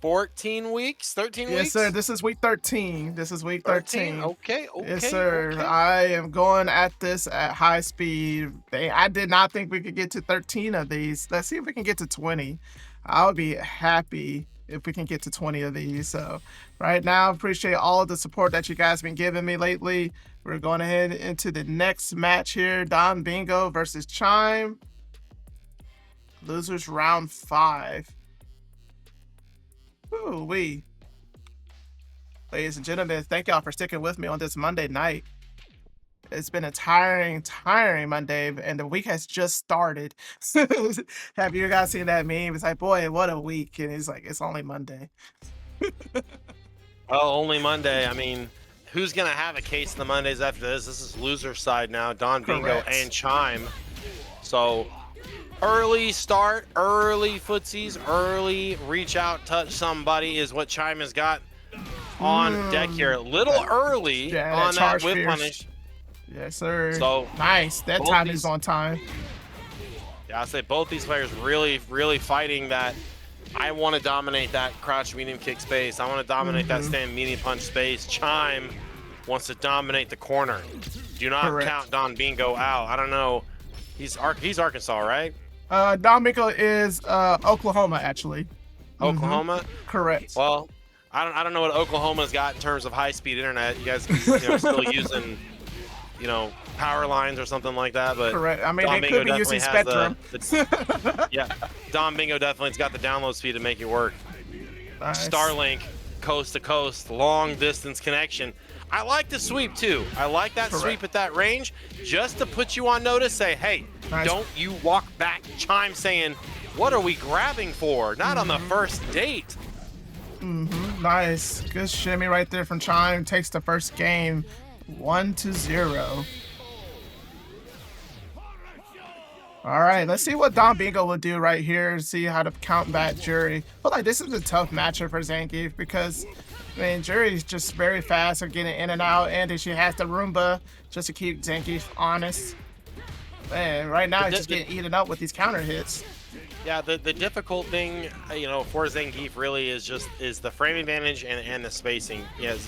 14 weeks, 13 weeks? Yes, sir. This is week 13. This is week 13. Okay. Yes, sir. Okay. I am going at this at high speed. I did not think we could get to 13 of these. Let's see if we can get to 20. I would be happy if we can get to 20 of these. So right now, appreciate all of the support that you guys been giving me lately. We're going ahead into the next match here. DonBingo versus Chime. Losers round 5. Ooh-wee. Ladies and gentlemen, thank y'all for sticking with me on this Monday night. It's been a tiring Monday, and the week has just started. Have you guys seen that meme? It's like, boy, what a week. And it's like, it's only Monday. Oh, only Monday. I mean, who's going to have a case in the Mondays after this? This is loser side now, DonBingo Correct. and Chime. So early start, early footsies, early reach out, touch somebody is what Chime has got on deck here. A little early on that whip punish. Yes, sir. So nice. That time is on time. Yeah, I say both these players really, really fighting that. I want to dominate that crouch medium kick space. I want to dominate that stand medium punch space. Chime wants to dominate the corner. Do not count DonBingo out. I don't know. He's Arkansas, right? DonBingo is Oklahoma, actually. Oklahoma? Correct. Well, I don't know what Oklahoma's got in terms of high-speed internet. You guys still using, power lines or something like that, but correct. I mean, they could be using Spectrum. Yeah, DonBingo definitely's got the download speed to make it work. Nice. Starlink, coast to coast, long distance connection. I like the sweep too. I like that sweep at that range, just to put you on notice. Say, hey, don't you walk back. Chime saying, what are we grabbing for? Not on the first date. Nice. Good shimmy right there from Chime. Takes the first game 1-0. All right, let's see what DonBingo will do right here. See how to combat Jury. But like, this is a tough matchup for Zangief because, I mean, Jury's just very fast at getting in and out, and she has the Roomba just to keep Zangief honest. Man, right now he's just getting eaten up with these counter hits. Yeah, the difficult thing, for Zangief really is the frame advantage and the spacing. Yes,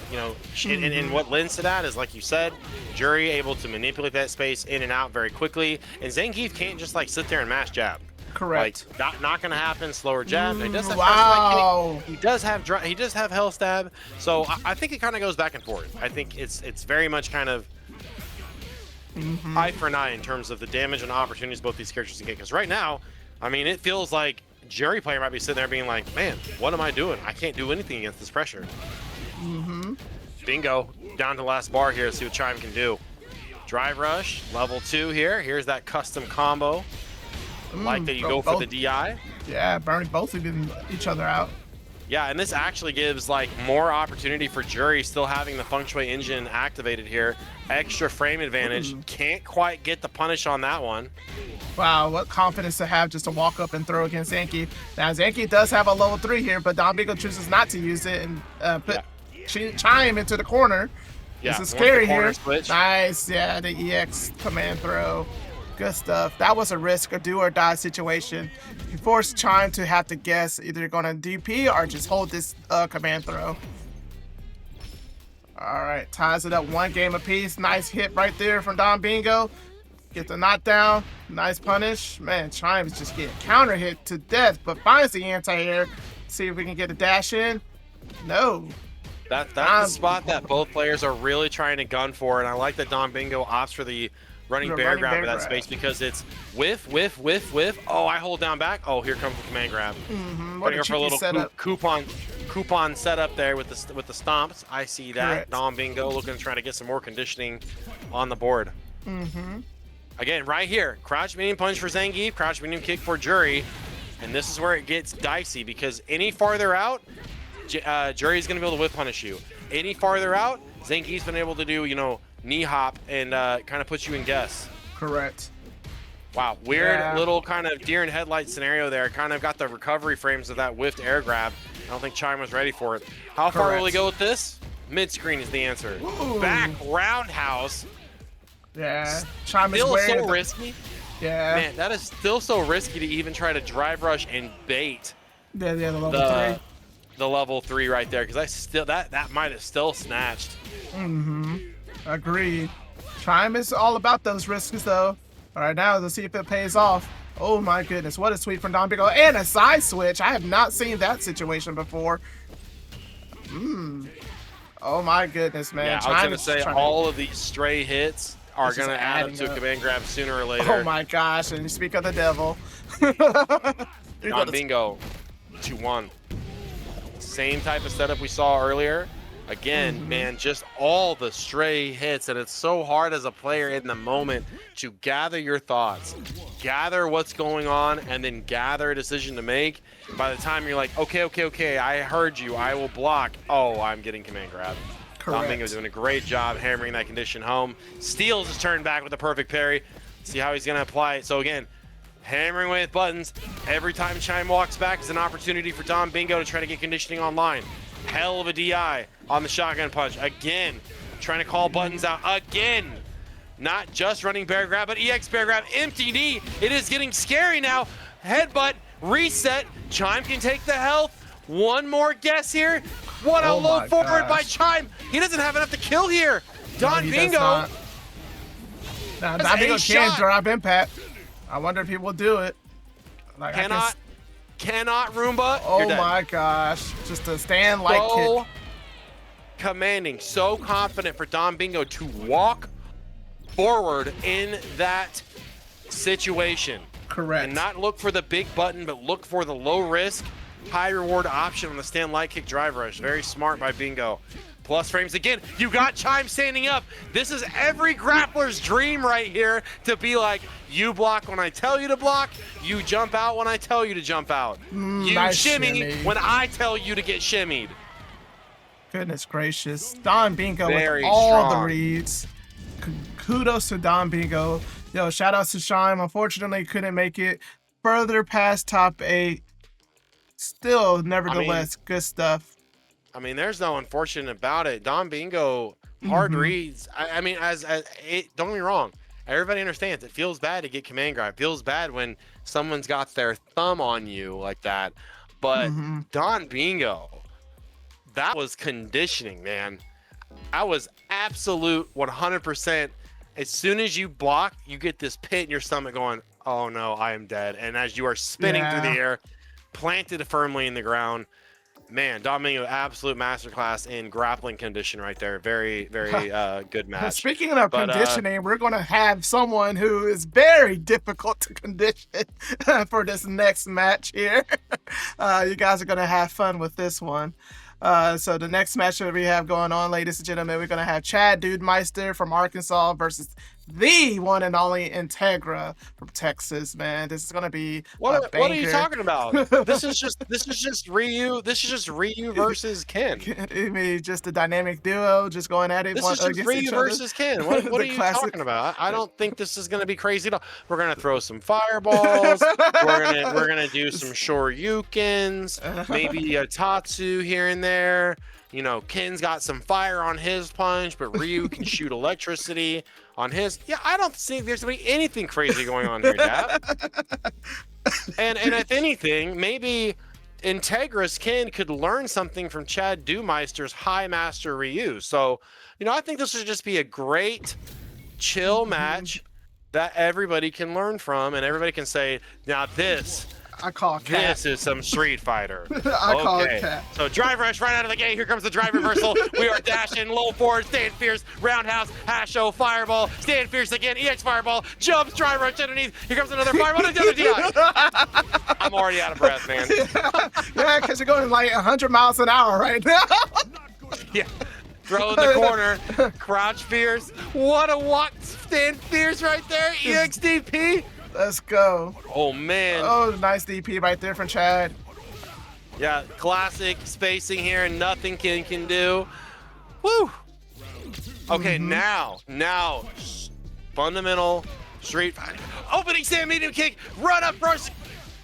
and what lends to that is, like you said, Jury able to manipulate that space in and out very quickly, and Zangief can't just like sit there and mash jab. Correct. Like, not gonna happen. Slower jab. He does have he does have hell stab. So I think it kind of goes back and forth. I think it's very much kind of eye for an eye in terms of the damage and opportunities both these characters can get. Because right now, I mean, it feels like Jury player might be sitting there being like, man, what am I doing? I can't do anything against this pressure. Bingo, down to the last bar here. See what Chime can do. Drive rush, level 2 here. Here's that custom combo. Like that you go for the DI. Yeah, burning both of each other out. Yeah, and this actually gives like more opportunity for Jury still having the Feng Shui engine activated here. Extra frame advantage. Can't quite get the punish on that one. Wow, what confidence to have just to walk up and throw against Zangief. Now, Zangief does have a level 3 here, but DonBingo chooses not to use it and put Chime into the corner. Yeah, this is scary here. Switch. Nice, yeah, the EX command throw. Good stuff. That was a risk, a do or die situation. You forced Chime to have to guess either you're going to DP or just hold this command throw. All right, ties it up 1 game apiece. Nice hit right there from DonBingo. Get the knockdown. Nice punish. Man, Chime is just getting counter hit to death, but finds the anti-air. See if we can get a dash in. No. That's the spot that both players are really trying to gun for, and I like that DonBingo opts for the running bear grab for that space because it's whiff. Oh, I hold down back. Oh, here comes the command grab. What a for a little setup. coupon setup there with the stomps. I see that. Correct. DonBingo looking to try to get some more conditioning on the board. Again, right here, crouch medium punch for Zangief, crouch medium kick for Jury, and this is where it gets dicey because any farther out, Jury's gonna be able to whip punish you. Any farther out, Zangief's been able to do, knee hop and kind of put you in guess. Correct. Wow, weird little kind of deer in headlight scenario there. Kind of got the recovery frames of that whiffed air grab. I don't think Chime was ready for it. How far will he go with this? Mid-screen is the answer. Back roundhouse. Yeah, Chime is still so risky. Yeah. Man, that is still so risky to even try to drive rush and bait. Yeah, the level 3. The level 3 right there, because that might have still snatched. Agreed. Chime is all about those risks, though. All right, now let's see if it pays off. Oh my goodness, what a sweep from DonBingo and a side switch. I have not seen that situation before. Oh my goodness, man. Yeah, I was gonna say all of these stray hits are gonna add up to a command grab sooner or later. Oh my gosh, and you speak of the devil. DonBingo, 2-1. Same type of setup we saw earlier. Again, man, just all the stray hits, and it's so hard as a player in the moment to gather your thoughts, gather what's going on, and then gather a decision to make. By the time you're like, okay, I heard you, I will block. Oh, I'm getting command grab. Correct. DonBingo doing a great job hammering that condition home. Steals his turn back with a perfect parry. See how he's going to apply it. So again, hammering away with buttons. Every time Chime walks back is an opportunity for DonBingo to try to get conditioning online. Hell of a DI on the shotgun punch. Again, trying to call buttons out. Again, not just running bear grab, but EX bear grab. Empty knee. It is getting scary now. Headbutt, reset. Chime can take the health. One more guess here. What a low forward by Chime. He doesn't have enough to kill here. DonBingo. Now, DonBingo can drop impact. I wonder if he will do it. Like, Cannot Roomba. Oh my gosh. Just a stand light kick. Commanding, so confident for DonBingo to walk forward in that situation. Correct. And not look for the big button, but look for the low risk, high reward option on the stand light kick drive rush. Very smart by Bingo. Plus frames again. You got Chime standing up. This is every grappler's dream right here to be like, you block when I tell you to block, you jump out when I tell you to jump out. You Nice shimmy when I tell you to get shimmied. Goodness gracious. DonBingo Very with all the strong. reads. Kudos to DonBingo. Yo, shout out to Chime. Unfortunately, couldn't make it further past top 8. Still, nevertheless, good stuff. I mean, there's no unfortunate about it. DonBingo, hard reads. I mean, don't get me wrong. Everybody understands it feels bad to get command grab. It feels bad when someone's got their thumb on you like that. But DonBingo, that was conditioning, man. That was absolute 100%. As soon as you block, you get this pit in your stomach going, oh no, I am dead. And as you are spinning through the air, planted firmly in the ground, man, DonBingo, absolute masterclass in grappling condition right there. Very, very good match. Speaking of conditioning, we're going to have someone who is very difficult to condition for this next match here. You guys are going to have fun with this one. So the next match that we have going on, ladies and gentlemen, we're going to have Dudemeister from Arkansas versus the one and only Integra from Texas, man. This is going to be what are you talking about? This is just Ryu. This is just Ryu versus Ken. I mean, just a dynamic duo just going at it. This is just Ryu versus Ken. What are you talking about? I don't think this is going to be crazy at all. We're going to throw some fireballs. we're gonna do some shoryukens, maybe a Tatsu here and there. You know, Ken's got some fire on his punch, but Ryu can shoot electricity on his. Yeah, I don't think there's gonna be anything crazy going on here, Dap. And if anything, maybe Integra's Ken could learn something from Dudemeister's High Master Ryu. So, you know, I think this would just be a great, chill match that everybody can learn from, and everybody can say, now this. I call cat. This is some Street Fighter. I call it cat. So drive rush right out of the gate. Here comes the drive reversal. We are dashing low forward, stand fierce, roundhouse, hasho, fireball, stand fierce again, EX fireball, jumps, drive rush underneath. Here comes another fireball, another DI. I'm already out of breath, man. Yeah, because you're going like 100 miles an hour right now. Yeah. Throw in the corner, crouch fierce. What a walk, stand fierce right there, EXDP. Let's go. Oh, man. Oh, nice DP right there from Chad. Yeah, classic spacing here, and nothing Ken can do. Woo! Okay, now, fundamental Street Fighter. Opening stand, medium kick, run up, rush,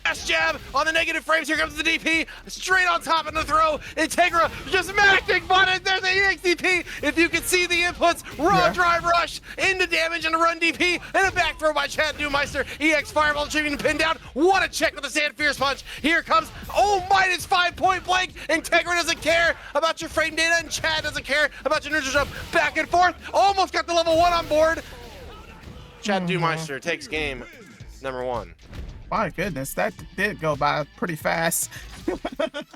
dash jab on the negative frames. Here comes the DP, straight on top of the throw. Integra just mashing buttons. There's the EXDP. If you can see the inputs, raw drive rush into damage and a run DP and a back throw by Dudemeister. EX fireball achieving the pin down. What a check with the stand fierce punch. Here comes, oh, minus 5 point blank. Integra doesn't care about your frame data, and Chad doesn't care about your neutral jump. Back and forth. Almost got the level 1 on board. Dudemeister takes game number 1. My goodness, that did go by pretty fast.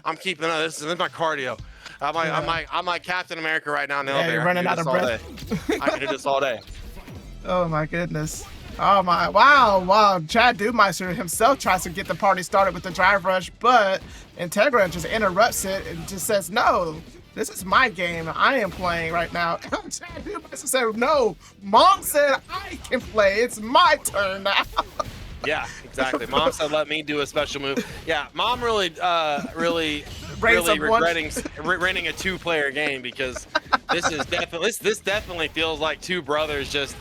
I'm keeping up. This is my cardio. I'm like Captain America right now in the elevator. You're running out of breath. I can do this all day. Oh my goodness. Oh my, wow. Dudemeister himself tries to get the party started with the drive rush, but Integra just interrupts it and just says, no, this is my game. I am playing right now. Dudemeister said, no, Mom said I can play. It's my turn now. Yeah, exactly. Mom said, let me do a special move. Yeah, Mom really raise really up one. regretting renting a 2-player game because this definitely feels like two brothers just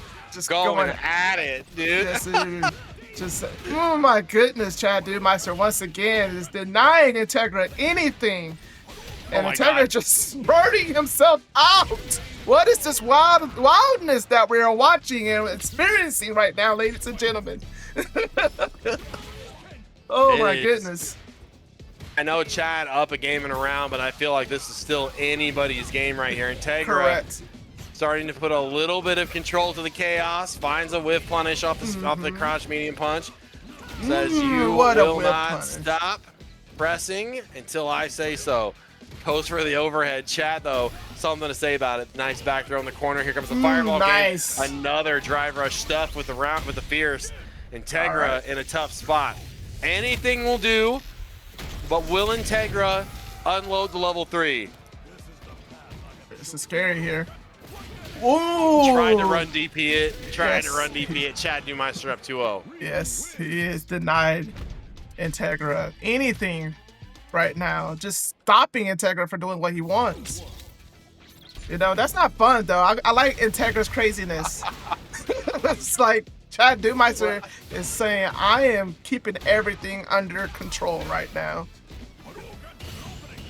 going at it, dude. Yes, just oh my goodness, Chad Dudemeister once again is denying Integra anything, and Integra just burning himself out. What is this wildness that we are watching and experiencing right now, ladies and gentlemen? Oh my goodness. I know Chad up a game and around, but I feel like this is still anybody's game right here. Integra Correct. starting to put a little bit of control to the chaos, finds a whiff punish off the crouch medium punch. Says you will not stop pressing until I say so. Goes for the overhead. Chad, though, something to say about it. Nice back throw in the corner. Here comes the fireball game. Another drive rush stuff with the fierce. Integra in a tough spot. Anything will do, but will Integra unload the level 3? This is scary here. Ooh. Trying to run DP it. Trying to run DP it. Chad Dudemeister up 2-0. Yes, he is denied Integra anything right now. Just stopping Integra for doing what he wants. You know, that's not fun, though. I like Integra's craziness. It's like Chad Dudemeister is saying, I am keeping everything under control right now.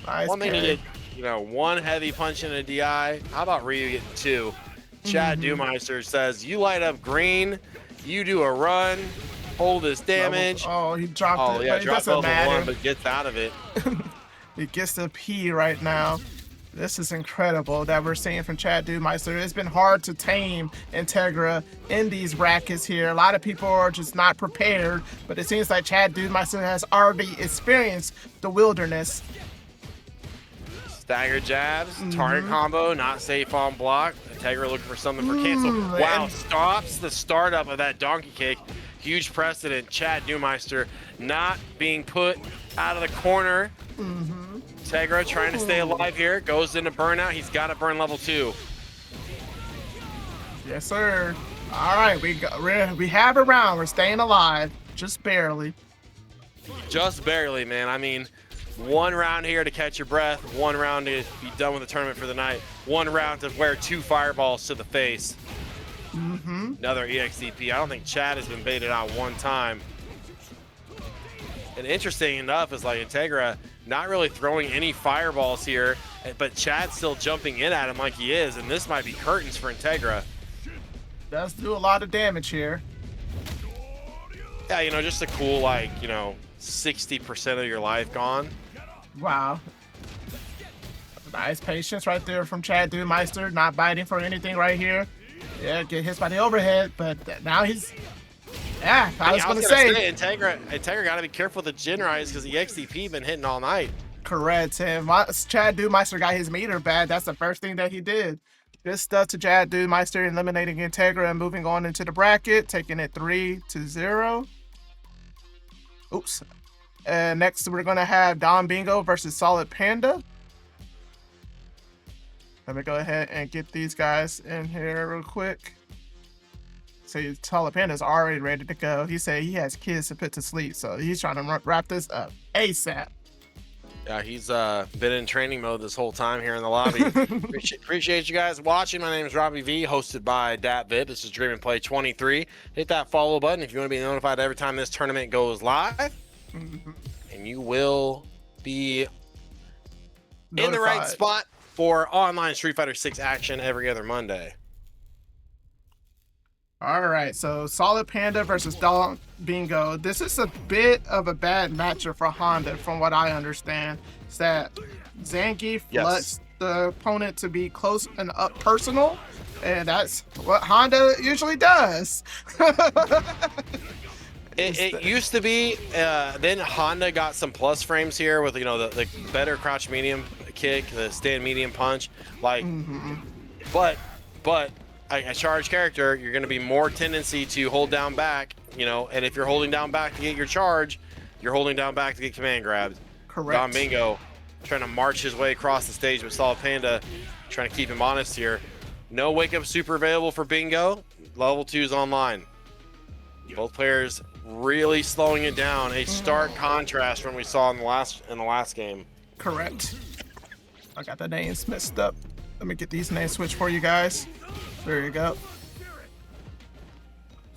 Nice. One thing to get, you know, one heavy punch in a DI. How about Ryu getting 2? Chad Dudemeister says, you light up green, you do a run, hold this damage. Oh, he dropped it. Oh, yeah, dropped level 1, but gets out of it. He gets the P right now. This is incredible that we're seeing from Chad Dudemeister. It's been hard to tame Integra in these brackets here. A lot of people are just not prepared, but it seems like Chad Dudemeister has already experienced the wilderness. Stagger jabs, target combo, not safe on block. Integra looking for something for cancel. Wow, stops the startup of that donkey kick. Huge precedent. Chad Dudemeister not being put out of the corner. Integra trying to stay alive here. Goes into burnout. He's got to burn level 2. Yes, sir. All right, we have a round. We're staying alive, just barely. Just barely, man. I mean, 1 round here to catch your breath. 1 round to be done with the tournament for the night. 1 round to wear 2 fireballs to the face. Another EXDP. I don't think Chad has been baited out 1 time. And interesting enough is like Integra not really throwing any fireballs here, but Chad's still jumping in at him like he is, and this might be curtains for Integra. Does do a lot of damage here. Yeah, you know, just a cool, like, you know, 60% of your life gone. Wow. Nice patience right there from Chad Dudemeister, not biting for anything right here. Yeah, get hit by the overhead, but now he's... Yeah, I was going to say Integra got to be careful with the Jin Rise because the XDP been hitting all night. Correct. And once Chad Dudemeister got his meter bad, that's the first thing that he did. Good stuff to Chad Dudemeister, eliminating Integra and moving on into the bracket, taking it 3-0. Oops. Next, we're going to have DonBingo versus SolidxPanda. Let me go ahead and get these guys in here real quick. So SolidxPanda's already ready to go. He said he has kids to put to sleep, so he's trying to wrap this up ASAP. Yeah, he's been in training mode this whole time here in the lobby. Appreciate you guys watching. My name is Robbie V, hosted by DatVip. This is Dream and Play 23. Hit that follow button if you want to be notified every time this tournament goes live. And you will be in the right spot for online Street Fighter 6 action every other Monday. All right, so SolidxPanda versus DonBingo. This is a bit of a bad matchup for Honda, from what I understand. It's that Zangief lets the opponent to be close and up personal, and that's what Honda usually does. It used to be, then Honda got some plus frames here with, you know, the better crouch medium kick, the stand medium punch, like, but a charged character, you're going to be more tendency to hold down back, you know, and if you're holding down back to get your charge, you're holding down back to get command grabbed. Correct. DonBingo trying to march his way across the stage with SolidxPanda, trying to keep him honest here. No wake up super available for Bingo. Level 2 is online. Both players really slowing it down. A stark contrast from what we saw in the last game. Correct. I got the names messed up. Let me get these names switched for you guys. There you go.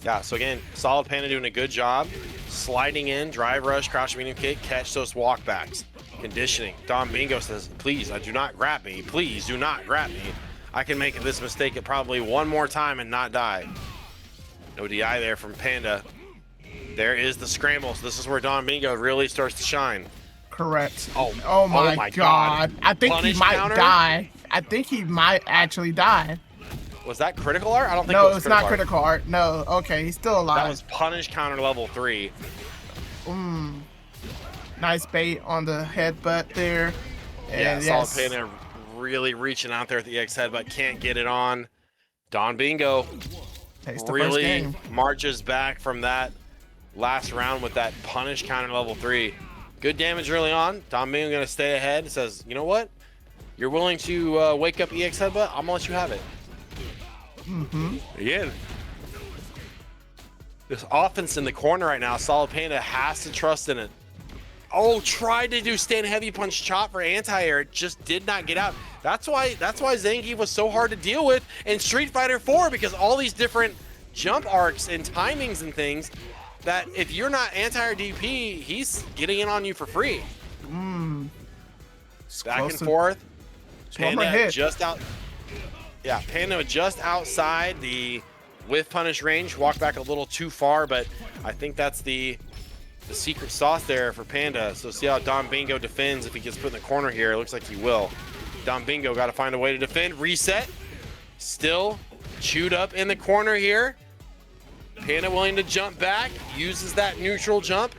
Yeah, so again, SolidxPanda doing a good job. Sliding in, drive rush, crouch medium kick, catch those walkbacks. Conditioning. DonBingo says, please, do not grab me. Please do not grab me. I can make this mistake at probably one more time and not die. No DI there from Panda. There is the scramble. So this is where DonBingo really starts to shine. Correct. Oh my God. I think Punish he might counter? die. I think he might actually die. Was that critical art? I don't think No, it was it's not art. critical art. No. Okay, he's still alive. That was punish counter level 3. Nice bait on the headbutt there. Yeah, And yes. SolidxPanda really reaching out there at the X headbutt, can't get it on. DonBingo Takes the first really game. marches back from that last round with that punish counter level 3. Good damage early on. DonBingo gonna stay ahead. Says, you know what? You're willing to wake up EX headbutt? I'm gonna let you have it. Again, this offense in the corner right now, SolidxPanda has to trust in it. Oh, tried to do stand heavy punch chop for anti-air, just did not get out. That's why Zangief was so hard to deal with in Street Fighter 4, because all these different jump arcs and timings and things that if you're not anti-air DP, he's getting in on you for free. Back and forth. Panda just out. Yeah, Panda just outside the whiff punish range. Walked back a little too far, but I think that's the secret sauce there for Panda. So see how DonBingo defends if he gets put in the corner here. It looks like he will. DonBingo got to find a way to defend. Reset. Still chewed up in the corner here. Panda willing to jump back. Uses that neutral jump.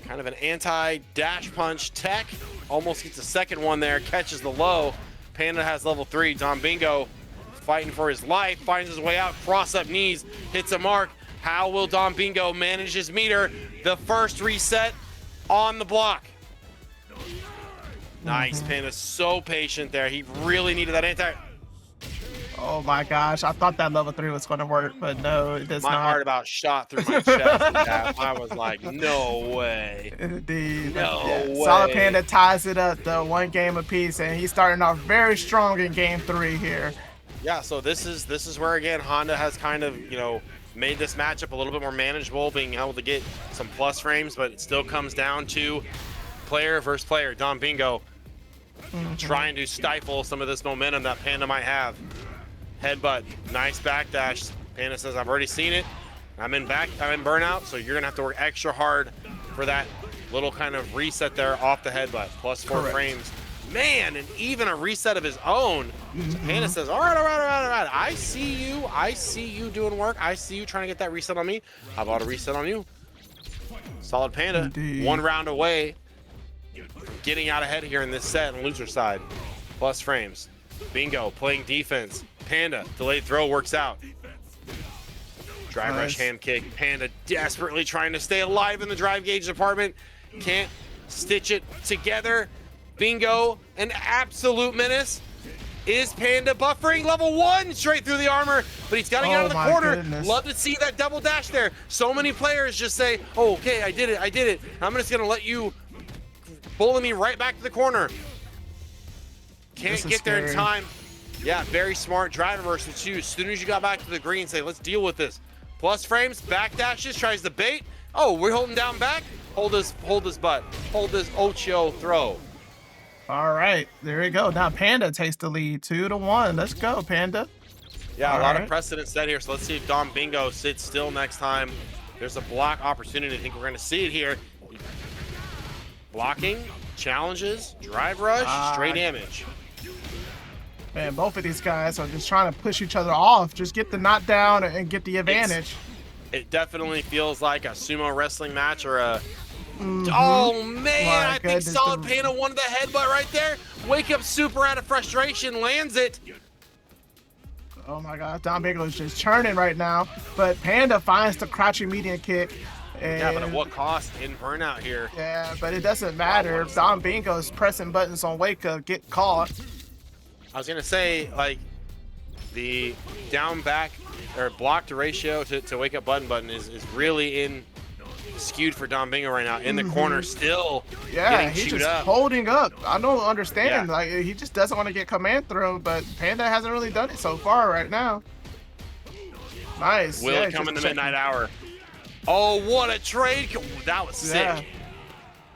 Kind of an anti-dash punch tech. Almost gets a second one there. Catches the low. Panda has level 3. DonBingo fighting for his life. Finds his way out. Cross up knees. Hits a mark. How will DonBingo manage his meter? The first reset on the block. Nice. Panda's so patient there. He really needed that anti. Oh my gosh. I thought that level 3 was going to work, but no, it does My not. heart about shot through my chest with that. I was like, no way. Indeed. No way. SolidxPanda ties it up, though, 1 game apiece, and he's starting off very strong in game 3 here. Yeah, so this is where, again, Honda has kind of, you know, made this matchup a little bit more manageable, being able to get some plus frames, but it still comes down to player versus player. DonBingo trying to stifle some of this momentum that Panda might have. Headbutt, nice backdash. Panda says, I've already seen it. I'm in burnout, so you're gonna have to work extra hard for that little kind of reset there off the headbutt. Plus 4 frames. Man, and even a reset of his own. So Panda says, all right. I see you doing work. I see you trying to get that reset on me. How about a reset on you? SolidxPanda, Indeed. 1 round away from getting out ahead here in this set on loser side. Plus frames. Bingo playing defense. Panda, delayed throw works out. Drive rush hand kick. Panda desperately trying to stay alive in the drive gauge department. Can't stitch it together. Bingo, an absolute menace. Is Panda buffering? Level 1 straight through the armor, but he's got to get out of the corner. Goodness. Love to see that double dash there. So many players just say, oh, okay, I did it. I'm just going to let you bully me right back to the corner. Can't get there in time. Yeah, very smart drive reversal too. As soon as you got back to the green, say, let's deal with this. Plus frames, back dashes, tries to bait. Oh, we're holding down back. Hold his butt. Hold this Ocho throw. All right, there you go. Now Panda takes the lead, 2-1. Let's go, Panda. Yeah, All a lot right. of precedent set here. So let's see if DonBingo sits still next time. There's a block opportunity. I think we're going to see it here. Blocking, challenges, drive rush, straight damage. Man, both of these guys are just trying to push each other off. Just get the knockdown and get the advantage. It definitely feels like a sumo wrestling match or a... Oh, man, I think SolidxPanda wanted the headbutt right there. Wake up super out of frustration, lands it. Oh, my God. DonBingo is just churning right now. But Panda finds the crouching median kick. And, yeah, but at what cost in burnout here? Yeah, but it doesn't matter. If DonBingo's pressing buttons on wake up, get caught. I was gonna say, like, the down back or block to ratio to wake up button is really in skewed for DonBingo right now. In the corner, still Yeah, getting he's chewed just up. holding up. I don't understand. Yeah. Like he just doesn't want to get command throw, but Panda hasn't really done it so far right now. Nice. Will yeah, it come in the just midnight hour? Oh, what a trade! That was sick. Yeah.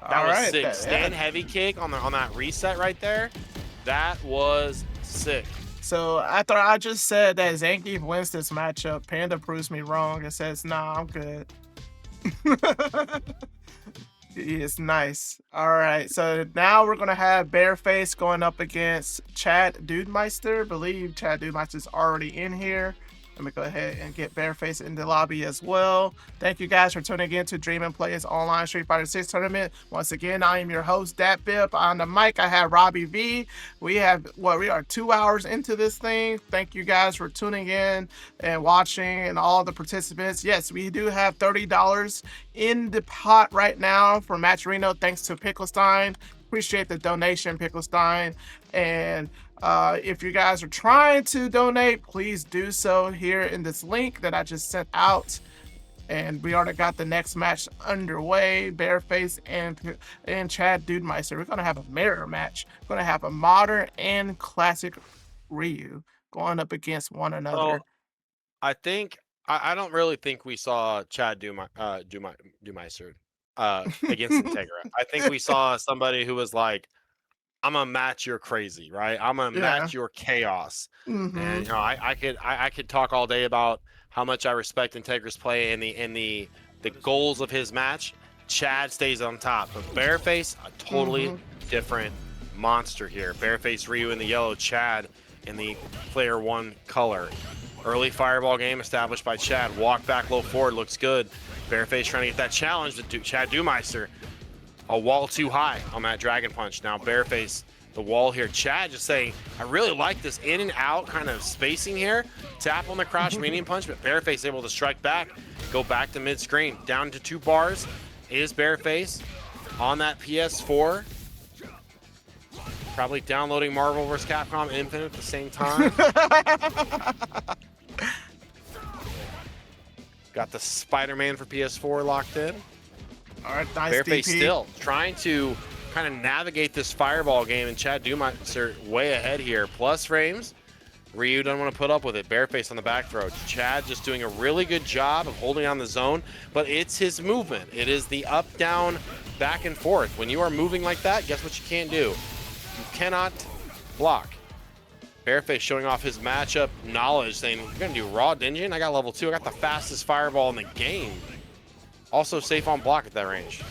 That was Alright, sick. that- Stand yeah. heavy kick on that reset right there. That was sick. So after I just said that Zangief wins this matchup, Panda proves me wrong and says, "Nah, I'm good." It's nice. All right, so now we're gonna have Bearface going up against Chad Dudemeister. I believe Chad Dudemeister's already in here. Let me go ahead and get Bearface in the lobby as well. Thank you guys for tuning in to Dream and Play's online Street Fighter 6 tournament. Once again, I am your host, DatBip. On the mic, I have Robbie V. We are 2 hours into this thing. Thank you guys for tuning in and watching and all the participants. Yes, we do have $30 in the pot right now for Matcherino, thanks to PickleStein. Appreciate the donation, PickleStein. And if you guys are trying to donate, please do so here in this link that I just sent out. And we already got the next match underway. Bearface and Chad Dudemeister. We're gonna have a mirror match. We're gonna have a modern and classic Ryu going up against one another. So I think I don't really think we saw Chad Dudemeister against Integra. I think we saw somebody who was like, I'm gonna match your crazy, right? I'm gonna match your chaos. And you know, I could talk all day about how much I respect Integra's play and the goals of his match. Chad stays on top, but Bearface, a totally different monster here. Bearface Ryu in the yellow, Chad in the player 1 color. Early fireball game established by Chad. Walk back low forward looks good. Bearface trying to get that challenge to Chad Dudemeister. A wall too high on that dragon punch. Now Bearface, the wall here. Chad just saying, I really like this in and out kind of spacing here. Tap on the crouch medium punch, but Bearface able to strike back, go back to mid screen. Down to 2 bars is Bearface on that PS4. Probably downloading Marvel vs. Capcom Infinite at the same time. Got the Spider-Man for PS4 locked in. All right, nice Bearface DP. still trying to kind of navigate this fireball game, and Chad Dudemeister way ahead here. Plus frames. Ryu doesn't want to put up with it. Bearface on the back throw. Chad just doing a really good job of holding on the zone, but it's his movement. It is the up, down, back and forth. When you are moving like that, guess what you can't do? You cannot block. Bearface showing off his matchup knowledge, saying, you're going to do raw Dingeon? I got level 2. I got the fastest fireball in the game. Also safe on block at that range.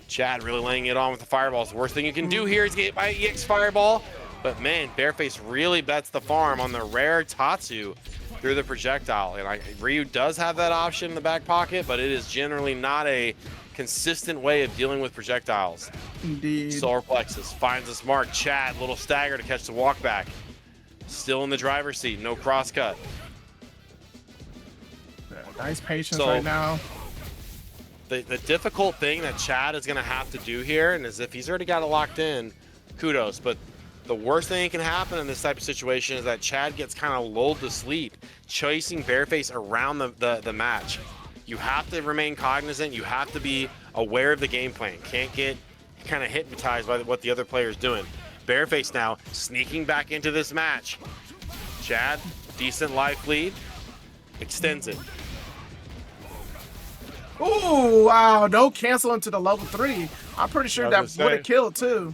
Chad really laying it on with the fireballs. The worst thing you can do here is get by EX fireball. But man, Bearface really bets the farm on the rare Tatsu through the projectile. And Ryu does have that option in the back pocket, but it is generally not a consistent way of dealing with projectiles. Indeed. Solar Plexus finds a smart. Chad, little stagger to catch the walk back. Still in the driver's seat, no cross cut. Nice patience So, right now. The difficult thing that Chad is going to have to do here, and as if he's already got it locked in, kudos, but the worst thing that can happen in this type of situation is that Chad gets kind of lulled to sleep, chasing Bearface around the match. You have to remain cognizant. You have to be aware of the game plan. Can't get kind of hypnotized by what the other player is doing. Bearface now sneaking back into this match. Chad, decent life lead, extends it. Ooh, wow, no cancel into the level 3. I'm pretty sure that would have killed too.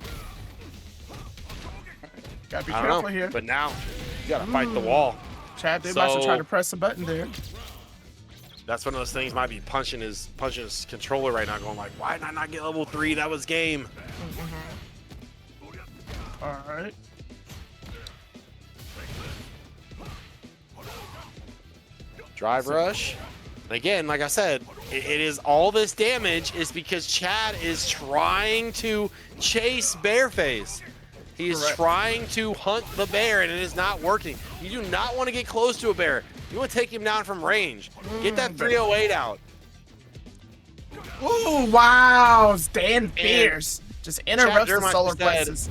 Gotta be careful here. But now you gotta fight the wall. Chad Dudemeister try to press the button there. That's one of those things. Might be punching his controller right now, going like, "Why did I not get level 3? That was game." All right. Drive rush. And again, like I said, it is all this damage is because Chad is trying to chase Bearface. He is trying to hunt the bear, and it is not working. You do not want to get close to a bear. You want to take him down from range. Get that 308 out. Ooh, wow. Stand fierce. Just interrupts the solar said, plexus.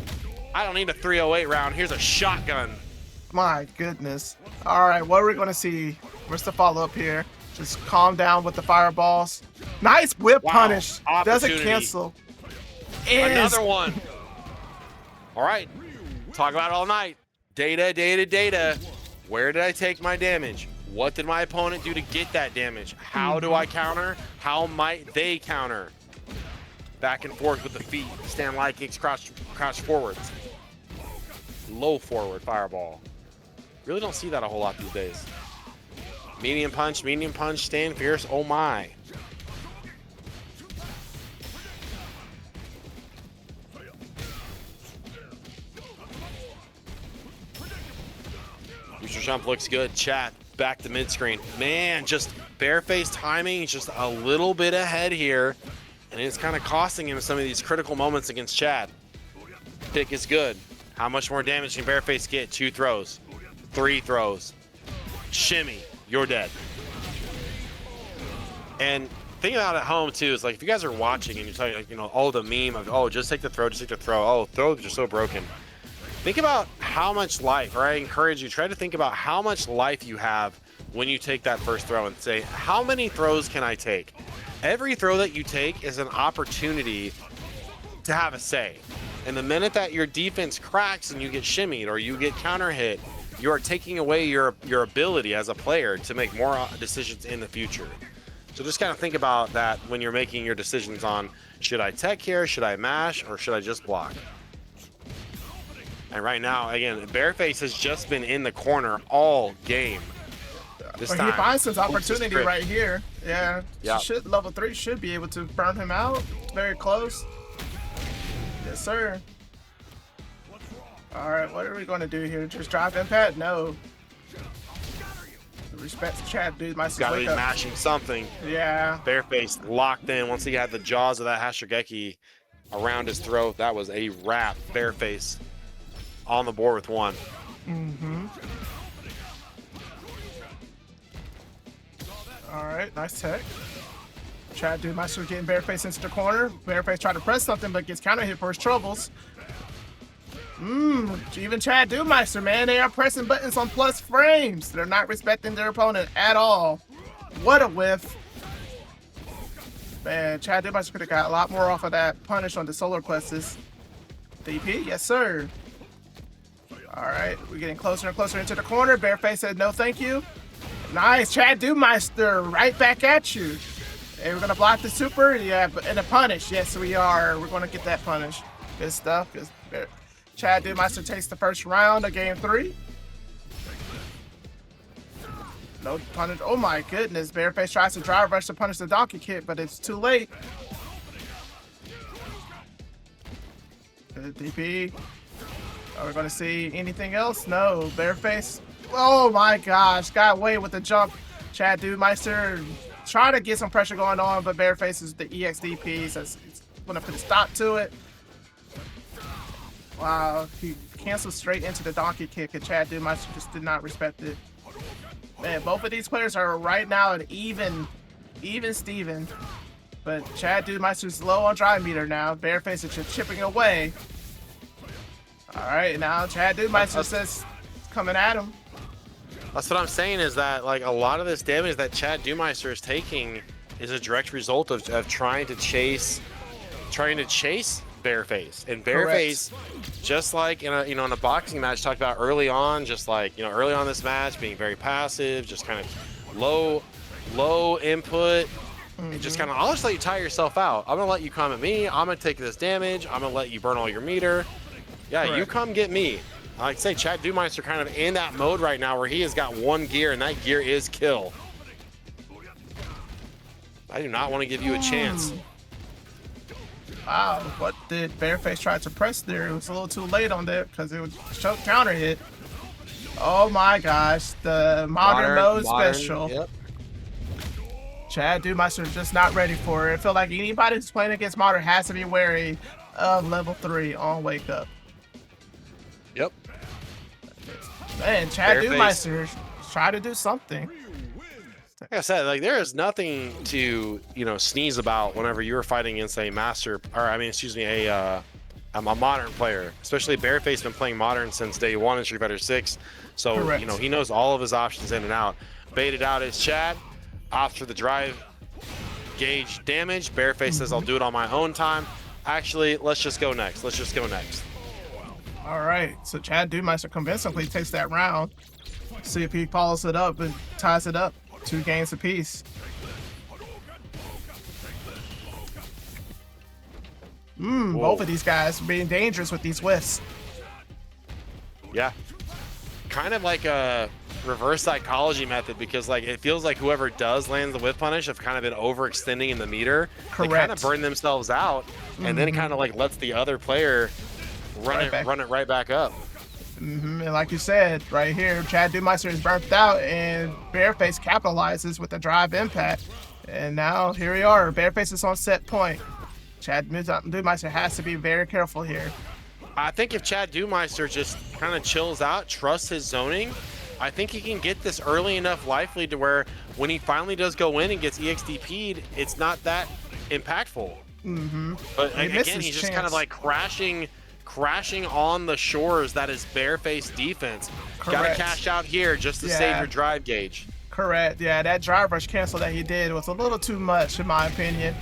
I don't need a 308 round. Here's a shotgun. My goodness. All right, what are we going to see? Where's the follow-up here? Just calm down with the fireballs. Nice whip Wow, punish. Doesn't opportunity. cancel. Another one. All right. Talk about it all night. Data, data, data. Where did I take my damage? What did my opponent do to get that damage? How do I counter? How might they counter? Back and forth with the feet. Stand light kicks, crouch forwards. Low forward fireball. Really don't see that a whole lot these days. Medium punch, stand fierce. Oh my. Booster jump looks good. Chat back to mid screen. Man, just Bearface timing is just a little bit ahead here, and it's kind of costing him some of these critical moments against Chad. Pick is good. How much more damage can Bearface get? 2 throws, 3 throws. Shimmy, you're dead. And think about it at home too, is like if you guys are watching and you're talking, like, you know, oh, the meme of, oh, just take the throw, just take the throw. Oh, throws are so broken. Think about how much life, or I encourage you, try to think about how much life you have when you take that first throw and say, how many throws can I take? Every throw that you take is an opportunity to have a say. And the minute that your defense cracks and you get shimmied or you get counter hit, you are taking away your ability as a player to make more decisions in the future. So just kind of think about that when you're making your decisions on, should I tech here, should I mash, or should I just block? And right now, again, Bearface has just been in the corner all game. This But time, he finds his opportunity right here. Yeah. Yep. Level 3 should be able to burn him out. Very close. Yes, sir. All right, what are we going to do here? Just drop impact? No. Respect Chad, dude. My gotta be mashing something. Yeah. Bearface locked in. Once he had the jaws of that Hashirgeki around his throat, that was a wrap. Bearface on the board with 1. Mm-hmm. All right, nice tech. Chad Dudemeister getting Bearface into the corner. Bearface tried to press something, but gets counter hit for his troubles. Even Chad Dudemeister, man, they are pressing buttons on plus frames. They're not respecting their opponent at all. What a whiff. Man, Chad Dudemeister could have got a lot more off of that punish on the Solar Plexus. DP, yes sir. All right, we're getting closer and closer into the corner. Bearface said no thank you. Nice, Chad Dudemeister, right back at you. Hey, we're gonna block the super, yeah, and a punish. Yes, we are. We're gonna get that punish. Good stuff. Chad Dudemeister takes the first round of game 3. No punish. Oh my goodness, Bearface tries to drive rush to punish the donkey kick, but it's too late. Good DP. Are we gonna see anything else? No, Bearface. Oh my gosh, got away with the jump. Chad Dudemeister trying to get some pressure going on, but Bearface is the EXDP, so it's gonna put a stop to it. Wow, he canceled straight into the donkey kick, and Chad Dudemeister just did not respect it. Man, both of these players are right now at even Steven. But Chad Dudemeister's low on drive meter now. Bearface is just chipping away. Alright, now Chad Dudemeister says coming at him. That's what I'm saying, is that like a lot of this damage that Chad Dudemeister is taking is a direct result of trying to chase Bearface. And Bearface, just like in a boxing match talked about early on, just like early on this match, being very passive, just kind of low input, and just kind of, I'll just let you tire yourself out. I'm gonna let you come at me. I'm gonna take this damage. I'm gonna let you burn all your meter. Yeah, Correct. You come get me. Like I say, Chad Dudemeister kind of in that mode right now where he has got one gear, and that gear is kill. I do not want to give you a chance. Wow, what did Bearface try to press there? It was a little too late on that because it was choke counter hit. Oh my gosh, the modern mode special. Yep. Chad Dudemeister is just not ready for it. I feel like anybody who's playing against modern has to be wary of level 3 on wake up. Yep. Man, Chad Dudemeister try to do something. Like I said, like there is nothing to sneeze about whenever you're fighting against a master, or I mean, excuse me, a modern player. Especially Bearface been playing modern since day 1 in Street Fighter 6, so Correct. he knows all of his options in and out. Baited out is Chad. opts for the drive gauge damage. Bearface says, I'll do it on my own time. Actually, let's just go next. Let's just go next. All right, so Chad Dudemeister convincingly takes that round. See if he follows it up and ties it up. 2 games apiece. Both of these guys being dangerous with these whiffs. Yeah. Kind of like a reverse psychology method, because like it feels like whoever does land the whiff punish have kind of been overextending in the meter. Correct. They kind of burn themselves out, and then it kind of like lets the other player run it right back up. And like you said, right here, Chad Dudemeister is burnt out, and Bearface capitalizes with a drive impact. And now here we are. Bearface is on set point. Chad Dudemeister has to be very careful here. I think if Chad Dudemeister just kind of chills out, trusts his zoning, I think he can get this early enough life lead to where when he finally does go in and gets EXDP'd, it's not that impactful. But again, he's just kind of like crashing on the shores that is Bearface defense. Gotta cash out here just to save your drive gauge. Correct. Yeah, that drive rush cancel that he did was a little too much in my opinion.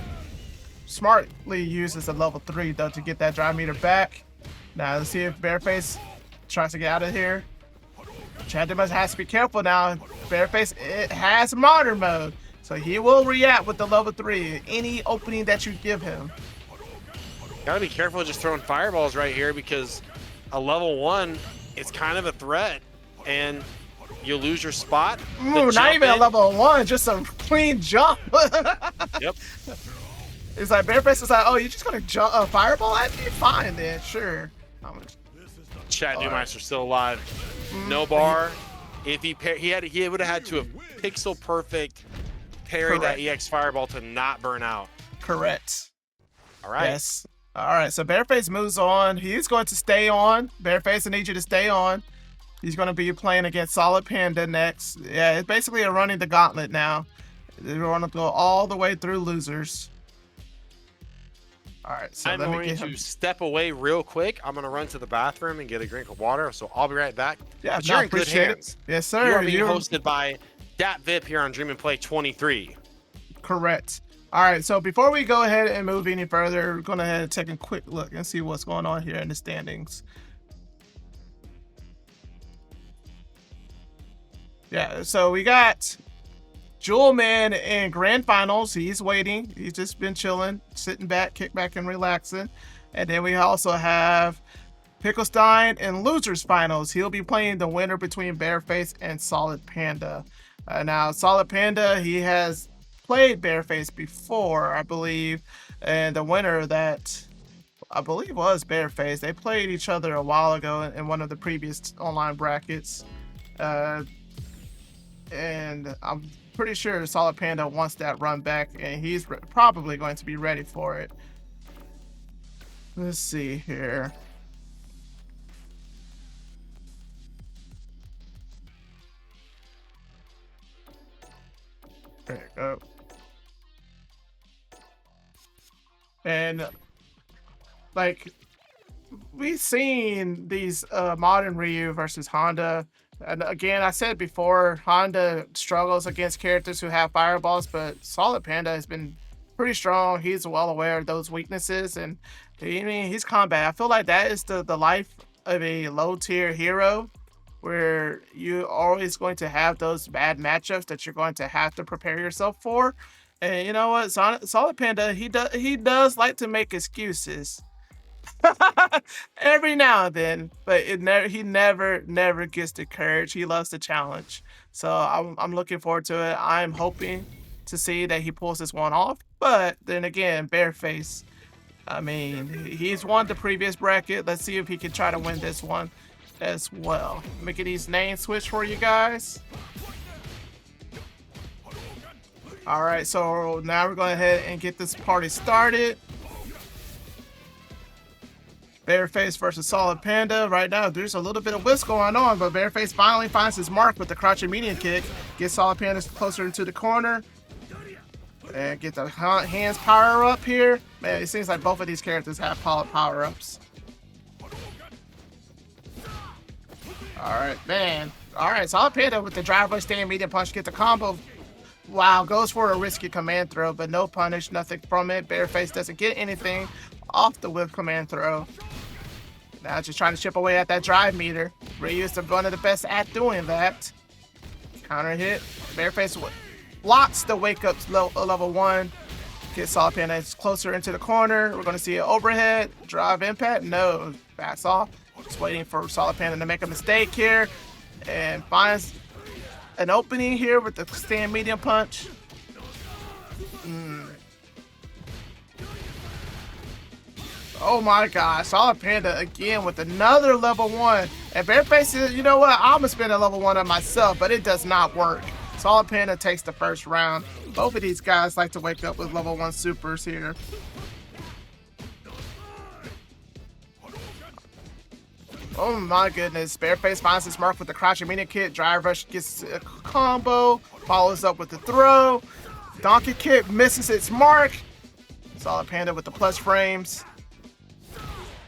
Smartly uses a level 3 though to get that drive meter back. Now let's see if Bearface tries to get out of here. Chad Dudemeister has to be careful now. Bearface, it has modern mode, so he will react with the level 3 any opening that you give him. Gotta be careful just throwing fireballs right here, because a level 1 is kind of a threat, and you lose your spot. Not even a level 1, just a clean jump. Yep. It's like Bearface is like, oh, you're just gonna jump a fireball at me? Fine then, sure. Chad Dudemeister still alive. No bar. If he would have had to have pixel perfect parried that EX fireball to not burn out. Correct. All right. Yes. All right. So Bearface moves on. He's going to stay on. Bearface, I need you to stay on. He's going to be playing against SolidxPanda next. Yeah, it's basically a running the gauntlet now. They're going to go all the way through losers. All right, so I'm going to step away real quick. I'm going to run to the bathroom and get a drink of water, so I'll be right back. Yeah, but you're in good hands. Yes, sir. You are being hosted by Dat Vip here on Dream and Play 23. Correct. All right, so before we go ahead and move any further, we're going to head and take a quick look and see what's going on here in the standings. Yeah, so we got Jewelman in grand finals. He's waiting. He's just been chilling, sitting back, kick back, and relaxing. And then we also have PickleStein in losers finals. He'll be playing the winner between Bearface and SolidxPanda. Now, SolidxPanda, he has played Bearface before, I believe, and the winner that I believe was Bearface. They played each other a while ago in one of the previous online brackets. And I'm pretty sure SolidxPanda wants that run back, and he's probably going to be ready for it. Let's see here. There you go. And like we've seen these modern Ryu versus Honda. And again, I said before, Honda struggles against characters who have fireballs, but SolidxPanda has been pretty strong. He's well aware of those weaknesses, and I mean, he's combat. I feel like that is the life of a low-tier hero, where you're always going to have those bad matchups that you're going to have to prepare yourself for. And you know what? SolidxPanda, he does like to make excuses. Every now and then, but he never gets the courage. He loves the challenge, so I'm looking forward to it. I'm hoping to see that he pulls this one off, but then again, Bearface, I mean, he's won the previous bracket. Let's see if he can try to win this one as well. Making these names switch for you guys. All right, so now we're going ahead and get this party started. Bearface versus SolidxPanda. Right now, there's a little bit of whisk going on, but Bearface finally finds his mark with the crouching medium kick. Gets SolidxPanda closer into the corner. And get the hands power up here. Man, it seems like both of these characters have power ups. Alright, man. Alright, SolidxPanda with the drive by stand medium punch. Get the combo Wow, goes for a risky command throw, but no punish, nothing from it. Bearface doesn't get anything off the whip command throw. Now just trying to chip away at that drive meter. Ryu is one of the best at doing that. Counter hit. Bearface blocks the wake up level 1. Get SolidxPanda closer into the corner. We're going to see an overhead. Drive impact. No. Backs off. Just waiting for SolidxPanda to make a mistake here. And finds an opening here with the stand medium punch. Oh my gosh, SolidxPanda again with another level 1. And Bearface says, you know what, I'm gonna spend a level 1 on myself, but it does not work. SolidxPanda takes the first round. Both of these guys like to wake up with level 1 supers here. Oh my goodness, Bearface finds his mark with the crouching minion kick. Drive rush gets a combo, follows up with the throw. Donkey kick misses its mark. SolidxPanda with the plus frames.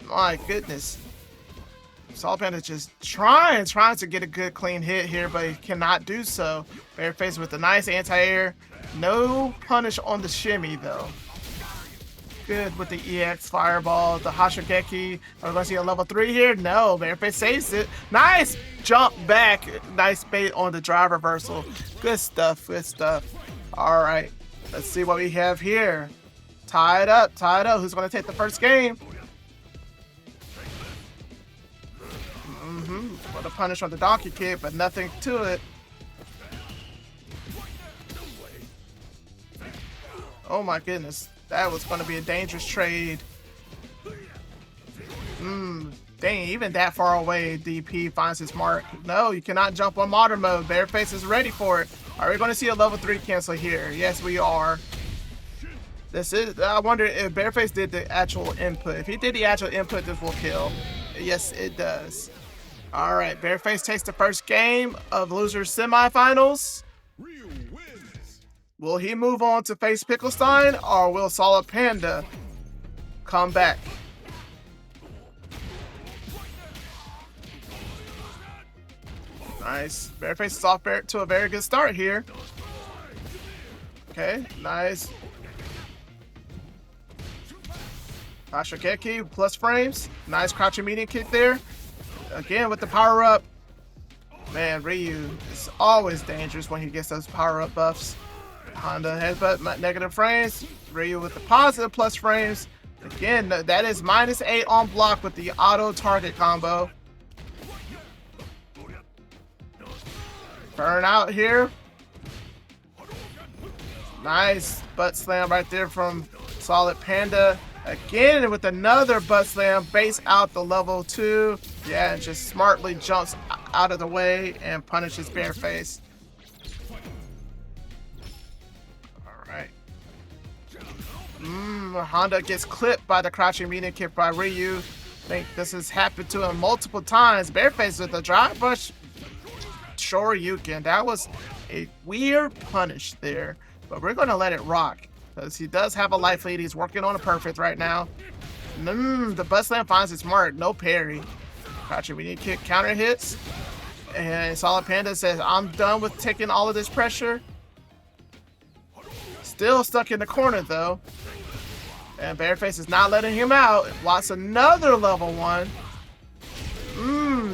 My goodness. SolidxPanda just trying to get a good clean hit here, but he cannot do so. Bearface with a nice anti-air. No punish on the shimmy though. Good with the EX fireball, the Hashigeki. Are we gonna see a level 3 here? No, Bearface saves it. Nice jump back. Nice bait on the drive reversal. Good stuff, good stuff. All right, let's see what we have here. Tied up. Who's gonna take the first game? What a punish on the donkey kick, but nothing to it. Oh my goodness. That was going to be a dangerous trade. Dang, even that far away, DP finds his mark. No, you cannot jump on modern mode. Bearface is ready for it. Are we going to see a level 3 cancel here? Yes, we are. I wonder if Bearface did the actual input. If he did the actual input, this will kill. Yes, it does. All right, Bearface takes the first game of losers semifinals. Will he move on to face PickleStein, or will SolidxPanda come back? Nice. Bearface is off to a very good start here. Okay, nice. Hashigeki plus frames. Nice crouching medium kick there. Again with the power up. Man, Ryu is always dangerous when he gets those power up buffs. Honda headbutt, negative frames. Ryu with the positive plus frames. Again, that is -8 on block with the auto target combo. Burn out here. Nice butt slam right there from SolidxPanda. Again with another butt slam, base out the level 2. Yeah, and just smartly jumps out of the way and punishes Bearface. Alright. Honda gets clipped by the crouching medium kick by Ryu. I think this has happened to him multiple times. Bearface with the drive rush Shoryuken. That was a weird punish there, but we're going to let it rock because he does have a life lead. He's working on a perfect right now. The butt slam finds its mark. No parry. Crouching medium kick counter hits. And SolidxPanda says, I'm done with taking all of this pressure. Still stuck in the corner though. And Bearface is not letting him out. Blocks another level 1.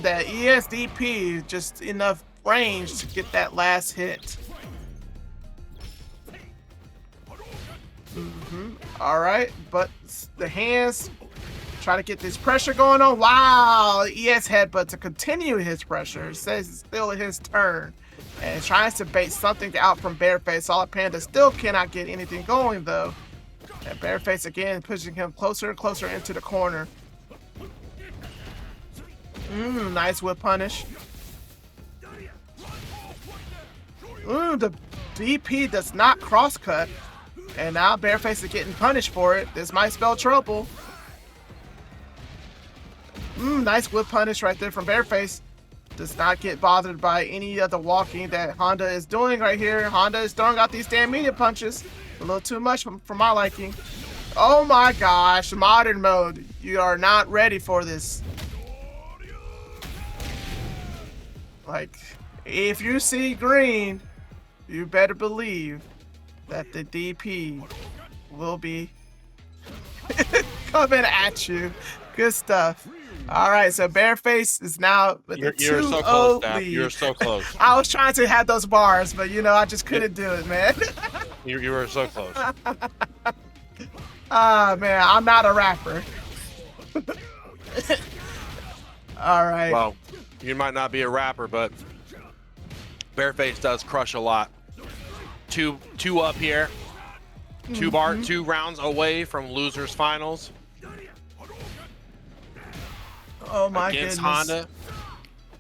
That ESDP, just enough range to get that last hit. Alright, but the hands trying to get this pressure going on. Wow, ES headbutt to continue his pressure. It says it's still his turn. And tries to bait something out from Bearface. SolidxPanda still cannot get anything going though. And Bearface again pushing him closer and closer into the corner. Nice whip punish. The DP does not cross cut. And now Bearface is getting punished for it. This might spell trouble. Nice whip punish right there from Bearface. Does not get bothered by any of the walking that Honda is doing right here. Honda is throwing out these damn medium punches. A little too much for my liking. Oh my gosh, modern mode. You are not ready for this. Like, if you see green, you better believe that the DP will be coming at you. Good stuff. All right, so Bearface is now with the 2-0 You're so close, Dap. lead. You're so close. I was trying to have those bars, but you know, I just couldn't do it, man. You were so close. Ah, man, I'm not a rapper. All right. Well, you might not be a rapper, but Bearface does crush a lot. Two up here. Two rounds away from losers finals. Oh my against goodness.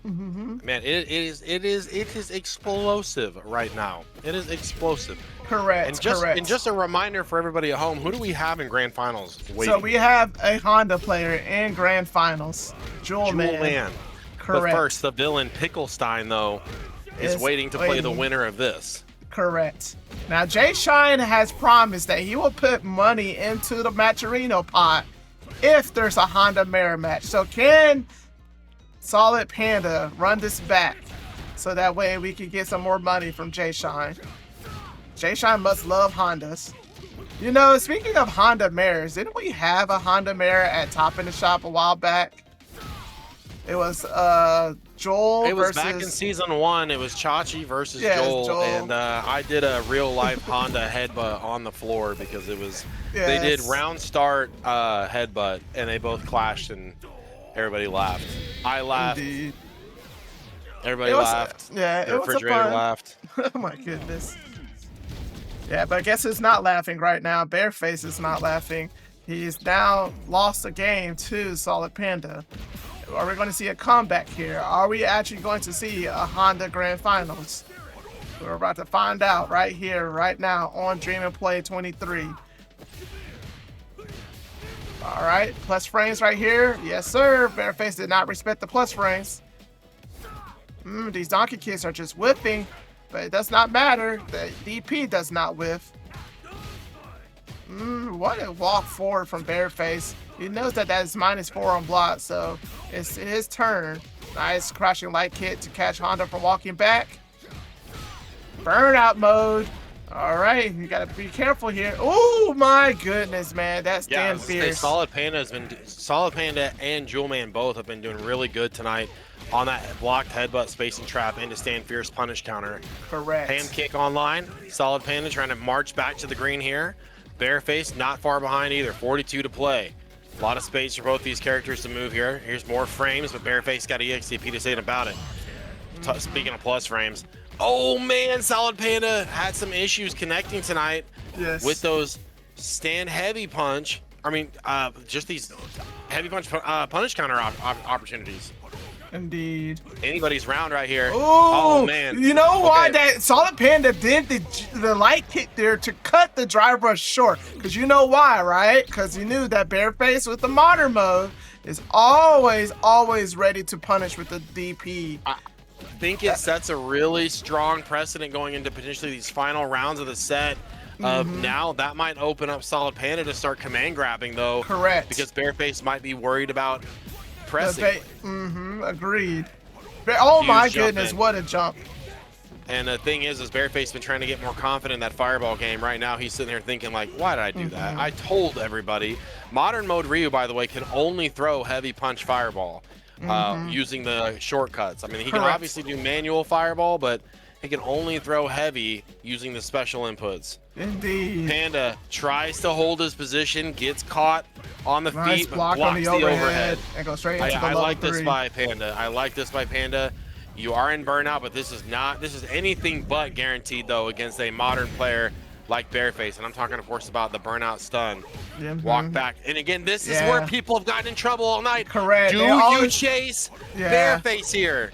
Honda. Man, it is explosive right now. It is explosive. Correct. And just a reminder for everybody at home, who do we have in grand finals waiting? So we have a Honda player in grand finals, Jewelman. Correct. But first, the villain PickleStein though is waiting to play the winner of this. Correct. Now Chime has promised that he will put money into the Matcherino pot if there's a Honda mirror match. So can SolidxPanda run this back so that way we can get some more money from Chime? Chime must love Hondas. You know, speaking of Honda mirrors, didn't we have a Honda mirror at Top in the Shop a while back? It was Joel It was versus... back in season 1. It was Chachi versus Joel, and I did a real life Honda headbutt on the floor because it was they did round start headbutt and they both clashed and everybody laughed. I laughed. Indeed. Everybody laughed. Yeah, the it was refrigerator fun. laughed. Oh my goodness. Yeah, but I guess it's not laughing right now. Bearface is not laughing. He's now lost a game to SolidxPanda. Are we going to see a comeback here? Are we actually going to see a Honda Grand Finals? We're about to find out right here, right now on Dream and Play 23. All right, plus frames right here. Yes, sir. Bearface did not respect the plus frames. These donkey kicks are just whipping, but it does not matter. The DP does not whiff. What a walk forward from Bearface. He knows that is -4 on block, so it's his turn. Nice crashing light kick to catch Honda from walking back. Burnout mode. All right, you gotta be careful here. Oh my goodness, man, that's damn fierce. SolidxPanda and Jewelman both have been doing really good tonight on that blocked headbutt spacing trap into stand fierce punish counter. Correct. Hand kick online. SolidxPanda trying to march back to the green here. Bearface not far behind either. 42 to play. A lot of space for both these characters to move here. Here's more frames, but Bearface got EXCP to say about it. Speaking of plus frames. Oh man, SolidxPanda had some issues connecting tonight with those stand heavy punch. I mean, just these heavy punch punish counter opportunities. Indeed. Anybody's round right here. Ooh, oh man. You know why that SolidxPanda did the light kick there to cut the drive rush short? Because you know why, right? Because he knew that Bearface with the modern mode is always ready to punish with the DP. I think it sets a really strong precedent going into potentially these final rounds of the set. Now that might open up SolidxPanda to start command grabbing though. Correct. Because Bearface might be worried about pressing. Agreed. Oh Huge my jump goodness, in. what a jump. And the thing is Bearface been trying to get more confident in that fireball game. Right now he's sitting there thinking like, why did I do that? I told everybody. Modern mode Ryu, by the way, can only throw heavy punch fireball using the shortcuts. I mean, he can obviously do manual fireball, but he can only throw heavy using the special inputs. Indeed. Panda tries to hold his position, gets caught on the feet, but block blocks on the overhead. And go straight into the I level like this 3. by Panda. I like this by Panda. You are in burnout, but this is anything but guaranteed though against a modern player like Bearface. And I'm talking, of course, about the burnout stun. Walk back. And again, this is where people have gotten in trouble all night. Correct. Do you chase Bearface here?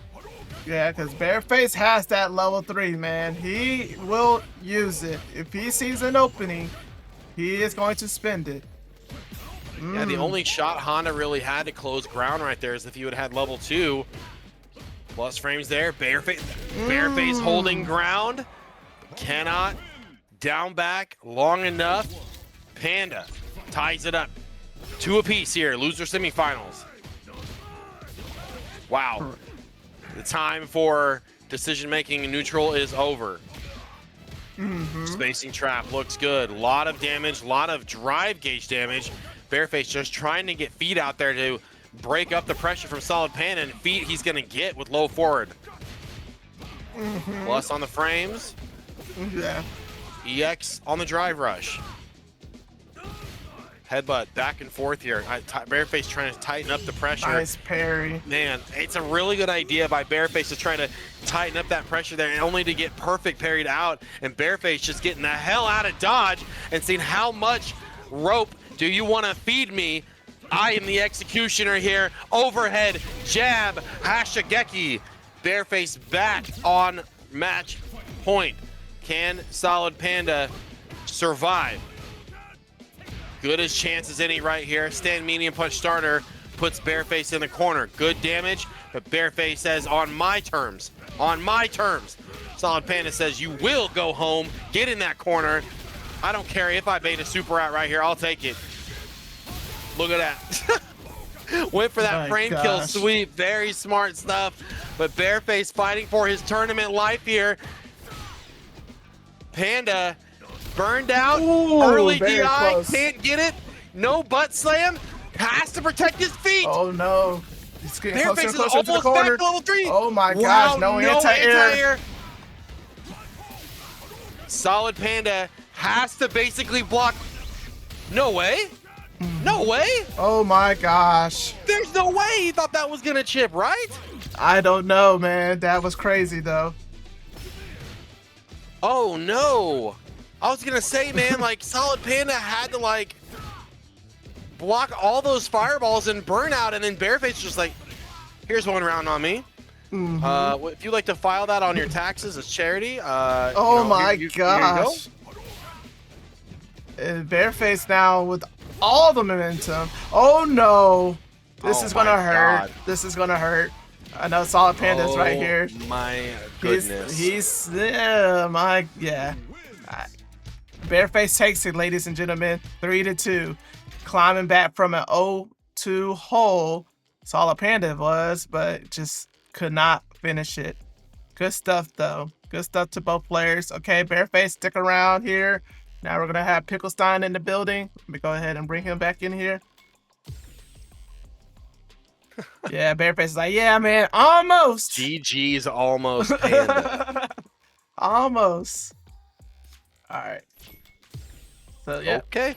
Yeah, because Bearface has that level 3, man. He will use it. If he sees an opening, he is going to spend it. Yeah, the only shot Honda really had to close ground right there is if you had had level 2. Plus frames there. Bearface holding ground. Cannot down back long enough. Panda ties it up. 2 apiece here. Loser semifinals. Wow. The time for decision making in neutral is over. Spacing trap looks good. A lot of damage, a lot of drive gauge damage. Bearface just trying to get feet out there to break up the pressure from SolidxPanda, and feet he's going to get with low forward. Plus on the frames. Yeah. EX on the drive rush. Headbutt back and forth here. Bearface trying to tighten up the pressure. Nice parry. Man, it's a really good idea by Bearface to try to tighten up that pressure there, and only to get perfect parried out. And Bearface just getting the hell out of dodge and seeing how much rope do you want to feed me? I am the executioner here. Overhead jab, Hashigeki. Bearface back on match point. Can SolidxPanda survive? Good as chance as any right here. Stand medium punch starter puts Bearface in the corner. Good damage, but Bearface says on my terms. On my terms. SolidxPanda says you will go home. Get in that corner. I don't care if I bait a super out right here. I'll take it. Look at that. Went for that frame kill sweep. Very smart stuff. But Bearface fighting for his tournament life here. Panda burned out. Ooh, early very DI. close. Can't get it. No butt slam. Has to protect his feet. Oh no. He's getting closer Bearface and is closer to the almost corner. back to level 3. Oh my Wow, gosh, no anti-air. SolidxPanda has to basically block. No way. No way. Oh my gosh. There's no way he thought that was gonna chip, right? I don't know, man. That was crazy though. Oh no. I was gonna say, man, like SolidxPanda had to like block all those fireballs and burnout, and then Bearface just like, here's one round on me. If you like to file that on your taxes as charity, Oh my here you gosh. And Bearface now with all the momentum. Oh no. This Oh is gonna my hurt. God. This is gonna hurt. I know SolidxPanda's right here. My goodness. Bearface takes it, ladies and gentlemen. 3-2. Climbing back from an 0-2 hole. SolidxPanda was, but just could not finish it. Good stuff though. Good stuff to both players. Okay, Bearface, stick around here. Now we're gonna have PickleStein in the building. Let me go ahead and bring him back in here. Yeah, Bearface is like, yeah, man, almost. GG's almost Panda. Almost. All right. So yeah, Okay.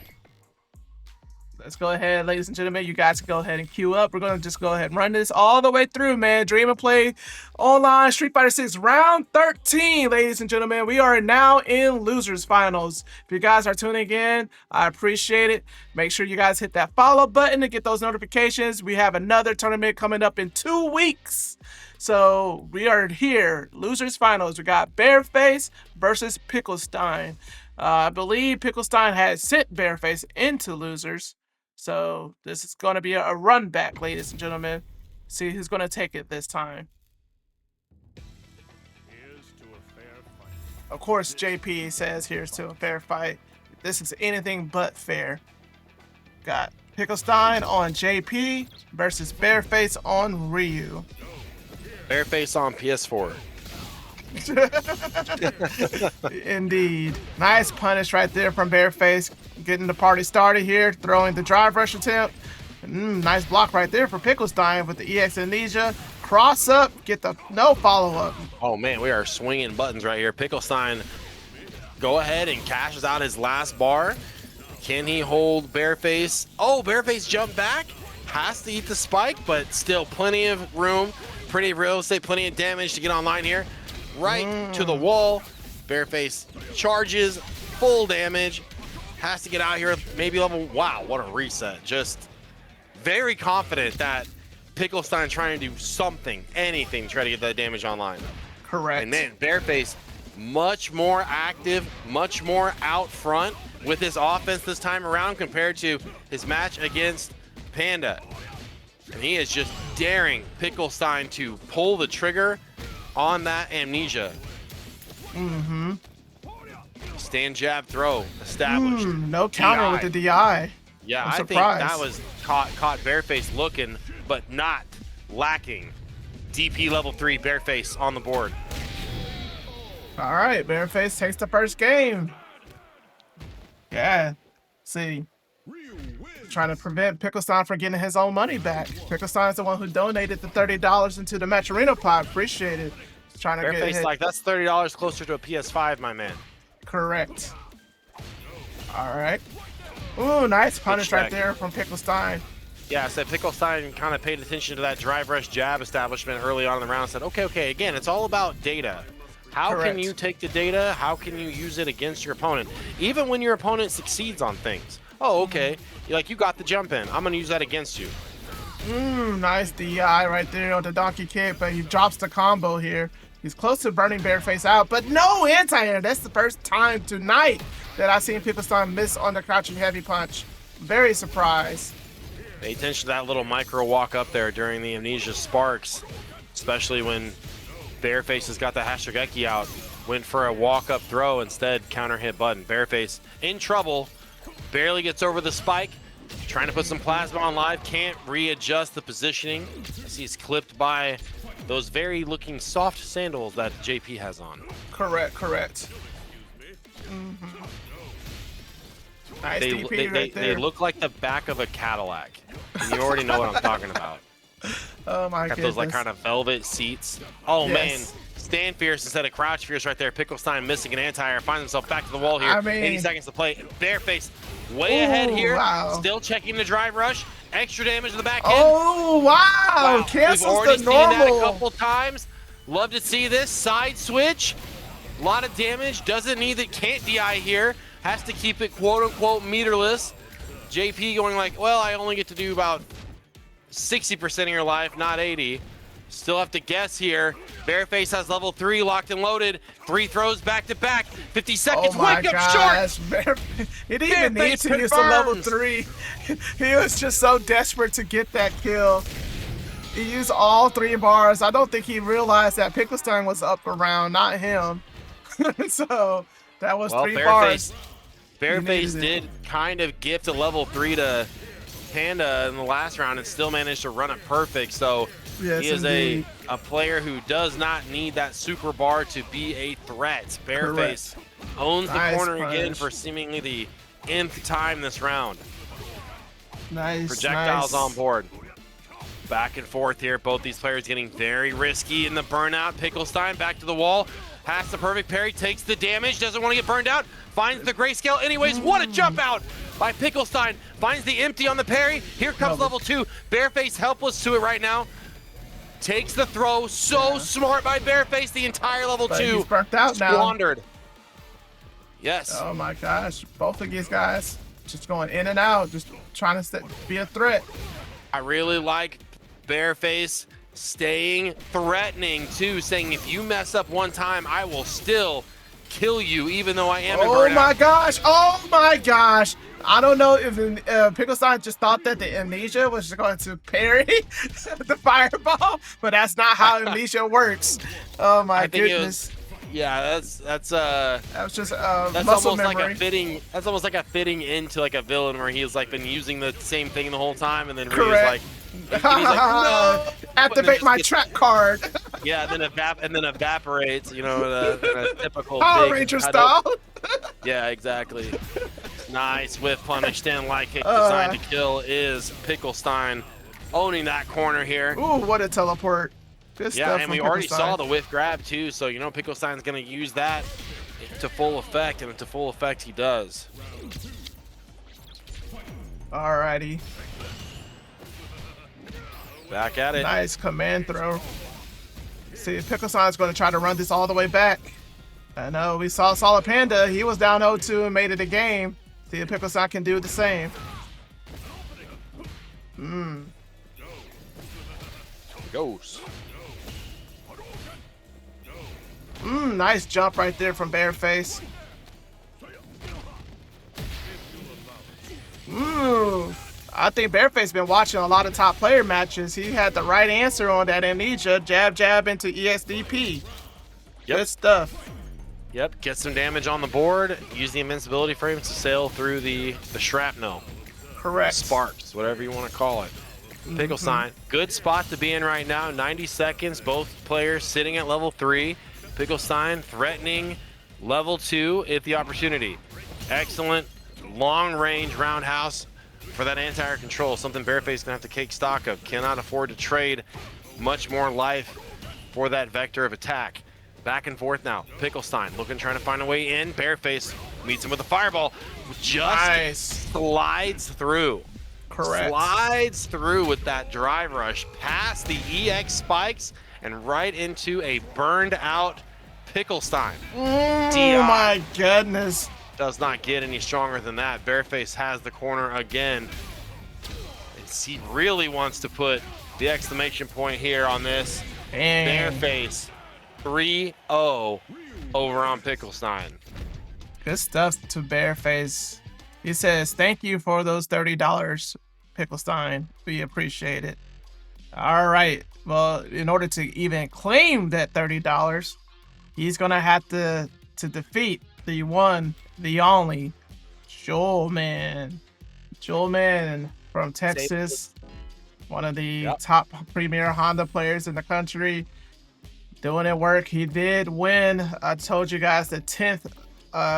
let's go ahead, ladies and gentlemen. You guys can go ahead and queue up. We're gonna just go ahead and run this all the way through, man. Dream and Play Online Street Fighter 6 round 13, ladies and gentlemen. We are now in losers finals. If you guys are tuning in, I appreciate it. Make sure you guys hit that follow button to get those notifications. We have another tournament coming up in 2 weeks. So we are here, losers finals. We got Bearface versus PickleStein. I believe PickleStein had sent Bearface into losers. So this is going to be a run back, ladies and gentlemen. See who's going to take it this time. Of course, JP says here's to a fair fight. This is anything but fair. Got PickleStein on JP versus Bearface on Ryu. Bearface on PS4. Indeed. Nice punish right there from Bearface. Getting the party started here. Throwing the drive rush attempt. Nice block right there for PickleStein with the EX Amnesia. Cross up. Get the no follow up. Oh man, we are swinging buttons right here. PickleStein go ahead and cashes out his last bar. Can he hold Bearface? Oh, Bearface jumped back. Has to eat the spike, but still plenty of room. Pretty real estate, plenty of damage to get online here. Right to the wall. Bearface charges, full damage. Has to get out here, maybe level. Wow, what a reset. Just very confident that PickleStein trying to do something, anything, to try to get that damage online. Correct. And then Bearface much more active, much more out front with his offense this time around compared to his match against Panda. And he is just daring PickleStein to pull the trigger on that amnesia. Stand jab throw established. No counter with the DI. Yeah, I'm I surprised. think that was caught Bearface looking, but not lacking. DP level 3 Bearface on the board. All right, Bearface takes the first game. Yeah. See. Trying to prevent PickleStein from getting his own money back. PickleStein's the one who donated the $30 into the Matcherino pot. Appreciate it. Trying to Bearface get like, that's $30 closer to a PS5, my man. correct. All right. Ooh, nice punish right there from PickleStein. Yeah, I said PickleStein kind of paid attention to that drive rush jab establishment early on in the round and said, okay, again, it's all about data. How can you take the data? How can you use it against your opponent? Even when your opponent succeeds on things. Oh, okay. You got the jump in. I'm going to use that against you. Nice DI right there on the donkey kick, but he drops the combo here. He's close to burning Bearface out, but no anti-air. That's the first time tonight that I've seen PickleStein miss on the crouching heavy punch. Very surprised. Pay attention to that little micro walk up there during the Amnesia Sparks, especially when Bearface has got the Hashirageki out. Went for a walk-up throw, instead counter hit button. Bearface in trouble, barely gets over the spike, trying to put some plasma on live, can't readjust the positioning as he's clipped by those very looking soft sandals that JP has on. Correct. Nice DP right there. They look like the back of a Cadillac. And you already know what I'm talking about. Oh my Got goodness. those like kind of velvet seats. Oh man, stand fierce instead of crouch fierce right there. PickleStein missing an anti-air, finds himself back to the wall here. I mean, 80 seconds to play. Bearface way ahead here. Wow. Still checking the drive rush. Extra damage to the back end. Oh wow! We've Cancels already the seen that a normal. couple times. Love to see this side switch. A lot of damage. Doesn't need it. Can't DI here. Has to keep it quote unquote meterless. JP going like, well, I only get to do about 60% of your life, not 80. Still have to guess here. Bearface has level 3 locked and loaded. 3 throws back to back. 50 seconds. Oh my Wake up short. He didn't even need Bearface to use the level confirms. 3. He was just so desperate to get that kill. He used all 3 bars. I don't think he realized that PickleStein was up around, not him. So that was 3 bars. Bearface did kind of gift a level 3 to Panda in the last round and still managed to run it perfect. So Yes, he is indeed. a player who does not need that super bar to be a threat. Bearface owns the Nice corner again punch. for seemingly the nth time this round. Nice. Projectiles nice. on board. Back and forth here. Both these players getting very risky in the burnout. PickleStein back to the wall. Has the perfect parry. Takes the damage. Doesn't want to get burned out. Finds the grayscale anyways. What a jump out by PickleStein. Finds the empty on the parry. Here comes level 2. Bearface helpless to it right now. Takes the throw. So smart by Bearface. The entire level 2. He's burnt out now. Squandered. Yes. Oh my gosh. Both of these guys just going in and out. Just trying to be a threat. I really like Bearface staying threatening too, saying if you mess up one time, I will still kill you, even though I am in burnout. Oh my gosh! Oh my gosh! I don't know if PickleStein just thought that the Amnesia was just going to parry the fireball, but that's not how Amnesia works. Oh my goodness! Yeah, that was just that's muscle almost memory. like a fitting. That's almost like a fitting into like a villain where he's like been using the same thing the whole time, and then Ryu's like, and he's like, no, activate my trap card. Yeah, and then evaporates. You know, in a typical Power big Ranger kind style. Yeah, exactly. Nice whiff punish, stand light kick designed to kill is PickleStein owning that corner here. Ooh, what a teleport. Good Yeah, stuff and from we already PickleStein. saw the whiff grab too, so you know PickleStein's gonna use that to full effect, and to full effect he does. Alrighty. Back at it. Nice command throw. See, PickleStein's going to try to run this all the way back. I know, we saw SolidxPanda. He was down 0-2 and made it a game. See if PickleStein can do the same. Goes. Nice jump right there from Bearface. I think Bearface been watching a lot of top player matches. He had the right answer on that Amnesia. Jab, jab into ESDP. Yep. Good stuff. Yep, get some damage on the board. Use the invincibility frames to sail through the shrapnel. Correct. Sparks, whatever you want to call it. PickleStein, good spot to be in right now. 90 seconds, both players sitting at level 3. PickleStein threatening level 2 if the opportunity. Excellent long-range roundhouse for that anti-air control, something Bearface gonna have to take stock of. Cannot afford to trade much more life for that vector of attack. Back and forth now. PickleStein looking, trying to find a way in. Bearface meets him with a fireball. Just slides through. Correct. Slides through with that drive rush past the EX spikes and right into a burned out PickleStein. Oh my goodness. Does not get any stronger than that. Bearface has the corner again. And he really wants to put the exclamation point here on this. Damn. Bearface 3-0 over on PickleStein. Good stuff to Bearface. He says, thank you for those $30, PickleStein. We appreciate it. All right. Well, in order to even claim that $30, he's going to have to defeat the one, the only, Jewelman. Jewelman from Texas. One of the top premier Honda players in the country. Doing it work. He did win. I told you guys the 10th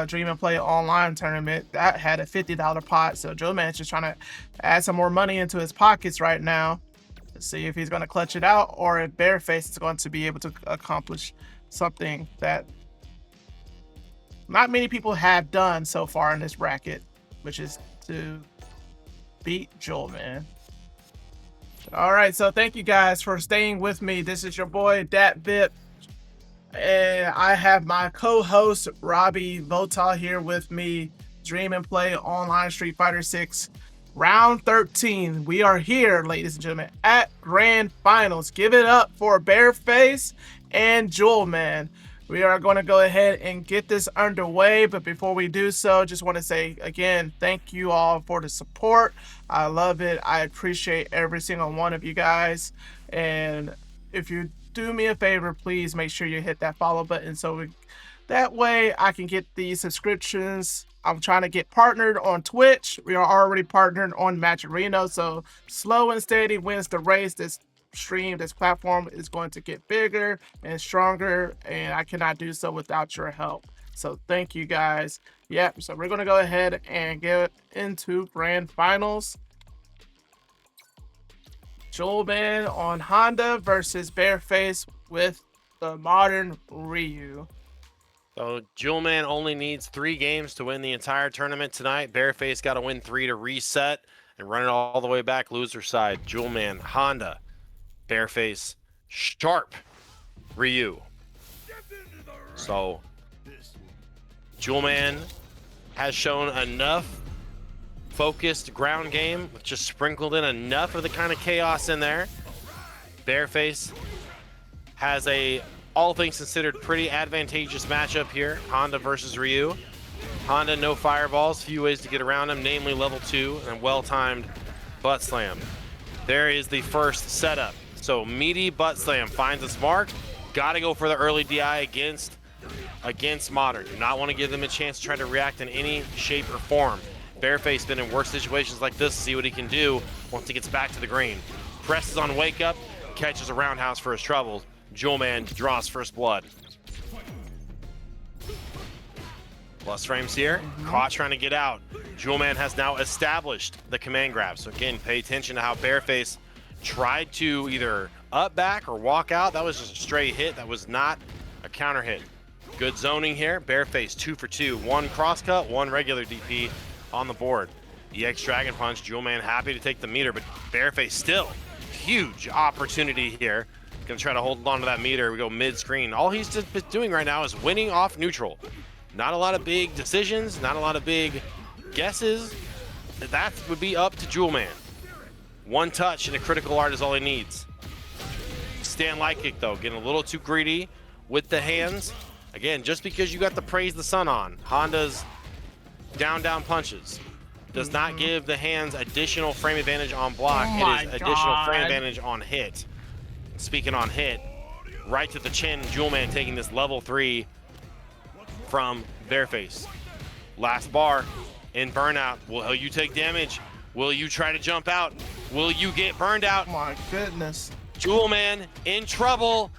Dream and Play online tournament. That had a $50 pot. So Jewelman's just trying to add some more money into his pockets right now. To see if he's going to clutch it out or if Bearface is going to be able to accomplish something that not many people have done so far in this bracket, which is to beat Jewelman. All right, so thank you guys for staying with me. This is your boy DatVip, and I have my co-host Robbie Votal here with me. Dream and Play Online Street Fighter 6 Round 13. We are here, ladies and gentlemen, at Grand Finals. Give it up for Bearface and Jewelman. We are going to go ahead and get this underway, but before we do so, just want to say again, thank you all for the support. I love it. I appreciate every single one of you guys. And if you do me a favor, please make sure you hit that follow button so that way I can get the subscriptions. I'm trying to get partnered on Twitch. We are already partnered on Matcherino, so slow and steady wins the race. This stream, this platform is going to get bigger and stronger, and I cannot do so without your help. So thank you guys. Yep, so we're going to go ahead and get into Grand Finals. Jewelman on Honda versus Bearface with the modern Ryu. So Jewelman only needs 3 games to win the entire tournament tonight. Bearface got to win 3 to reset and run it all the way back loser side. Jewelman, Honda, Bearface, Sharp, Ryu. So Jewelman has shown enough focused ground game, just sprinkled in enough of the kind of chaos in there. Bearface has a, all things considered, pretty advantageous matchup here. Honda versus Ryu. Honda, no fireballs, few ways to get around him, namely level 2 and well-timed butt slam. There is the first setup. So meaty butt slam finds its mark. Got to go for the early DI against Modern. Do not want to give them a chance to try to react in any shape or form. Bearface been in worse situations like this to see what he can do once he gets back to the green. Presses on wake up, catches a roundhouse for his troubles. Jewelman draws first blood. Plus frames here. Caught trying to get out. Jewelman has now established the command grab. So again, pay attention to how Bearface tried to either up back or walk out. That was just a straight hit. That was not a counter hit. Good zoning here. Bearface 2 for 2. 1 crosscut, 1 regular DP on the board. EX Dragon Punch. Jewelman happy to take the meter, but Bearface still huge opportunity here. Gonna try to hold on to that meter. We go mid-screen. All he's just doing right now is winning off neutral. Not a lot of big decisions, not a lot of big guesses. That would be up to Jewelman. 1 touch and a critical art is all he needs. Stand light kick though, getting a little too greedy with the hands. Again, just because you got the Praise the Sun on, Honda's down punches does not give the hands additional frame advantage on block. It is additional frame advantage on hit. Speaking on hit, right to the chin, Jewelman taking this level 3 from Bearface. Last bar in burnout. Will you take damage? Will you try to jump out? Will you get burned out? Oh my goodness. Jewelman in trouble.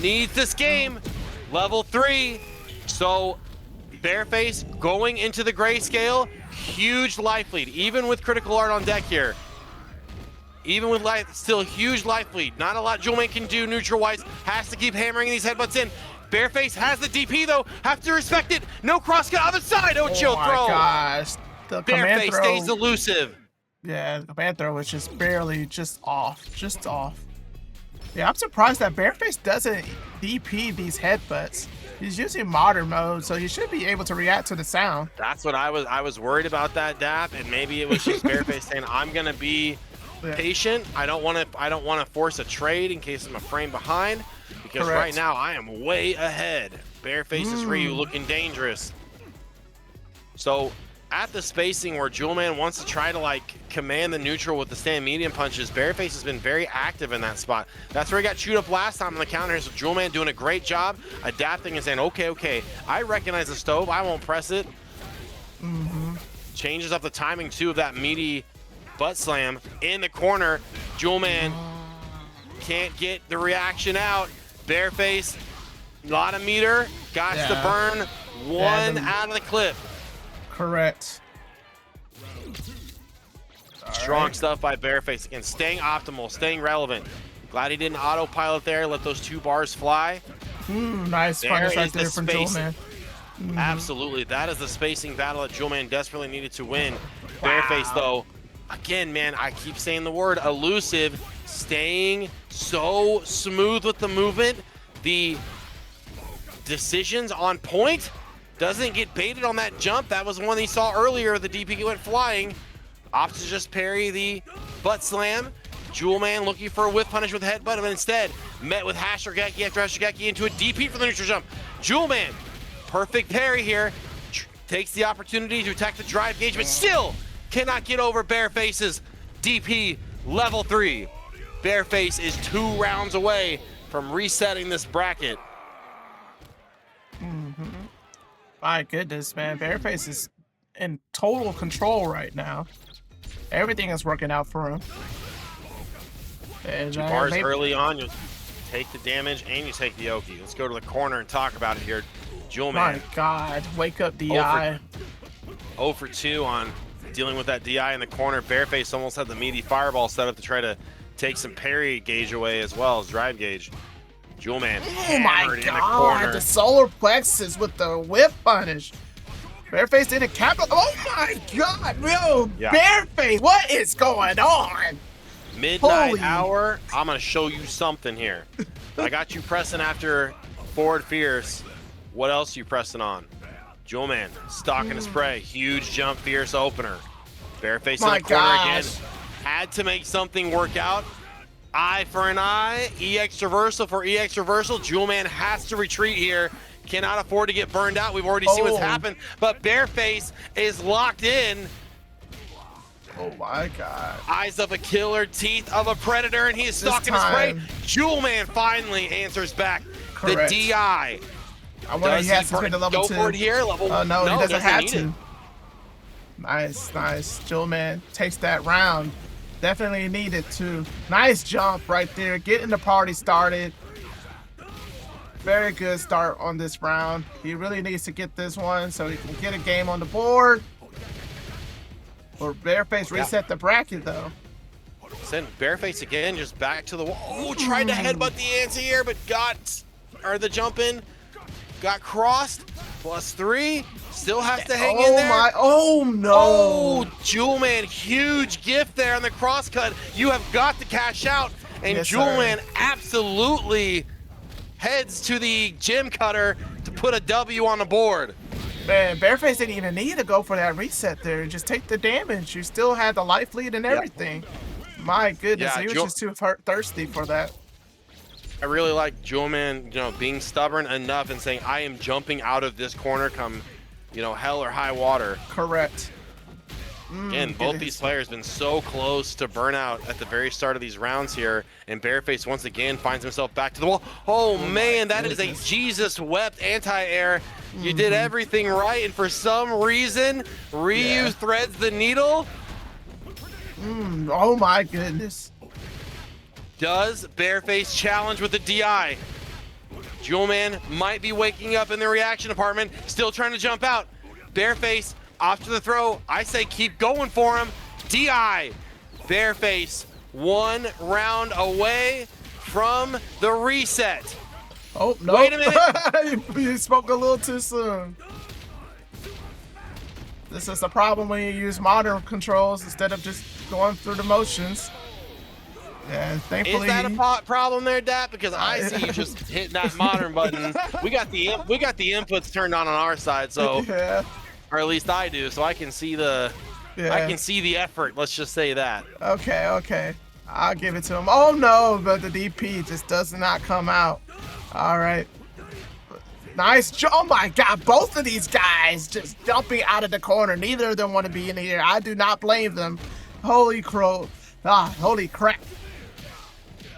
Needs this game. Level 3. So Bearface going into the grayscale, huge life lead, even with critical art on deck here. Even with life, still huge life lead. Not a lot Jewelman can do neutral-wise. Has to keep hammering these headbutts in. Bearface has the DP though. Have to respect it. No crosscut other side. Oh, chill throw. Oh my gosh. The command Bearface throw, stays elusive. yeah, the command throw was just barely off. Just off. Yeah, I'm surprised that Bearface doesn't DP these headbutts. He's using modern mode, so he should be able to react to the sound. That's what I was worried about that, Dap, and maybe it was just Bearface saying, I'm gonna be patient. I don't want to force a trade in case I'm a frame behind, because right now I am way ahead. Bearface is Ryu looking dangerous. So at the spacing where Jewelman wants to try to like command the neutral with the stand medium punches, Bearface has been very active in that spot. That's where he got chewed up last time on the counter. So Jewelman doing a great job adapting and saying, okay, I recognize the stove, I won't press it. Changes up the timing too of that meaty butt slam in the corner. Jewelman can't get the reaction out. Bearface, a lot of meter, got to burn one out of the clip. Correct. Strong stuff by Bearface. Again, staying optimal, staying relevant. Glad he didn't autopilot there, let those 2 bars fly. Nice punish right there from Jewelman. Absolutely, that is the spacing battle that Jewelman desperately needed to win. Bearface, though, again, man, I keep saying the word elusive, staying so smooth with the movement. The decisions on point. Doesn't get baited on that jump. That was one he saw earlier. The DP went flying. Opts to just parry the butt slam. Jewelman looking for a whip punish with headbutt, but instead met with Hashirageki after Hashirageki into a DP for the neutral jump. Jewelman, perfect parry here. Takes the opportunity to attack the drive gauge, but still cannot get over Bearface's DP level 3. Bearface is 2 rounds away from resetting this bracket. My goodness, man. Bearface is in total control right now. Everything is working out for him. And, 2 bars early on, you take the damage and you take the Oki. Let's go to the corner and talk about it here. Jewelman. My God, wake up DI. 0 for 2 on dealing with that DI in the corner. Bearface almost had the meaty fireball set up to try to take some parry gauge away as well as drive gauge. Jewelman Oh my God, the solar plexus with the whip punish. Bearface didn't cap. Oh my God, yo, Bearface, what is going on? Midnight hour, I'm gonna show you something here. I got you pressing after forward fierce. What else are you pressing on? Jewelman, stalking a spray, huge jump fierce opener. Bearface in the corner again. Had to make something work out. Eye for an eye, EX reversal for EX reversal. Jewelman has to retreat here. Cannot afford to get burned out. We've already seen what's happened, but Bearface is locked in. Oh my God. Eyes of a killer, teeth of a predator, and he is stalking his prey. Jewelman finally answers back. The DI. I wonder if he has to spend a level 2. Go for it here, level no, he doesn't have to. Nice, nice. Jewelman takes that round. Definitely needed to. Nice jump right there. Getting the party started. Very good start on this round. He really needs to get this one so he can get a game on the board. Or Bearface reset the bracket though. Send Bearface again, just back to the wall. Oh, tried to headbutt the anti-air, but the jump in. Got crossed. +3. Still has to hang in there. Oh no. Oh, Jewelman, huge gift there on the crosscut. You have got to cash out. And Jewelman absolutely heads to the gym cutter to put a W on the board. Man, Bearface didn't even need to go for that reset there. Just take the damage. You still had the life lead and everything. My goodness, he was just too thirsty for that. I really like Jewelman, being stubborn enough and saying, I am jumping out of this corner come, hell or high water. Correct. Again, both these players been so close to burnout at the very start of these rounds here, and Bearface once again finds himself back to the wall. Oh man, that is a Jesus wept anti-air. You did everything right, and for some reason, Ryu threads the needle. Oh my goodness. Does Bearface challenge with the DI? Jewelman might be waking up in the reaction department, still trying to jump out. Bearface off to the throw. I say keep going for him. DI. Bearface 1 round away from the reset. Oh, no. Wait a minute. You spoke a little too soon. This is the problem when you use modern controls instead of just going through the motions. And thankfully, is that a problem there, Dap? Because I see you just hitting that modern button. We got the inputs turned on our side, so yeah. or at least I do, so I can see the I can see the effort. Let's just say that. Okay. I'll give it to him. Oh no, but the DP just does not come out. All right. Nice. Oh my God, both of these guys just jumping out of the corner. Neither of them want to be in here. I do not blame them. Holy crow. Holy crap.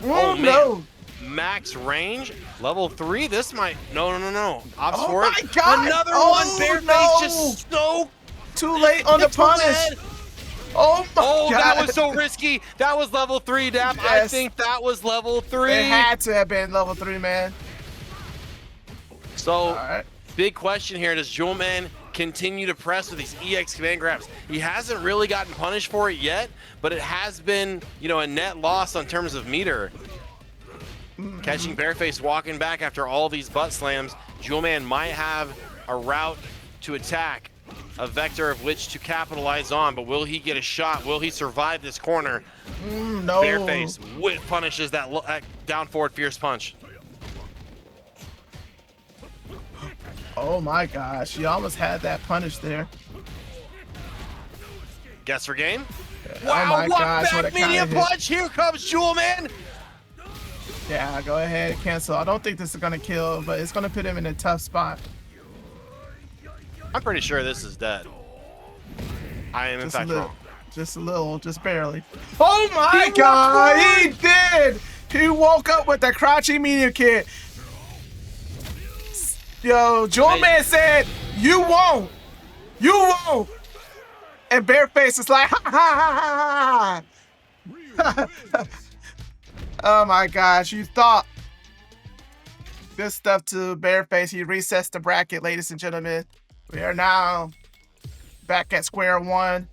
Oh, man. No. Max range, level 3. This might no. Ops Oh for it. my God. Another one. Bearface no. just so Too late on the punish. Oh my God. That was so risky. That was level 3, Dap. Yes. I think that was level 3. It had to have been level 3, man. So, All right. big question here. Does Jewelman continue to press with these EX command grabs? He hasn't really gotten punished for it yet, but it has been, a net loss on terms of meter. Catching Bearface walking back after all these butt slams, Jewelman might have a route to attack, a vector of which to capitalize on, but will he get a shot? Will he survive this corner? No. Bearface punishes that down forward fierce punch. Oh my gosh, you almost had that punish there. Guess for game? Oh Wow, my gosh, what a back medium kinda hit. punch. Here comes Jewelman. Yeah, go ahead, cancel. I don't think this is gonna kill, but it's gonna put him in a tough spot. I'm pretty sure this is dead. I am in fact wrong. Just a little, just barely. Oh my God, he did! He woke up with the crouching medium kick. Yo, Jewelman said, you won't. And Bearface is like, ha ha ha ha. Oh my gosh, you thought. Good stuff to Bearface. He resets the bracket, ladies and gentlemen. We are now back at square one.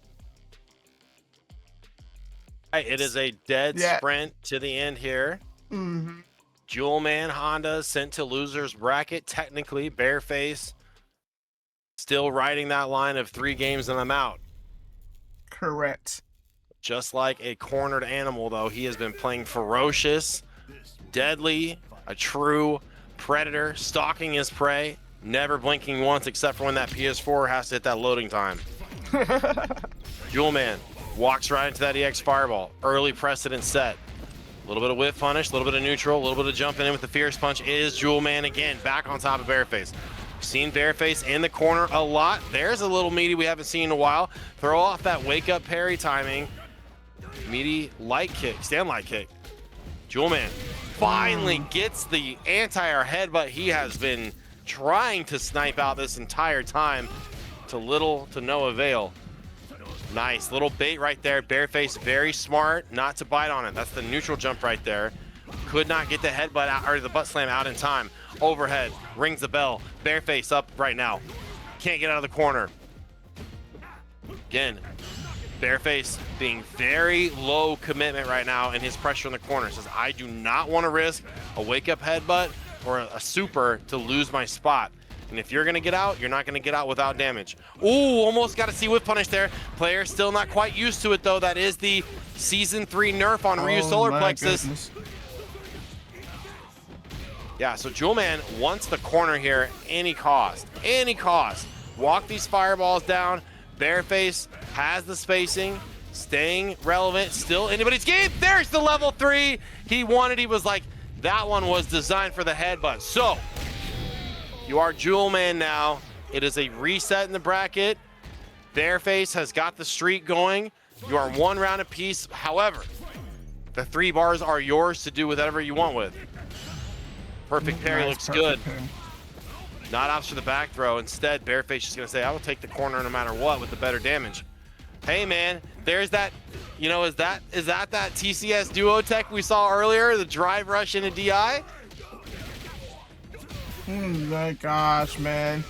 It is a dead sprint to the end here. Mm-hmm. Jewelman Honda sent to loser's bracket. Technically, Bearface still riding that line of 3 games and I'm out. Correct. Just like a cornered animal, though, he has been playing ferocious, deadly, a true predator, stalking his prey, never blinking once except for when that PS4 has to hit that loading time. Jewelman walks right into that EX fireball. Early precedent set. A little bit of whiff punish, a little bit of neutral, a little bit of jumping in with the fierce punch is Jewelman again, back on top of Bearface. We've seen Bearface in the corner a lot. There's a little meaty we haven't seen in a while. Throw off that wake-up parry timing. Meaty light kick, stand light kick. Jewelman finally gets the anti-air headbutt he has been trying to snipe out this entire time to little to no avail. Nice little bait right there. Bearface very smart not to bite on it. That's the neutral jump right there. Could not get the headbutt out or the butt slam out in time. Overhead rings the bell. Bearface up right now. Can't get out of the corner. Again, Bearface being very low commitment right now in his pressure in the corner. Says, I do not want to risk a wake-up headbutt or a super to lose my spot. And if you're going to get out, you're not going to get out without damage. Ooh, almost got to see whiff punish there. Player still not quite used to it, though. That is the Season 3 nerf on Ryu Solar Plexus. Goodness. Yeah, so Jewelman wants the corner here, any cost. Any cost. Walk these fireballs down. Bearface has the spacing, staying relevant, still anybody's game. There's the level 3 he wanted. He was like, that one was designed for the headbutt. So, you are Jewelman now. It is a reset in the bracket. Bearface has got the streak going. You are 1 round apiece. However, the 3 bars are yours to do whatever you want with. Perfect parry looks good. Parry. Not opts for the back throw. Instead, Bearface is going to say, I will take the corner no matter what with the better damage. Hey, man, there's that, is that TCSDuo tech we saw earlier, the drive rush into DI? My gosh, man.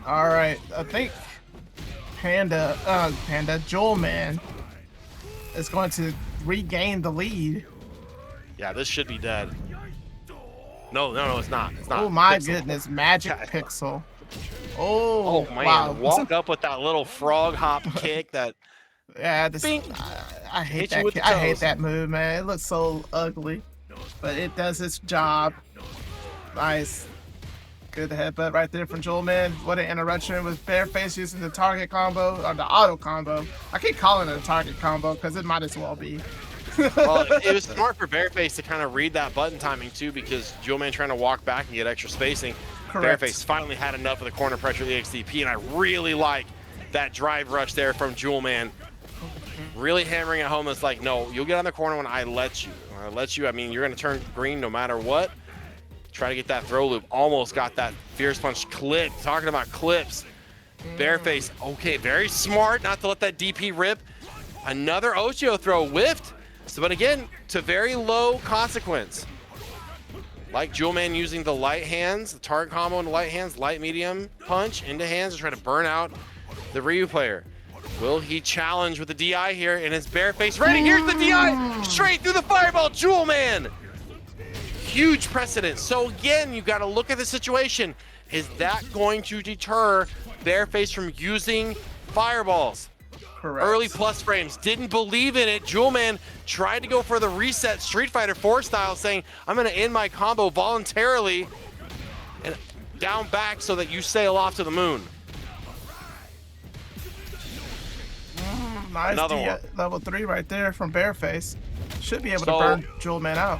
All right, I think Panda Jewelman is going to regain the lead. Yeah, this should be dead. No, it's not. It's not. Oh my Pixel. goodness, Magic Yeah. Pixel. Oh man, wow. walk up with that little frog hop kick that Yeah, this, Bing. I hate Hit you that. with the I hate toes. that move, man. It looks so ugly, but it does its job. Nice. Good headbutt right there from Jewelman. What an interruption with Bearface using the target combo or the auto combo. I keep calling it a target combo because it might as well be. Well, it was smart for Bearface to kind of read that button timing too, because Jewelman trying to walk back and get extra spacing. Correct. Bearface finally had enough of the corner pressure of the XDP, and I really like that drive rush there from Jewelman. Really hammering it home. It's like, no, you'll get on the corner when I let you. When I let you, I mean, you're going to turn green no matter what. Try to get that throw loop. Almost got that Fierce Punch clip. Talking about clips. Bearface, okay, very smart not to let that DP rip. Another Ocho throw whiffed. So, but again, to very low consequence. Like Jewelman using the light hands, the target combo into light hands, light medium punch into hands to try to burn out the Ryu player. Will he challenge with the DI here? And it's Bearface ready. Here's the DI straight through the fireball. Jewelman. Huge precedent. So again, you got to look at the situation. Is that going to deter Bearface from using fireballs? Correct. Early plus frames, didn't believe in it. Jewelman tried to go for the reset Street Fighter 4 style, saying, I'm going to end my combo voluntarily and down back so that you sail off to the moon. Nice Another one. level 3 right there from Bearface. Should be able to So- burn Jewelman out.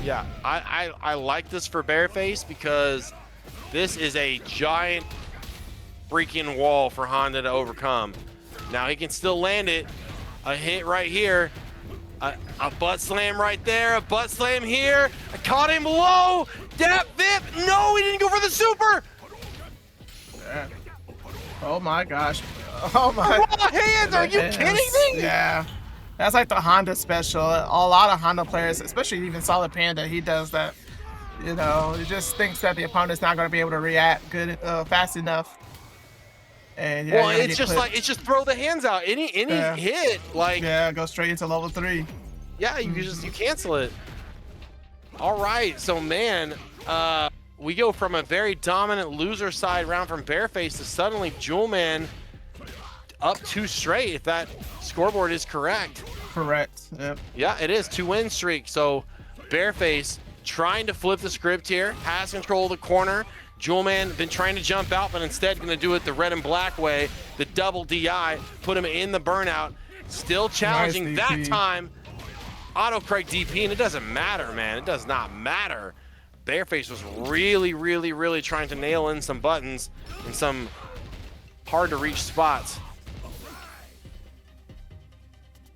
Yeah, I like this for Bearface because this is a giant freaking wall for Honda to overcome. Now he can still land it. A hit right here. A butt slam right there. A butt slam here. I caught him low. That VIP. No, he didn't go for the super. Yeah. Oh my gosh. Oh my. Raw hands. Are you Yes. kidding me? Yeah. That's like the Honda special. A lot of Honda players, especially even SolidxPanda, he does that. You know, he just thinks that the opponent's not going to be able to react fast enough. And yeah, Well, you're gonna it's get just clipped. like, it's just throw the hands out. Any Yeah. hit, like, Yeah, go straight into level 3. yeah, you just you cancel it. All right, so man, we go from a very dominant loser side round from Bearface to suddenly Jewelman up 2 straight, if that scoreboard is correct. Correct. Yep. Yeah, it is 2-win streak. So Bearface trying to flip the script here, has control of the corner. Jewelman been trying to jump out, but instead going to do it the red and black way, the double DI, put him in the burnout. Still challenging Nice that DP. time. Auto correct DP, and it doesn't matter, man. It does not matter. Bearface was really trying to nail in some buttons in some hard to reach spots.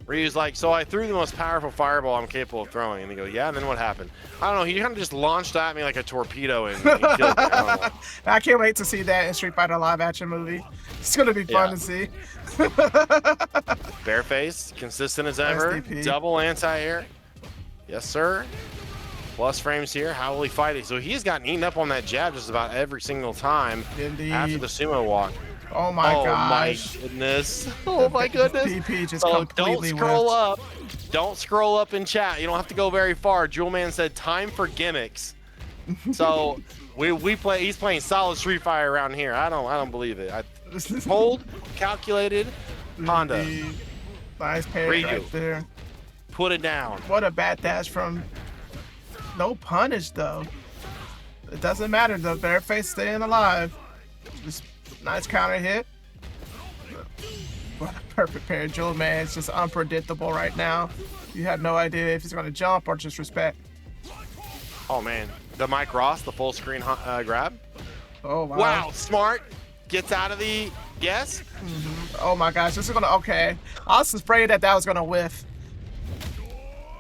Ryu's like, so I threw the most powerful fireball I'm capable of throwing. And they go, yeah, and then what happened? I don't know. He kind of just launched at me like a torpedo and killed me. I don't know. I can't wait to see that in Street Fighter live action movie. It's gonna be fun Yeah. to see. Bearface, consistent as ever. DP. Double anti-air. Yes, sir. Plus frames here. How will he fight it? So he's gotten eaten up on that jab just about every single time Indeed. after the sumo walk. Oh my gosh. My goodness. Oh my goodness. DP just So completely don't scroll whiffed. up. Don't scroll up in chat. You don't have to go very far. Jewelman said time for gimmicks. So we play. He's playing solid Street Fighter around here. I don't believe it. Hold, calculated, Honda. Indeed. Nice parry Redo. right there. Put it down. What a bad dash from. No punish though. It doesn't matter. The Bearface staying alive. Just nice counter hit. What a perfect pair. Jewelman is just unpredictable right now. You have no idea if he's going to jump or just respect. Oh man, the Mike Ross, the full screen grab. Oh wow. Wow, smart. Gets out of the guess. Oh my gosh, this is gonna. Okay, I was afraid that was gonna whiff.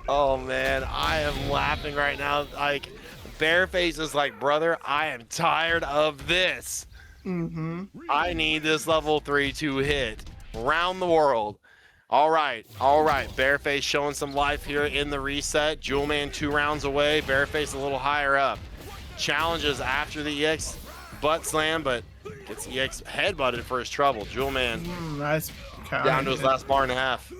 Oh man, I am laughing right now. Like, Bearface is like, brother, I am tired of this. I need this level 3 to hit round the world. All right. Bearface showing some life here in the reset. Jewelman 2 rounds away. Bearface a little higher up. challenges after the EX butt slam, but gets EX headbutted for his trouble. Jewelman Nice. down to his last bar and a half.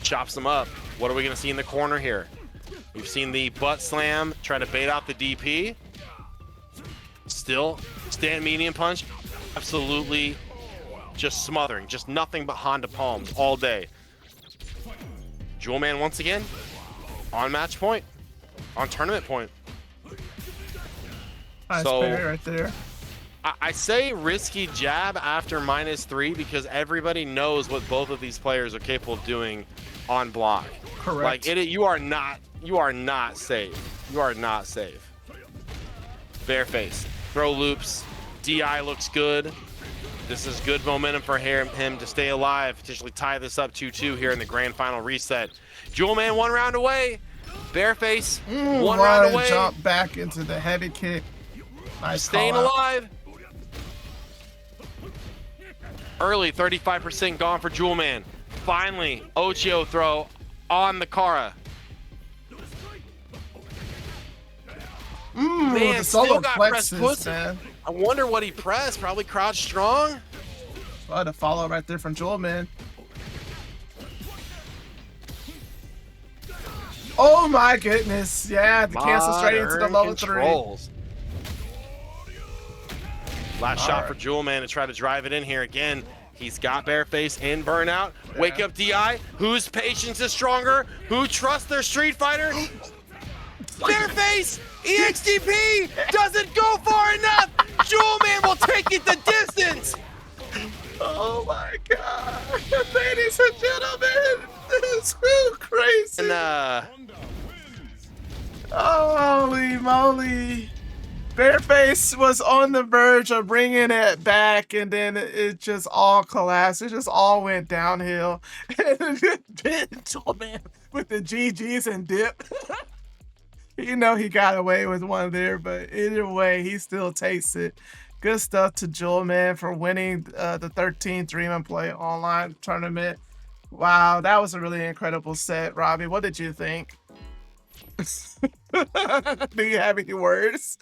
Chops him up. What are we gonna see in the corner here? We've seen the butt slam try to bait out the DP. Still stand medium punch. Absolutely just smothering. Just nothing but Honda palms all day. Jewelman once again on match point, on tournament point. Nice So, parry right there. I say risky jab after -3 because everybody knows what both of these players are capable of doing on block. Correct. Like you are not safe. You are not safe. Bearface, throw loops, DI looks good. This is good momentum for him to stay alive, potentially tie this up 2-2 here in the grand final reset. Jewelman 1 round away. Bearface 1 round away. Jump back into the heavy kick. Nice. Staying call out. alive. Early 35% gone for Jewelman. Finally, Ochio throw on the Kara. Man, the still solo got pressed plexus, pussy. man. I wonder what he pressed. Probably crouch strong. Oh, the follow right there from Jewelman. Oh my goodness. Yeah, the cancel straight into the low controls. Last All shot right. for Jewelman to try to drive it in here again. He's got Bearface in burnout. Yeah. Wake up DI. Whose patience is stronger? Who trusts their Street Fighter? Bearface! EXDP doesn't go far enough! Jewelman will take it the distance! Oh my god. Ladies and gentlemen, this is so crazy. And Holy moly. Bearface was on the verge of bringing it back, and then it just all collapsed. It just all went downhill. And then Jewelman with the GGs and dip. You know he got away with one there, but either way, he still takes it. Good stuff to Jewelman for winning the 13th Dream and Play online tournament. Wow, that was a really incredible set. Robbie, what did you think? Do you have any words?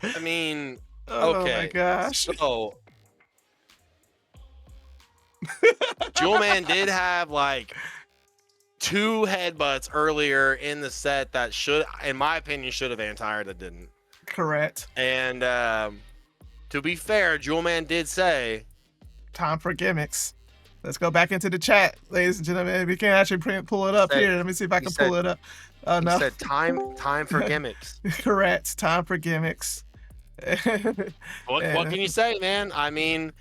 I mean, Oh okay. my gosh. So, Jewelman did have like 2 headbutts earlier in the set that should, in my opinion, should have anti-aired that didn't. Correct. And to be fair, Jewelman did say, Time for gimmicks. Let's go back into the chat, ladies and gentlemen. We can actually pull it up said- here. Let me see if I he can pull said- it up. Oh he no. said time for gimmicks. Correct. Time for gimmicks. What can you say, man? I mean,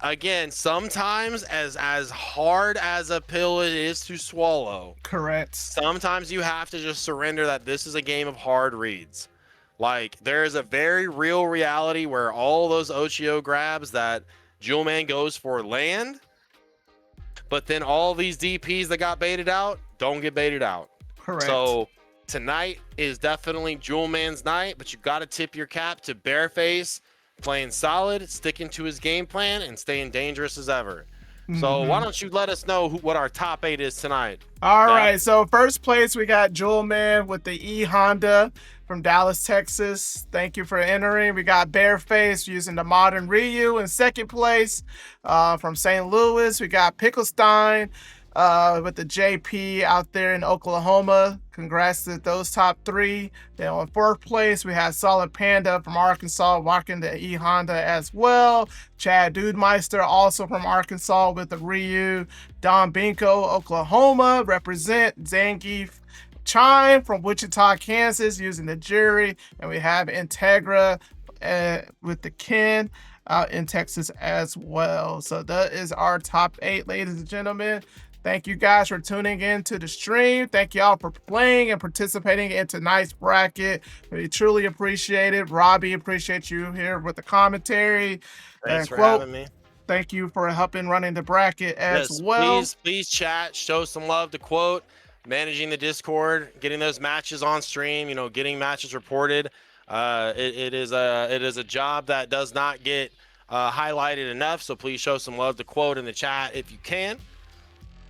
again, sometimes as hard as a pill it is to swallow, Correct. sometimes you have to just surrender that this is a game of hard reads. Like, there is a very real reality where all those Ochio grabs that Jewelman goes for land, but then all these DPs that got baited out don't get baited out. Correct. So tonight is definitely Jewelman's night, but you got to tip your cap to Bearface playing solid, sticking to his game plan, and staying dangerous as ever. So why don't you let us know what our top 8 is tonight? All Yeah. right, so first place we got Jewelman with the E Honda from Dallas, Texas. Thank you for entering. We got Bearface using the modern Ryu in second place. From St. Louis, we got PickleStein with the JP out there in Oklahoma. Congrats to those top 3. Then on fourth place, we had SolidxPanda from Arkansas walking the E Honda as well. Chad Dudemeister also from Arkansas with the Ryu. DonBingo, Oklahoma, represent. Zangief Chime from Wichita, Kansas, using the Jury. And we have Integra with the Ken out in Texas as well. So that is our top 8, ladies and gentlemen. Thank you guys for tuning in to the stream. Thank y'all for playing and participating in tonight's bracket. We truly appreciate it. Robbie, appreciate you here with the commentary. Thanks And for Quote, having me. thank you for helping running the bracket as Yes, well. please chat, show some love to Quote, managing the Discord, getting those matches on stream, you know, getting matches reported. It is a job that does not get highlighted enough, so please show some love to Quote in the chat if you can.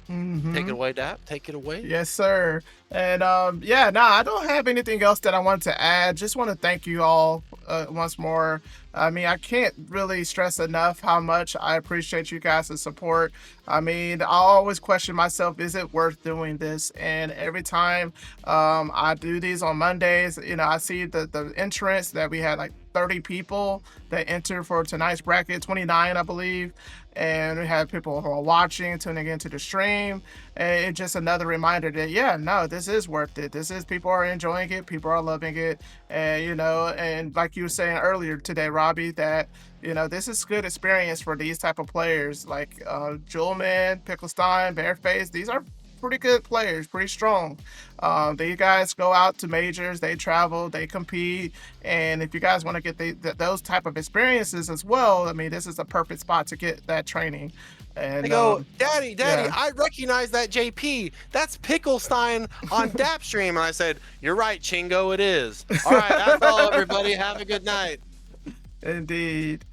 Take it away, Dap. Take it away. Yes, sir. And yeah, no, I don't have anything else that I want to add. Just want to thank you all once more. I mean, I can't really stress enough how much I appreciate you guys' support. I mean, I always question myself, is it worth doing this? And every time I do these on Mondays, you know, I see the entrance that we had like 30 people that entered for tonight's bracket, 29, I believe. And we have people who are watching, tuning into the stream. And it's just another reminder that, yeah, no, this is worth it. People are enjoying it. People are loving it. And, you know, and like you were saying earlier today, Robbie, that, you know, this is good experience for these type of players like Jewelman, PickleStein, Bearface. These are pretty good players, pretty strong. These guys go out to majors, they travel, they compete, and if you guys want to get those type of experiences as well, I mean, this is a perfect spot to get that training. And they go, Daddy, yeah. I recognize that JP. That's PickleStein on Dap stream. And I said, you're right, Chingo, it is. All right, that's all, everybody. Have a good night. Indeed.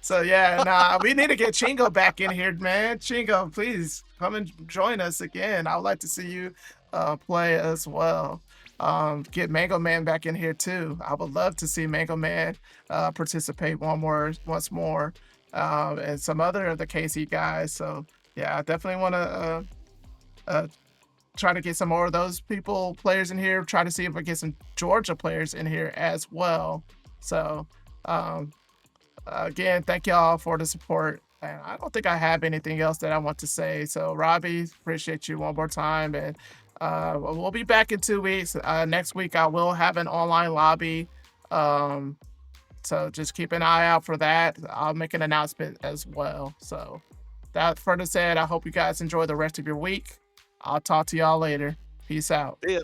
So yeah, nah, we need to get Chingo back in here, man. Chingo, please come and join us again. I would like to see you play as well. Get Mango Man back in here too. I would love to see Mango Man participate once more, and some other of the KC guys. So yeah, I definitely want to try to get some more of those players in here. Try to see if I get some Georgia players in here as well. So again, thank y'all for the support. And I don't think I have anything else that I want to say. So Robbie, appreciate you one more time. And we'll be back in 2 weeks. Next week I will have an online lobby. So just keep an eye out for that. I'll make an announcement as well. So that further said, I hope you guys enjoy the rest of your week. I'll talk to y'all later. Peace out. See ya.